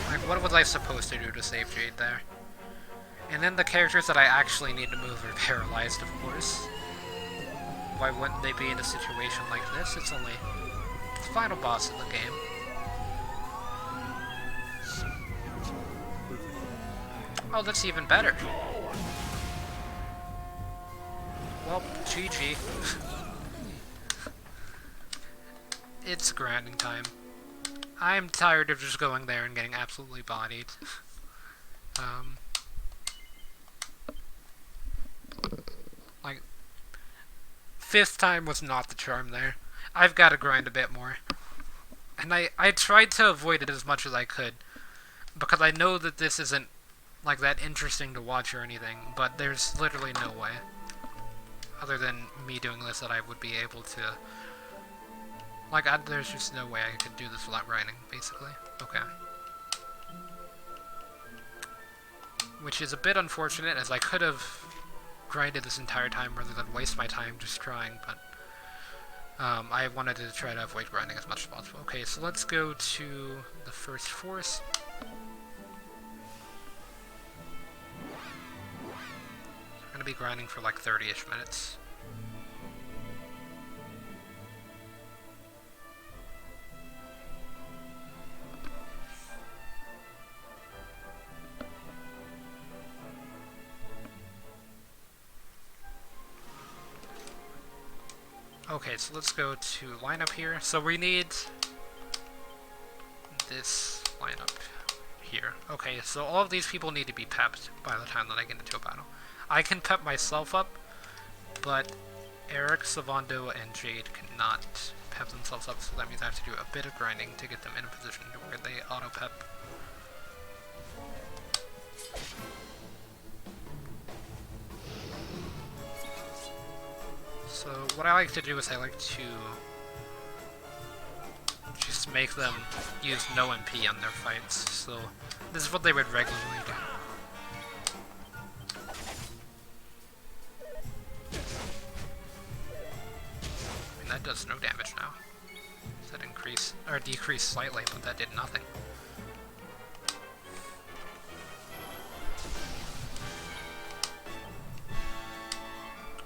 Like, what was I supposed to do to save Jade there? And then the characters that I actually need to move are paralyzed, of course. Why wouldn't they be in a situation like this? It's only the final boss of the game. Oh, that's even better. Well, GG. It's grinding time. I'm tired of just going there and getting absolutely bodied. Like, 5th time was not the charm there. I've got to grind a bit more. And I tried to avoid it as much as I could, because I know that this isn't, like, that interesting to watch or anything, but there's literally no way, other than me doing this, that I would be able to, like, there's just no way I could do this without grinding, basically. Okay. Which is a bit unfortunate, as I could have grinded this entire time rather than waste my time just trying, but I wanted to try to avoid grinding as much as possible. Okay, so let's go to the first force. I'm gonna be grinding for like 30-ish minutes. Okay, so let's go to lineup here. So we need this lineup here. Okay, so all of these people need to be pepped by the time that I get into a battle. I can pep myself up, but Eric, Savando, and Jade cannot pep themselves up, so that means I have to do a bit of grinding to get them in a position to where they auto-pep. So what I like to do is I like to just make them use no MP on their fights. So this is what they would regularly do. I mean, that does no damage now. That increase or decrease slightly, but that did nothing.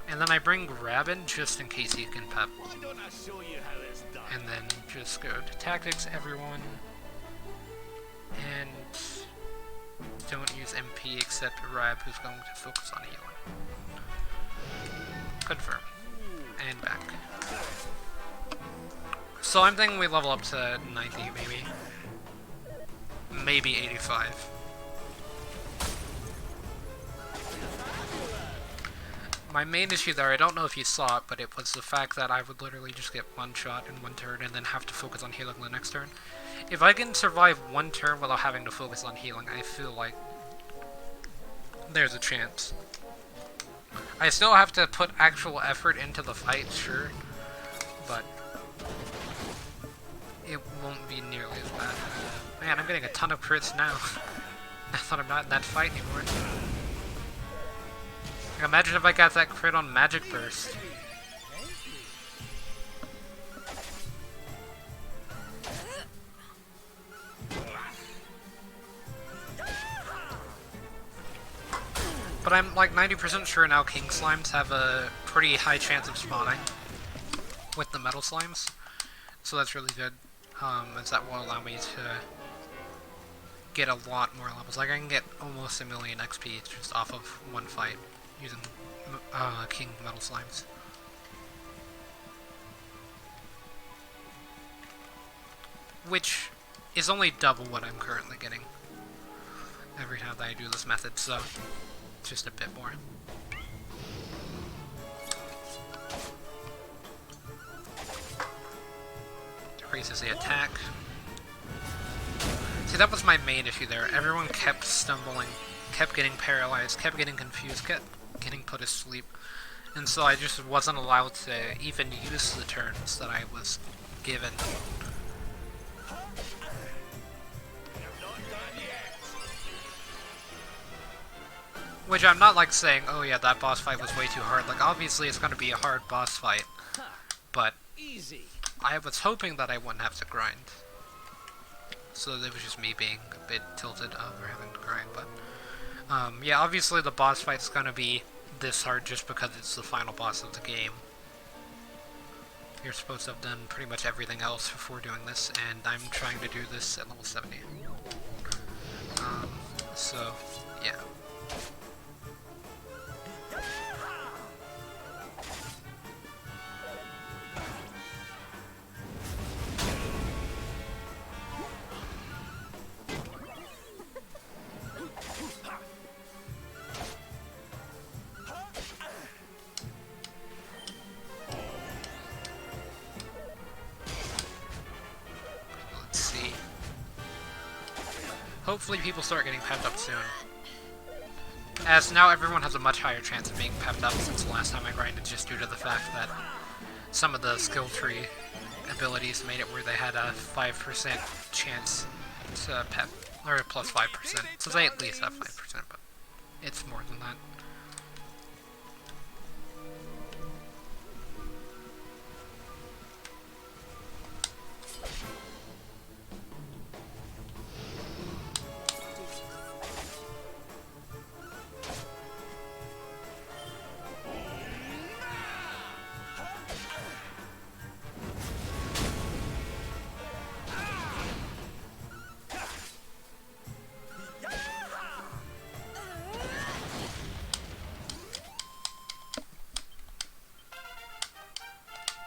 And then I bring Rabin just in case he can pep. Why don't I show you how it's done? And then just go to tactics, everyone. And don't use MP except Rab, who's going to focus on healing. Confirm. And back. So I'm thinking we level up to 90 maybe. Maybe 85. My main issue there, I don't know if you saw it, but it was the fact that I would literally just get one shot in one turn and then have to focus on healing the next turn. If I can survive one turn without having to focus on healing, I feel like there's a chance. I still have to put actual effort into the fight, sure, but it won't be nearly as bad. Man, I'm getting a ton of crits now. I thought I'm not in that fight anymore. Imagine if I got that crit on Magic Burst. But I'm like 90% sure now King Slimes have a pretty high chance of spawning with the Metal Slimes. So that's really good, as that will allow me to get a lot more levels. Like I can get almost 1,000,000 XP just off of one fight using King Metal Slimes. Which is only double what I'm currently getting every time that I do this method, so just a bit more. Decreases the attack. See, that was my main issue there. Everyone kept stumbling, kept getting paralyzed, kept getting confused, kept getting put to sleep. And so I just wasn't allowed to even use the turns that I was given. Which I'm not like saying, oh yeah, that boss fight was way too hard. Like obviously it's gonna be a hard boss fight, but I was hoping that I wouldn't have to grind. So it was just me being a bit tilted over having to grind, but yeah, obviously the boss fight's gonna be this hard just because it's the final boss of the game. You're supposed to have done pretty much everything else before doing this, and I'm trying to do this at level 70. So, yeah. hopefully people start getting pepped up soon. As now everyone has a much higher chance of being pepped up since the last time I grinded, just due to the fact that some of the skill tree abilities made it where they had a 5% chance to pep, or plus 5%. So they at least have 5%, but it's more than that.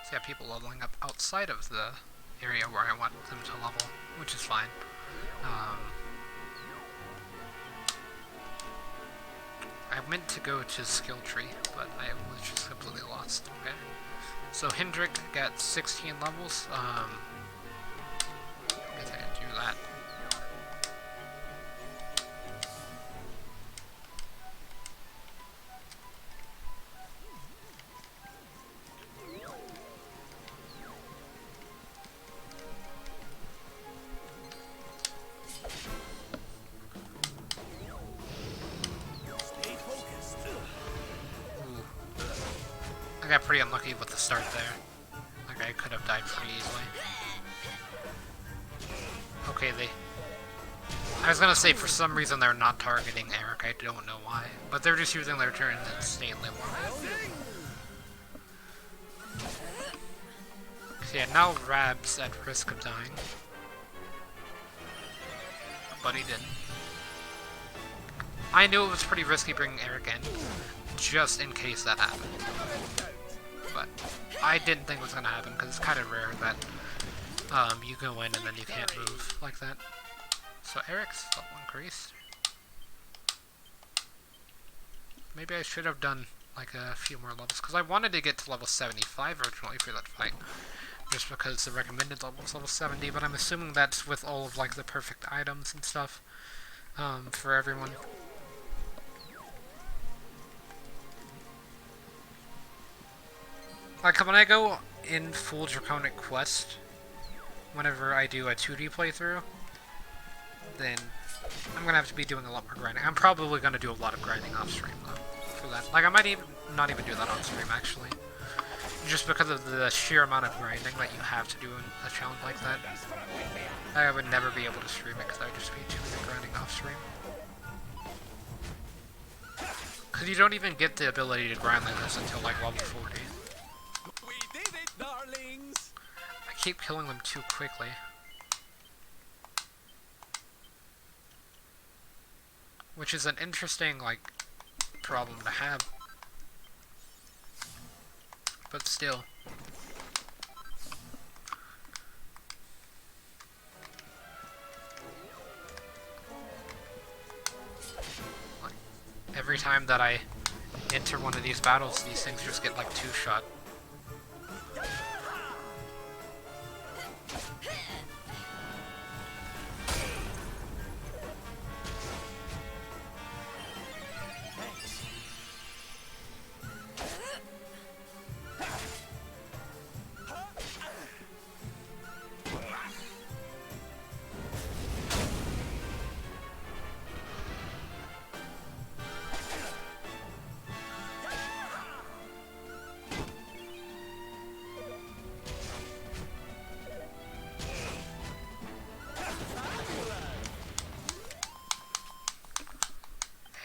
So yeah, people leveling up outside of the area where I want them to level, which is fine. I meant to go to skill tree, but I was just completely lost. Okay. So Hendrik got 16 levels. I guess I didn't do that. I got pretty unlucky with the start there. Like, I could have died pretty easily. Okay, I was gonna say, for some reason they're not targeting Eric, I don't know why. But they're just using their turn insanely well. So yeah, now Rab's at risk of dying. But he didn't. I knew it was pretty risky bringing Eric in, just in case that happened. But I didn't think it was going to happen, because it's kind of rare that you go in and then you can't move like that. So Eric's level increased. Maybe I should have done like a few more levels, because I wanted to get to level 75 originally for that fight, just because the recommended level is level 70, but I'm assuming that's with all of like the perfect items and stuff for everyone. Like, when I go in full Draconic Quest, whenever I do a 2D playthrough, then I'm gonna have to be doing a lot more grinding. I'm probably gonna do a lot of grinding off stream, though, for that. Like, I might even not even do that on stream, actually. Just because of the sheer amount of grinding that you have to do in a challenge like that. I would never be able to stream it, because I would just be doing the grinding off stream. Because you don't even get the ability to grind like this until, like, level 40. Darlings. I keep killing them too quickly. Which is an interesting, like, problem to have. But still. Like, every time that I enter one of these battles, these things just get, like, two-shot.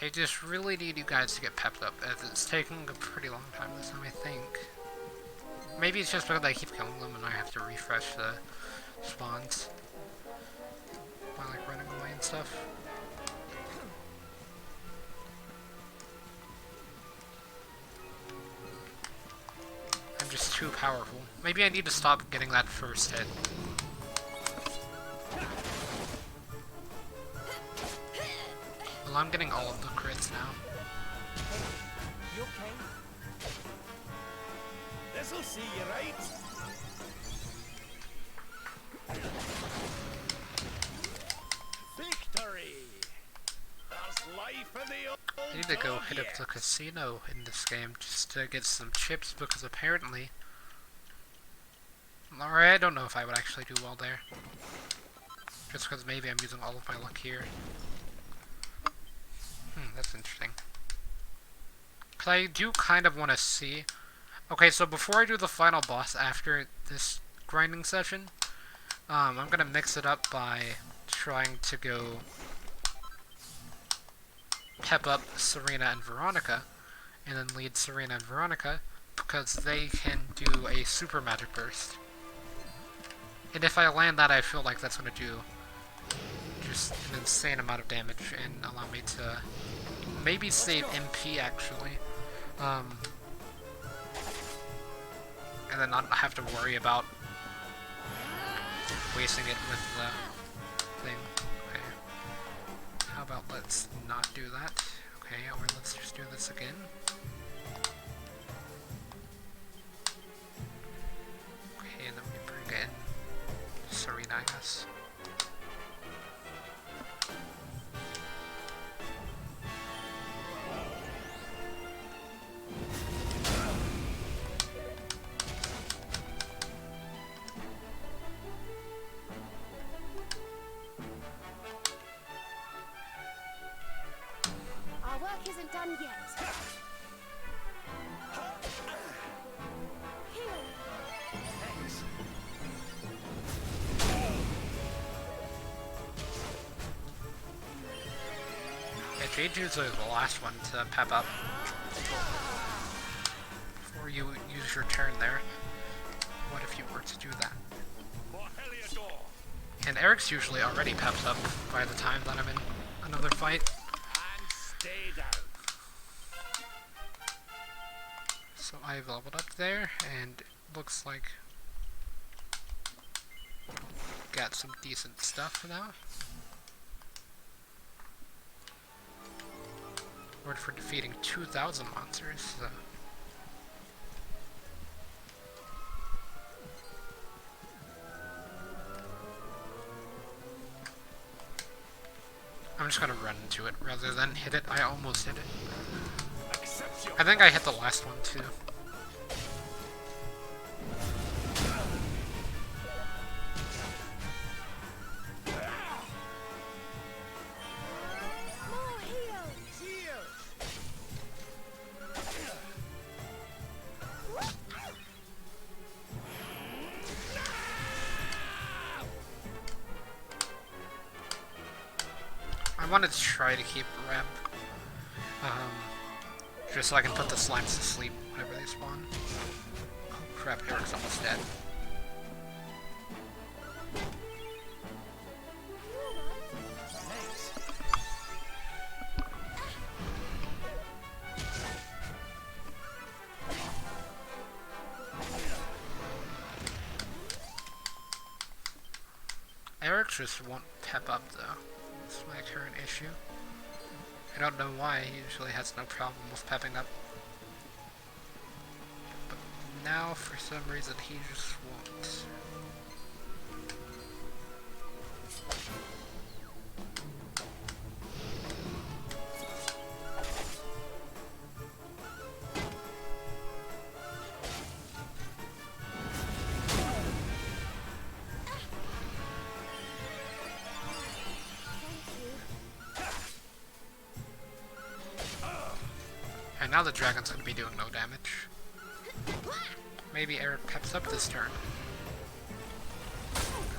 I just really need you guys to get pepped up, as it's taking a pretty long time this time, I think. Maybe it's just because I keep killing them and I have to refresh the spawns by, like, running away and stuff. I'm just too powerful. Maybe I need to stop getting that first hit. Well, I'm getting all of the crits now. You okay? This'll see you right. Victory! Ready for the old I need to go dog hit up yet? the casino in this game just to get some chips because apparently... Or I don't know if I would actually do well there. Just because maybe I'm using all of my luck here. That's interesting. Because I do kind of want to see... Okay, so before I do the final boss after this grinding session, I'm going to mix it up by trying to go pep up Serena and Veronica, and then lead Serena and Veronica, because they can do a super magic burst. And if I land that, I feel like that's going to do just an insane amount of damage and allow me to maybe save MP, actually. And then not have to worry about wasting it with the thing. Okay. How about let's not do that? Okay, or let's just do this again. Okay, and then we bring in Serena, I guess. Our work isn't done yet. Yeah, Jeju's the last one to pep up. Before you use your turn there. What if you were to do that? For Heliodor. And Eric's usually already pepped up by the time that I'm in another fight. And stay down. So I've leveled up there, and looks like got some decent stuff now. Word for defeating 2,000 monsters, so. I'm just gonna run into it rather than hit it. I almost hit it. Accept your I think I hit the last one too. More heals. Cheers! I wanted to try to keep rep, just so I can put the slimes to sleep whenever they spawn. Oh crap, Eric's almost dead. Thanks. Eric just won't pep up though. That's my current issue. I don't know why, he usually has no problem with pepping up. But now, for some reason, he just won't. And now the dragon's gonna be doing no damage. Maybe Eric peps up this turn.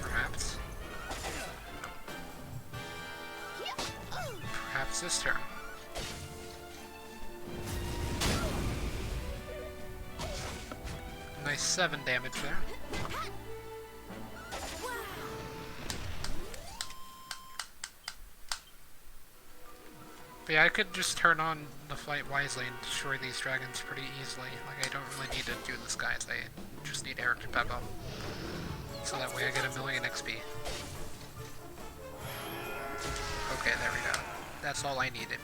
Perhaps. Perhaps this turn. Nice 7 damage there. But yeah, I could just turn on the fight wisely and destroy these dragons pretty easily. Like, I don't really need to do this, guys. I just need Eric to pep up. So that way I get 1,000,000 XP. Okay, there we go. That's all I needed.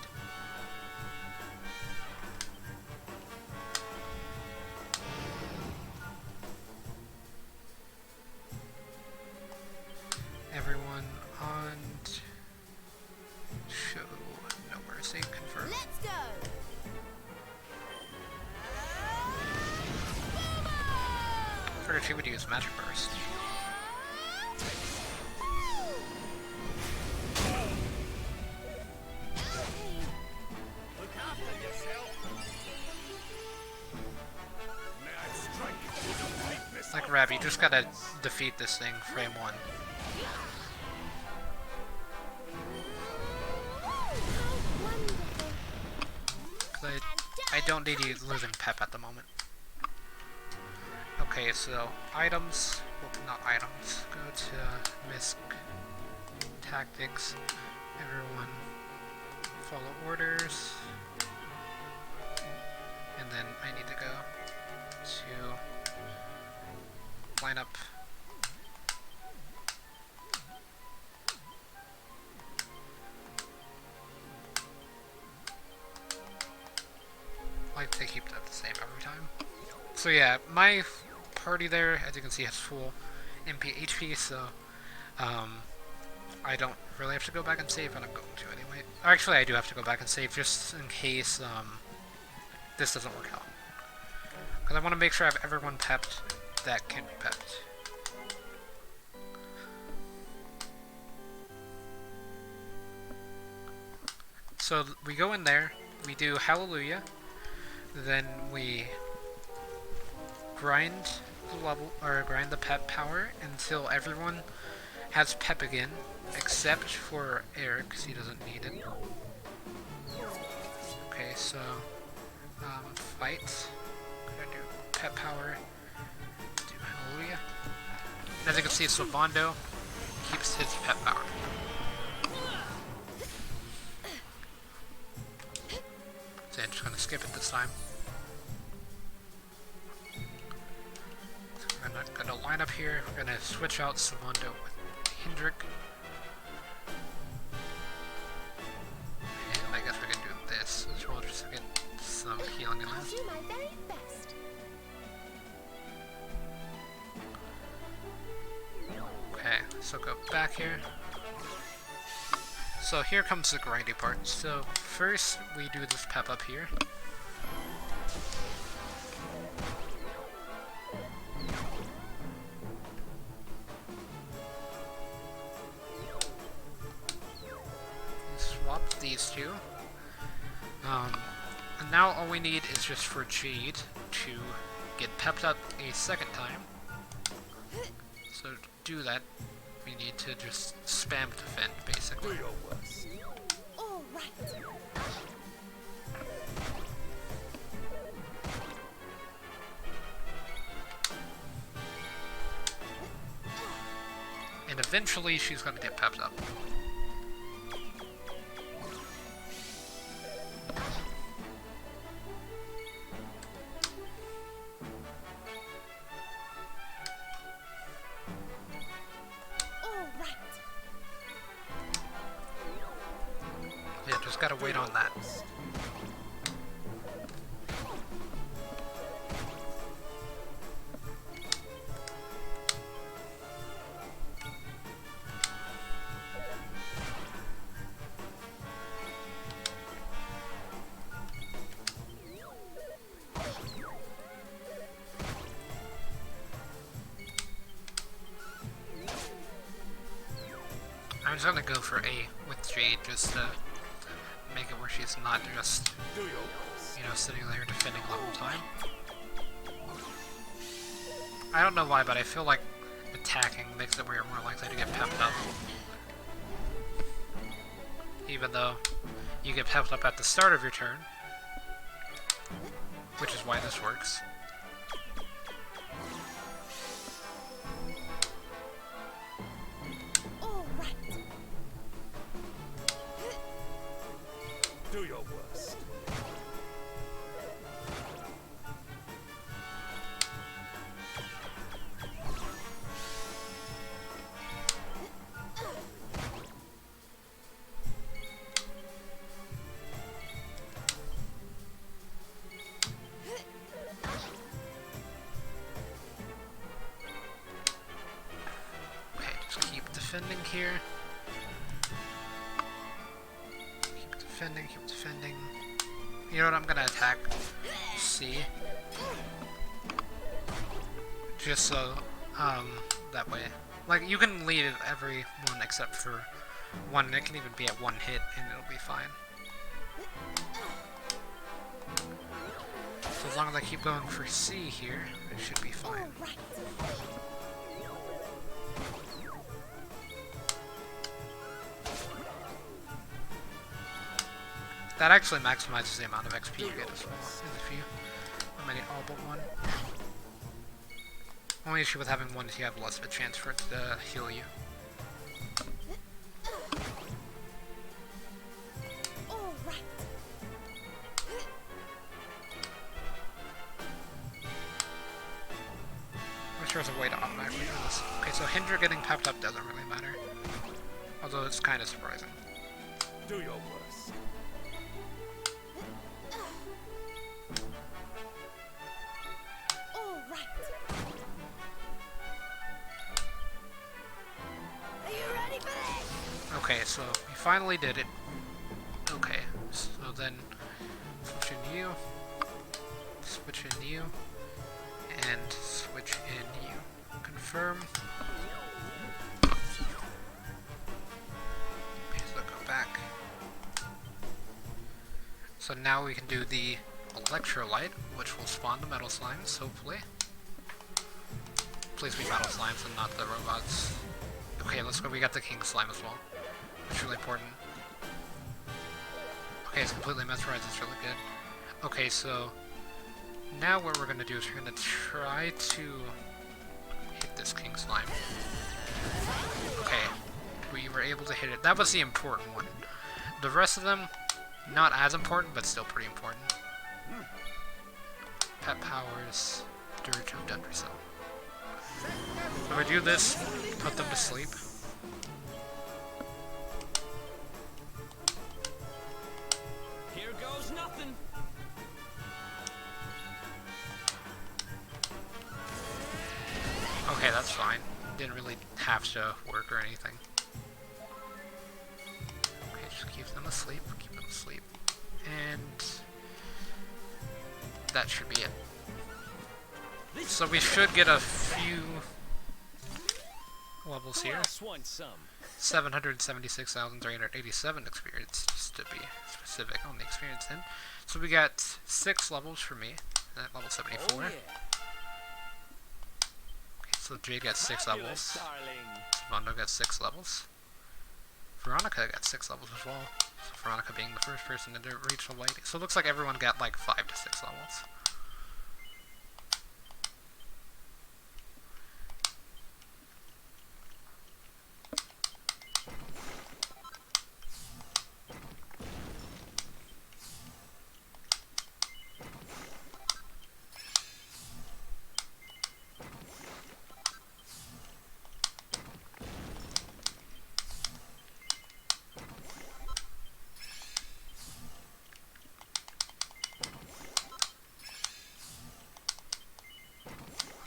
Everyone on show no mercy. figured she would use Magic Burst. Look after yourself. May I strike with a weakness Like of Rab, you just gotta defeat this thing, frame 1. Wonderful. 'Cause I don't need you losing pep at the moment. Okay, so items, well, not items, go to MISC, tactics, everyone follow orders, and then I need to go to line up I like to keep that the same every time. So yeah, my party there, as you can see, has full MP HP, so I don't really have to go back and save, and I'm going to anyway. Actually, I do have to go back and save just in case this doesn't work out. Because I want to make sure I have everyone pepped that can be pepped. So we go in there, we do Hallelujah, then we grind the level, or grind the pep power until everyone has pep again, except for Eric, because he doesn't need it. Okay, so fight. Gonna do pep power. Do Hallelujah. As you can see, Sylvando keeps his pep power. So I'm just gonna skip it this time. We're gonna line up here. We're gonna switch out Sylvando with Hendrik. And I guess we can do this as well, just to get some healing in I'll there. do my very best. Okay, so go back here. So here comes the grindy part. So first we do this pep up here. Swap these two. And now all we need is just for Jade to get pepped up a second time. So to do that, we need to just spam defend, basically. Do your worst. All right. And eventually she's gonna get pepped up. All right. Yeah, just gotta wait on that. I'm just gonna go for A with Jade just to make it where she's not just, Do your worst. you know, sitting there defending the whole time. I don't know why, but I feel like attacking makes it where you're more likely to get pepped up. Even though you get pepped up at the start of your turn, which is why this works. All right. Do your worst. Okay, just keep defending here. Keep defending, keep defending. You know what, I'm gonna attack C. just so that way. Like, you can leave every one except for one, and it can even be at one hit, and it'll be fine. So as long as I keep going for C here, it should be fine. All right. That actually maximizes the amount of XP you get as well, if you eliminate all but one. Only issue with having one is you have less of a chance for it to heal you. All right. I'm sure there's a way to automatically do this. Okay, so Hinder getting pepped up doesn't really matter. Although it's kind of surprising. Do your worst. All right. Are you ready for this? Okay, so we finally did it. Okay, so then switch in you, switch in you, and switch in you. Confirm. Okay, so go back. So now we can do the electrolyte, which will spawn the metal slimes, hopefully. Please be metal slimes and not the robots. Okay, let's go. We got the king slime as well. It's really important. Okay, it's completely mesmerized. It's really good. Okay, so now what we're gonna do is we're gonna try to hit this king slime. Okay, we were able to hit it. That was the important one. The rest of them, not as important, but still pretty important. Pet powers, Dirge of Dead Result. So we do this, put them to sleep. Here goes nothing. Okay, that's fine. Didn't really have to work or anything. Okay, just keep them asleep, keep them asleep. And that should be it. So we should get a few levels here. Else wants some. 776,387 experience, just to be specific on the experience end. So we got 6 levels for me, at level 74. Oh, yeah. Okay, so Jade got 6 Fabulous, levels. darling. Mondo got 6 levels. Veronica got 6 levels as well. So Veronica being the first person to reach level 80. So it looks like everyone got like 5 to 6 levels.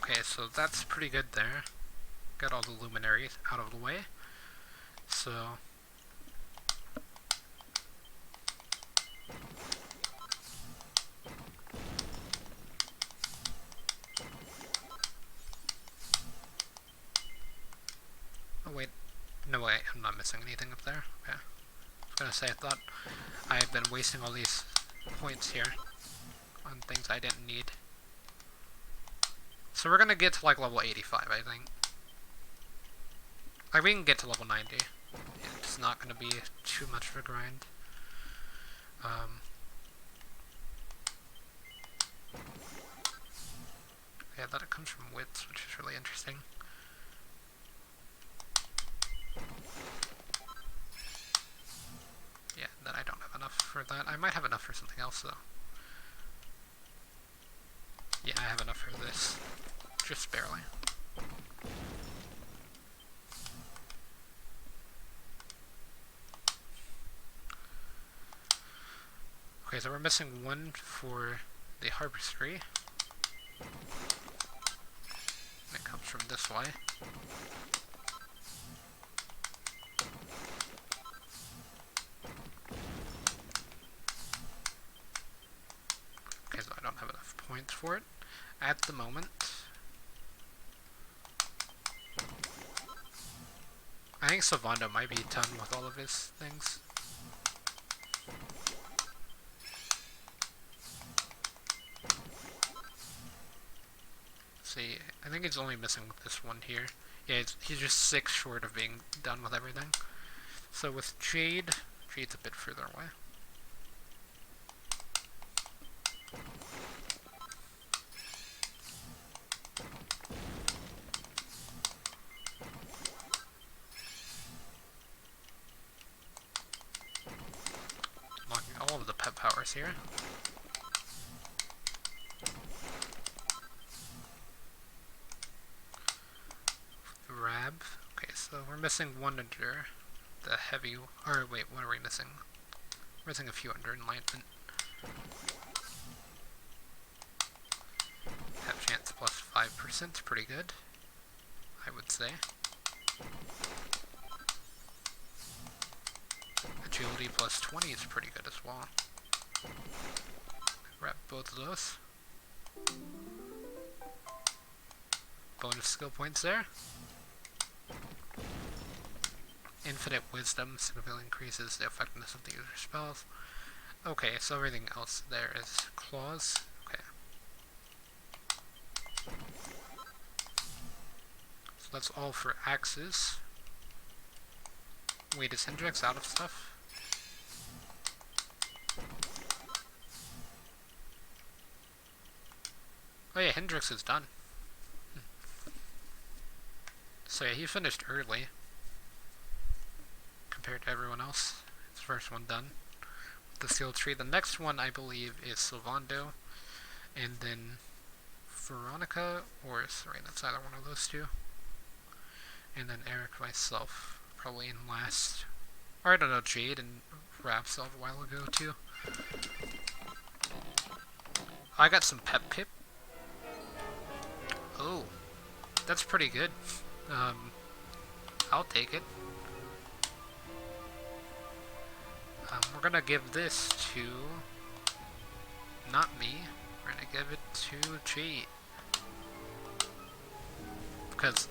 Okay, so that's pretty good there. Got all the luminaries out of the way. So oh wait, no way, I'm not missing anything up there. Okay. I was gonna say, I thought I had been wasting all these points here on things I didn't need. So we're gonna get to like level 85, I think. Like, we can get to level 90. It's not gonna be too much of a grind. Yeah, that it comes from wits, which is really interesting. Yeah, then I don't have enough for that. I might have enough for something else, though. Yeah, I have enough for this. Just barely. Okay, so we're missing 1 for the harvestry. It comes from this way. Okay, so I don't have enough points for it at the moment. I think Sylvando might be done with all of his things. See, I think he's only missing this one here. Yeah, he's just 6 short of being done with everything. So with Jade, Jade's a bit further away. Unlocking all of the pet powers here. Rab. Okay, so we're missing one under the heavy. Or wait, what are we missing? We're missing a few under enlightenment. Have chance plus 5% is pretty good, I would say. Agility plus 20 is pretty good as well. Grab both of those. Bonus skill points there. Infinite Wisdom significantly increases the effectiveness of the user's spells. Okay, so everything else there is claws. Okay. So that's all for axes. Wait, is Hendrix out of stuff? Oh yeah, Hendrix is done. So yeah, he finished early compared to everyone else. His first one done. The skill tree. The next one, I believe, is Sylvando, and then Veronica or Serena. It's either one of those two. And then Eric, myself, probably in last. Or I don't know, Jade and Rapsel a while ago too. I got some Pep Pip. Oh, that's pretty good. I'll take it. We're gonna give this to, not me, we're gonna give it to Jade. Because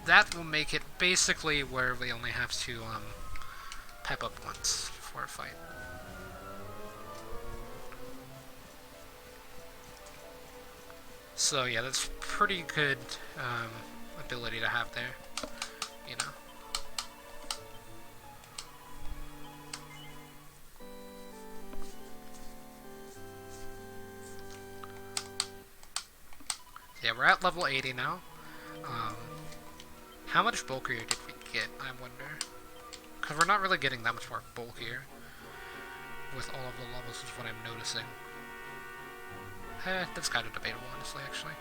that will make it basically where we only have to pep up once before a fight. So yeah, that's pretty good ability to have there, you know. Yeah, we're at level 80 now. How much bulkier did we get, I wonder? Because we're not really getting that much more bulkier with all of the levels is what I'm noticing. That's kind of debatable, honestly, actually.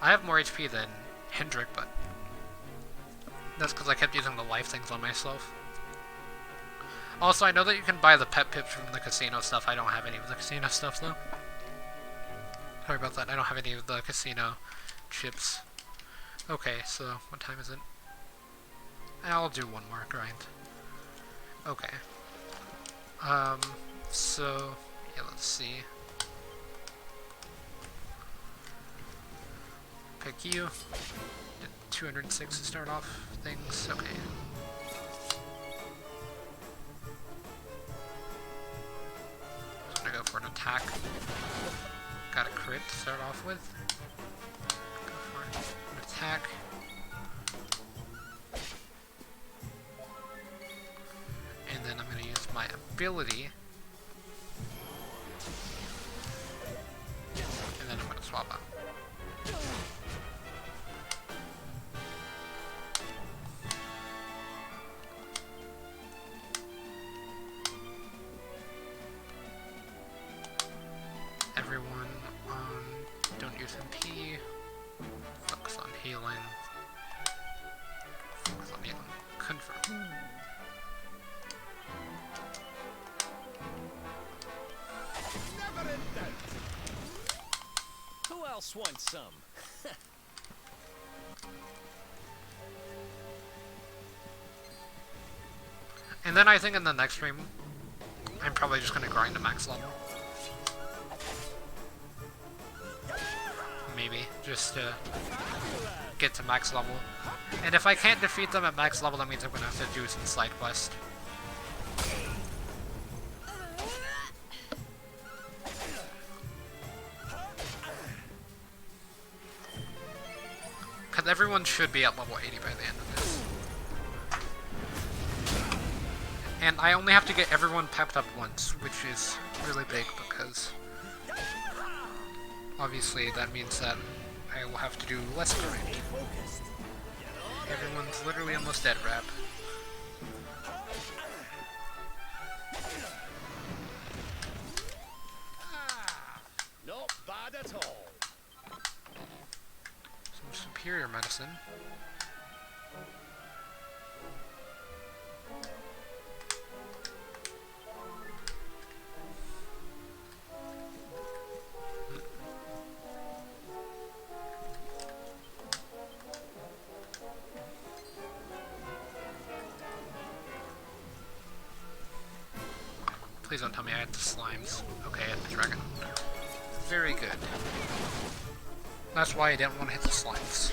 I have more HP than Hendrik, but that's because I kept using the life things on myself. Also, I know that you can buy the pet pips from the casino stuff. I don't have any of the casino stuff, though. Sorry about that. I don't have any of the casino chips. Okay, so what time is it? I'll do one more grind. Okay. So, yeah, let's see. Pick you. Did 206 to start off things. Okay. Just gonna go for an attack. Got a crit to start off with. Go for an attack. And then I'm gonna use my ability. And then I'm gonna swap out. Everyone don't use MP, focus on healing, confirm. Never in doubt. Who else wants some? And then I think in the next stream, I'm probably just gonna grind to max level. maybe, just to get to max level. And if I can't defeat them at max level, that means I'm gonna have to do some side quest. Because everyone should be at level 80 by the end of this. And I only have to get everyone pepped up once, which is really big because obviously that means that I will have to do less grind. Everyone's literally almost dead, Rap. Not bad at all. Some superior medicine. Please don't tell me I had the slimes. Okay, I had the dragon. Very good. That's why I didn't want to hit the slimes.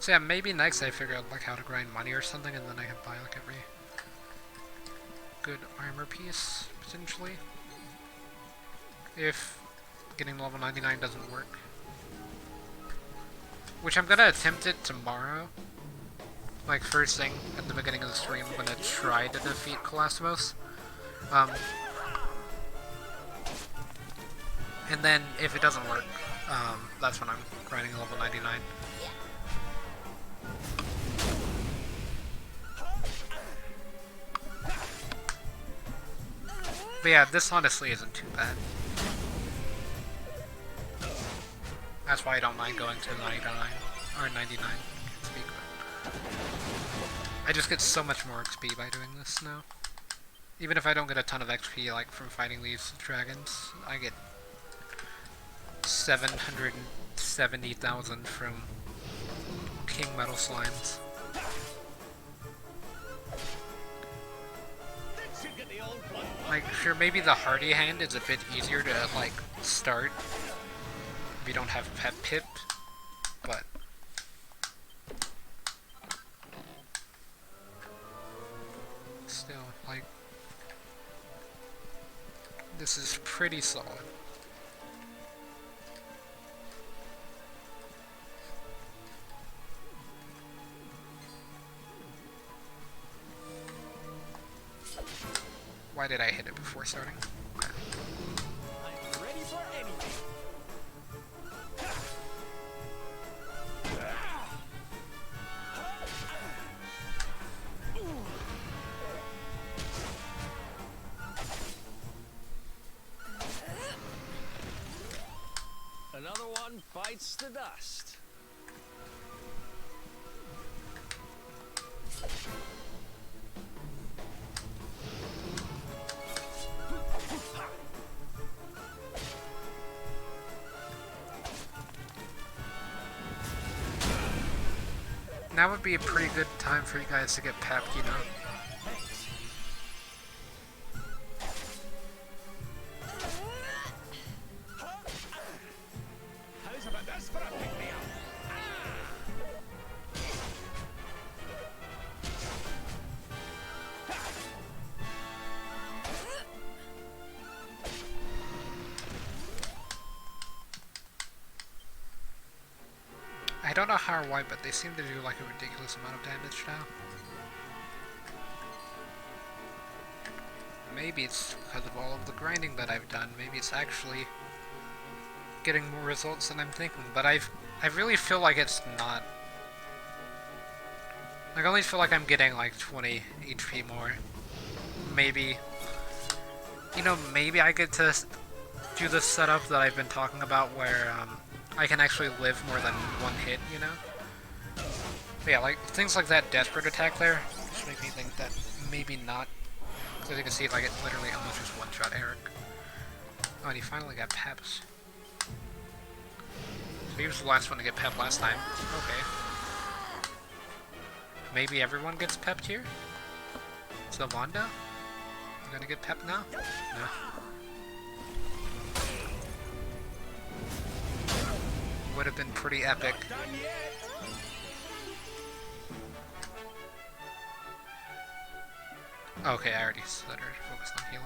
So yeah, maybe next I figure out like how to grind money or something, and then I can buy like every good armor piece, potentially. If getting level 99 doesn't work. Which I'm gonna attempt it tomorrow. Like first thing at the beginning of the stream, I'm gonna try to defeat Colosmos. And then if it doesn't work, that's when I'm grinding level 99. But yeah, this honestly isn't too bad. That's why I don't mind going to 99, or 99, can't speak, but I just get so much more XP by doing this now. Even if I don't get a ton of XP, like, from fighting these dragons, I get 770,000 from King Metal Slimes. Like, sure, maybe the Hardy Hand is a bit easier to, like, start if you don't have Pet Pip, but still, like, this is pretty solid. Why did I hit it before starting? Okay. I'm ready for anything. Another one bites the dust. Now would be a pretty good time for you guys to get pepped, you know? How's about this for a pick-me-up? I don't know how or why, but they seem to do like a ridiculous amount of damage now. Maybe it's because of all of the grinding that I've done. Maybe it's actually getting more results than I'm thinking, but I really feel like it's not. Like, I only feel like I'm getting like 20 HP more. Maybe, you know, maybe I get to do the setup that I've been talking about where I can actually live more than one hit, you know? But yeah, like, things like that desperate attack there just make me think that maybe not. Because you can see, like, it literally almost just one-shot Eric. Oh, and he finally got Peps. So he was the last one to get Pep last time. Okay. Maybe everyone gets pepped here? Sylvando? You gonna get pepped now? No. Would have been pretty epic. Okay, I already stuttered. Focused on healing.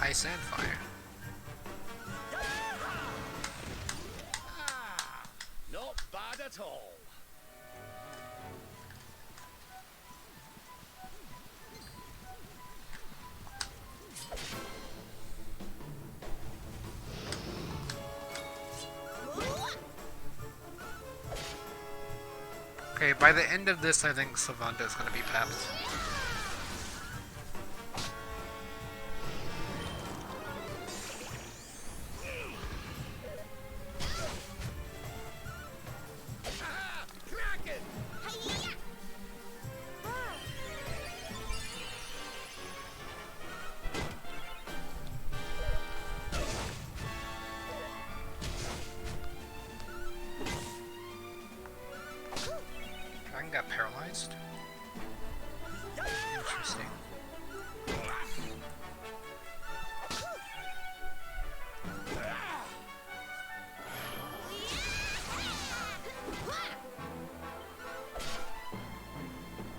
Ice and fire. Not bad at all. Okay, by the end of this, I think Sylvando is going to be pepped. Dragon got paralyzed. Interesting.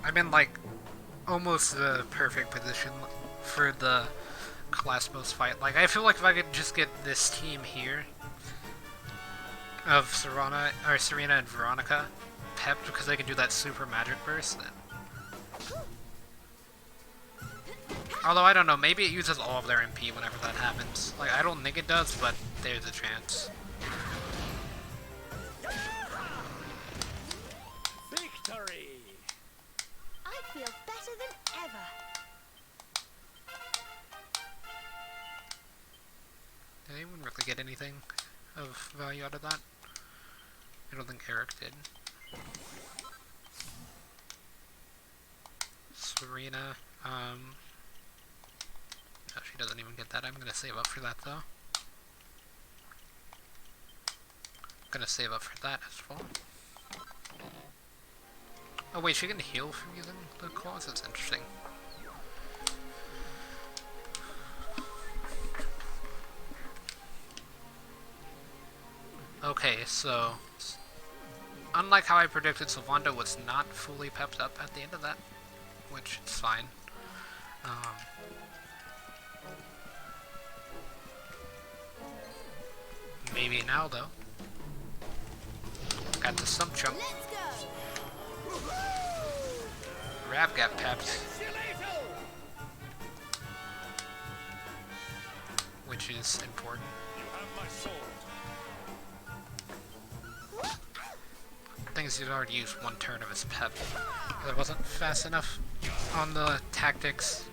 I'm in like almost the perfect position for the class boss fight. Like I feel like if I could just get this team here of Serena and Veronica pepped because they can do that super magic burst, then. Although I don't know, maybe it uses all of their MP whenever that happens. Like I don't think it does, but there's a chance. Victory! I feel better than ever. Did anyone really get anything of value out of that? I don't think Eric did. Serena, no, she doesn't even get that. I'm gonna save up for that though. Gonna save up for that as well. Oh wait, she can heal from using the claws? That's interesting. Okay, so unlike how I predicted, Sylvando was not fully pepped up at the end of that, which is fine. Maybe now though. Got the stump chunk. Let's go. Rav got pepped, which is important. You have my sword. Things he'd already used one turn of his pep. I wasn't fast enough on the tactics.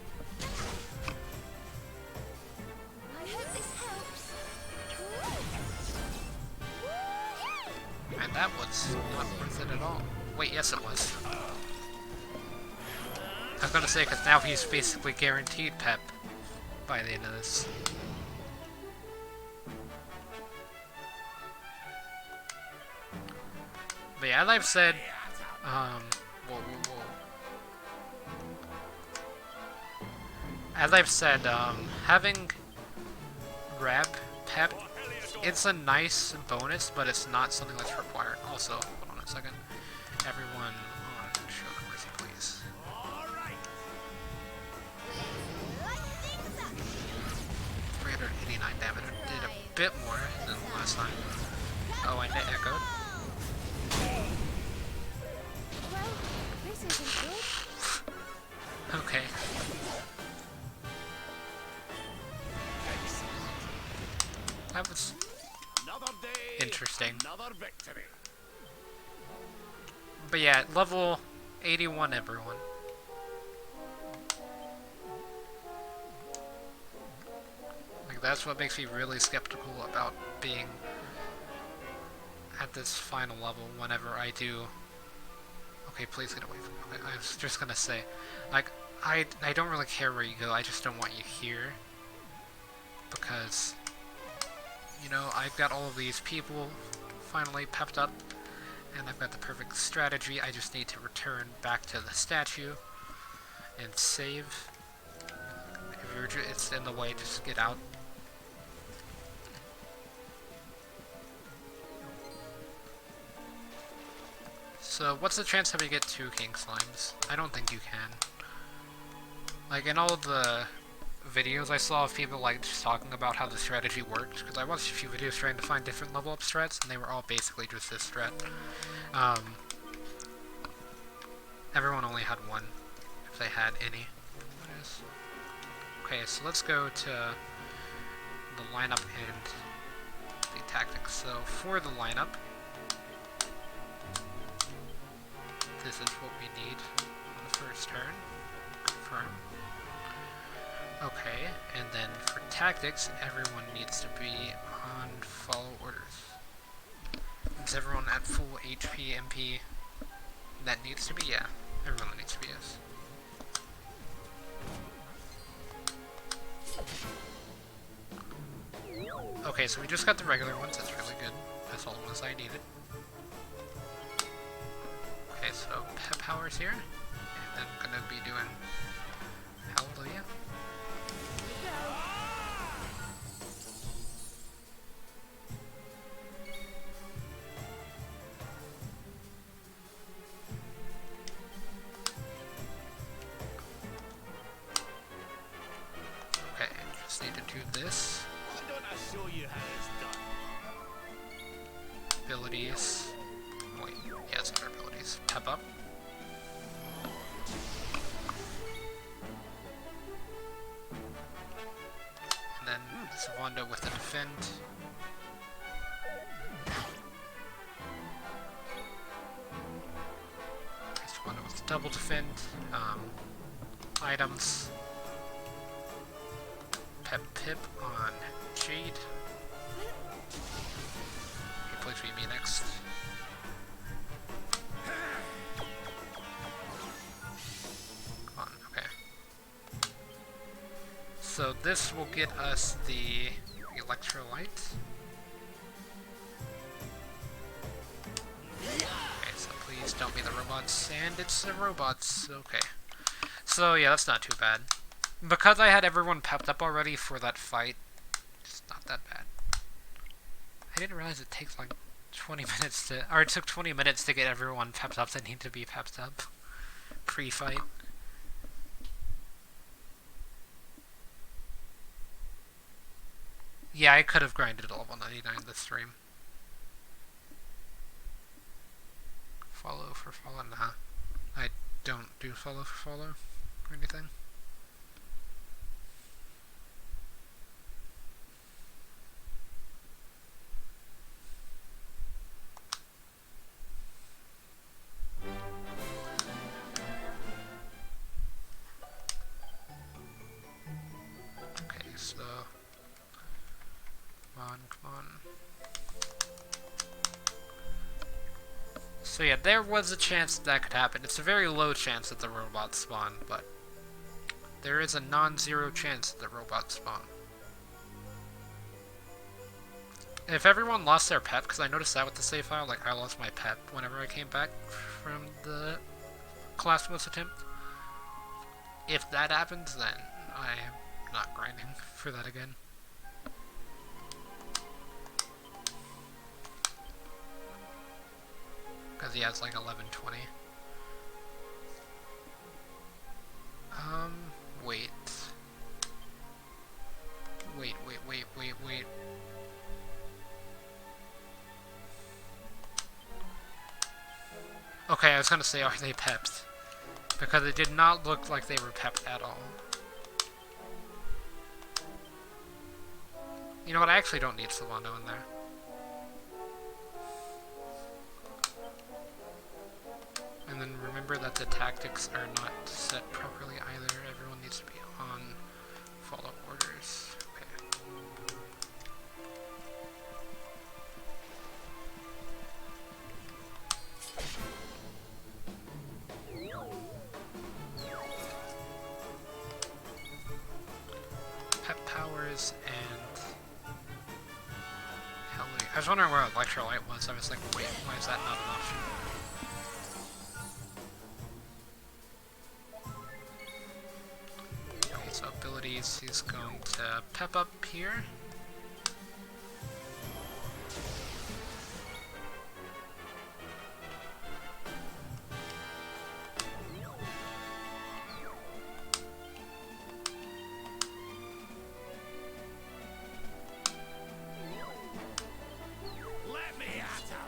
I hope this helps. And that was not worth it at all. Wait, yes it was. I was gonna say, because now he's basically guaranteed pep by the end of this. But yeah, as I've said, whoa. As I've said, having Rab pep, it's a nice bonus, but it's not something that's required. Also, hold on a second. Everyone on show no mercy, please. Light things up. 389 damage. Did a bit more than last time. Oh, and it echoed. Well, this isn't good. Okay. That was... Another day interesting. Another victory. But yeah, level 81, everyone. Like, that's what makes me really skeptical about being at this final level whenever I do. Okay, please get away from me. Okay, I was just gonna say, like, I don't really care where you go, I just don't want you here. Because, you know, I've got all of these people finally pepped up, and I've got the perfect strategy. I just need to return back to the statue and save. If it's in the way, just get out. So, what's the chance that we get 2 king slimes? I don't think you can. Like, in all of the videos I saw of people, like, just talking about how the strategy worked, because I watched a few videos trying to find different level up strats, and they were all basically just this strat. Everyone only had one, if they had any. What is? Okay, so let's go to the lineup and the tactics. So, for the lineup, this is what we need on the first turn. Confirm. Okay, and then for tactics, everyone needs to be on follow orders. Is everyone at full HP, MP? That needs to be, yeah. Everyone needs to be, yes. Okay, so we just got the regular ones, that's really good. That's all the ones I needed. Okay, so pep powers here, and then I'm gonna be doing Hallelujah. Okay, just need to do this. Why don't I show you how it's done? Abilities. Wait, yeah, it's under abilities. Pep up. And then Savanda with the defend. Savanda with the double defend. Items. Pep Pip on Jade. Okay, please be me next. Come on, okay. So this will get us the electrolyte. Okay, so please don't be the robots, and it's the robots, okay. So yeah, that's not too bad. Because I had everyone pepped up already for that fight, it's not that bad. I didn't realize it takes like 20 minutes to, or it took 20 minutes to get everyone pepped up that need to be pepped up. Pre-fight. Yeah, I could have grinded to level 99 this stream. Follow for follow? Nah. I don't do follow for follow or anything. Okay, so come on. So yeah, there was a chance that could happen. It's a very low chance that the robots spawn, but there is a non-zero chance that the robots spawn. If everyone lost their pep, because I noticed that with the save file, like I lost my pep whenever I came back from the Classmos attempt. If that happens, then I am not grinding for that again. Because he has like 1120. Wait. Wait. Okay, I was gonna say, are they pepped? Because it did not look like they were pepped at all. You know what, I actually don't need Silvano in there. remember that the tactics are not set properly either. Everyone needs to be on follow orders. Okay. Pet powers and I was wondering where electrolyte was. I was like, wait, why is that not an option? Okay, so abilities, he's going to pep up here. Let me at him.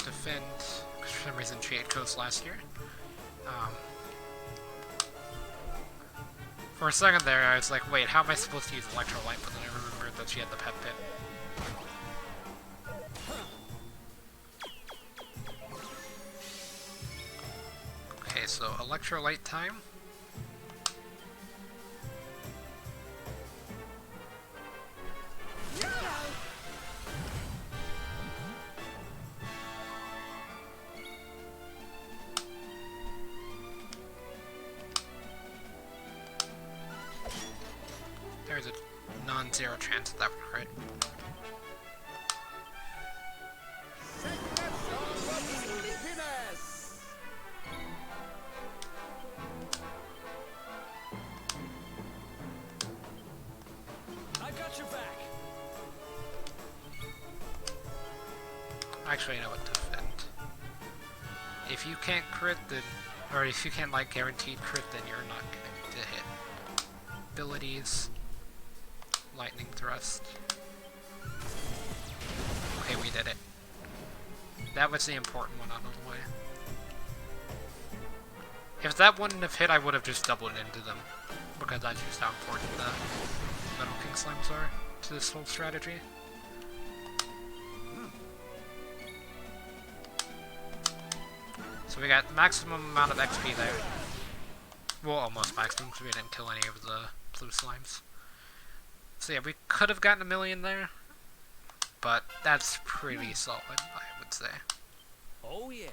Defend, because for some reason she ate Ghost last year. For a second there, I was like, wait, how am I supposed to use electrolyte? But then I remembered that she had the pet pit. Okay, so electrolyte time. There's a non-zero chance that would crit. I got your back. Actually, I know what defend. If you can't crit, then, or if you can't like guaranteed crit, then you're not going to hit. Abilities, lightning thrust. Okay, we did it. That was the important one out of the way. If that wouldn't have hit, I would have just doubled into them, because that's just how important the Metal King Slimes are to this whole strategy. So we got maximum amount of XP there. Well, almost maximum, because we didn't kill any of the blue slimes. So yeah, we could have gotten 1,000,000 there, but that's pretty solid, I would say. Oh yeah.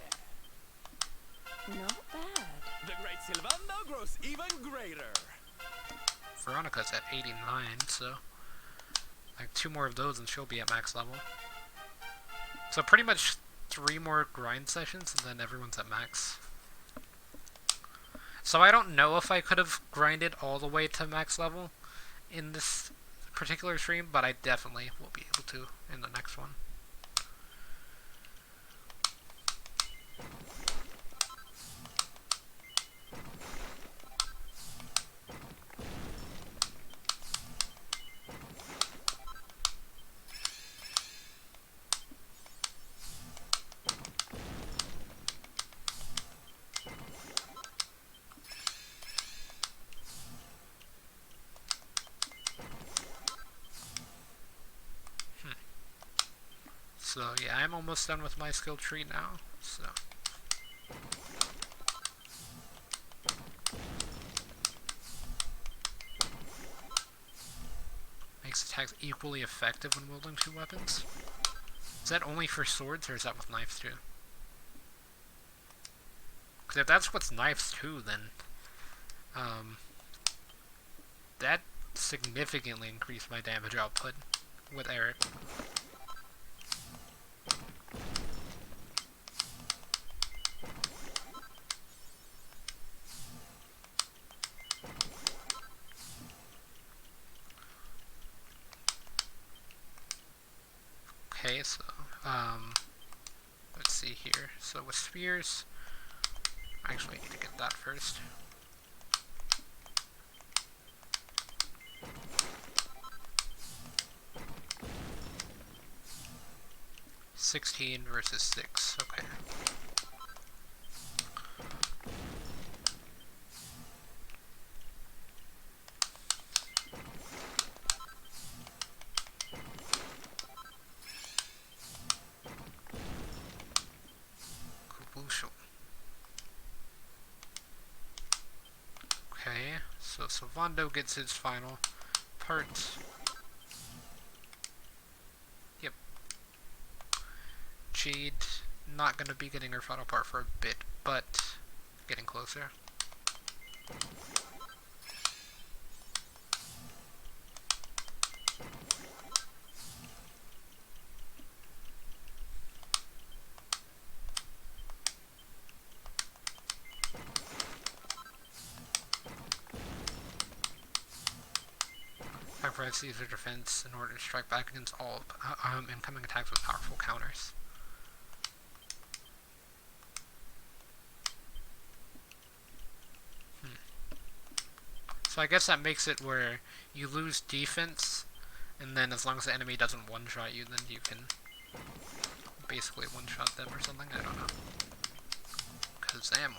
Not bad. The great Sylvando grows even greater. Veronica's at 89, so like 2 more of those and she'll be at max level. So pretty much 3 more grind sessions and then everyone's at max. So I don't know if I could have grinded all the way to max level in this particular stream, but I definitely will be able to in the next one. So yeah, I'm almost done with my skill tree now, so. Makes attacks equally effective when wielding 2 weapons. Is that only for swords, or is that with knives too? Because if that's with knives too, then that significantly increased my damage output with Eric. Okay, so, let's see here. So with spears, actually I need to get that first. $16 versus 6, okay. So Sylvando gets his final part. Yep. Jade, not going to be getting her final part for a bit, but getting closer. Sacrifice Caesar defense in order to strike back against all incoming attacks with powerful counters. So I guess that makes it where you lose defense, and then as long as the enemy doesn't one-shot you, then you can basically one-shot them or something, I don't know. Kazam.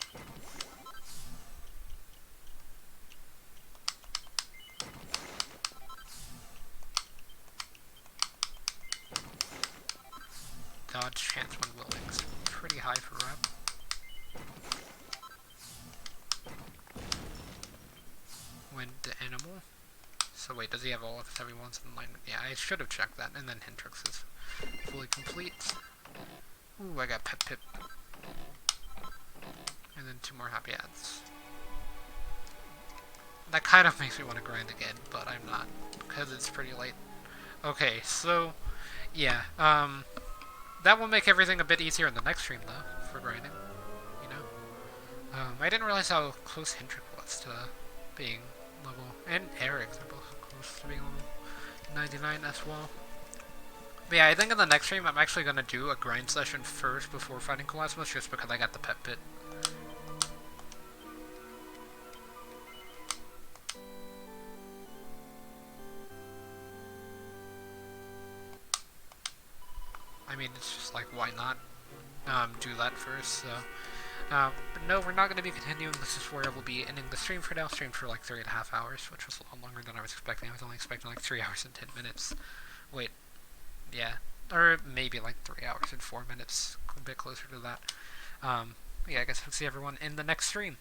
Dodge chance when willing's pretty high for rep. Wind animal. So wait, does he have all of his heavy ones in alignment? Yeah, I should have checked that. And then Hendrix is fully complete. Ooh, I got Pep Pip. And then 2 more happy ads. That kind of makes me want to grind again, but I'm not, because it's pretty late. Okay, so, yeah, that will make everything a bit easier in the next stream, though, for grinding, you know? I didn't realize how close Hendrix was to being level, and Eric, they're both close to being level 99 as well. But yeah, I think in the next stream I'm actually going to do a grind session first before fighting Colossus, just because I got the pet pit. I mean, it's just like, why not do that first, so... but no, we're not going to be continuing. This is where we'll be ending the stream for now. Streamed for like 3.5 hours, which was a lot longer than I was expecting. I was only expecting like 3 hours and 10 minutes. Wait, yeah. Or maybe like 3 hours and 4 minutes. A bit closer to that. Yeah, I guess we'll see everyone in the next stream.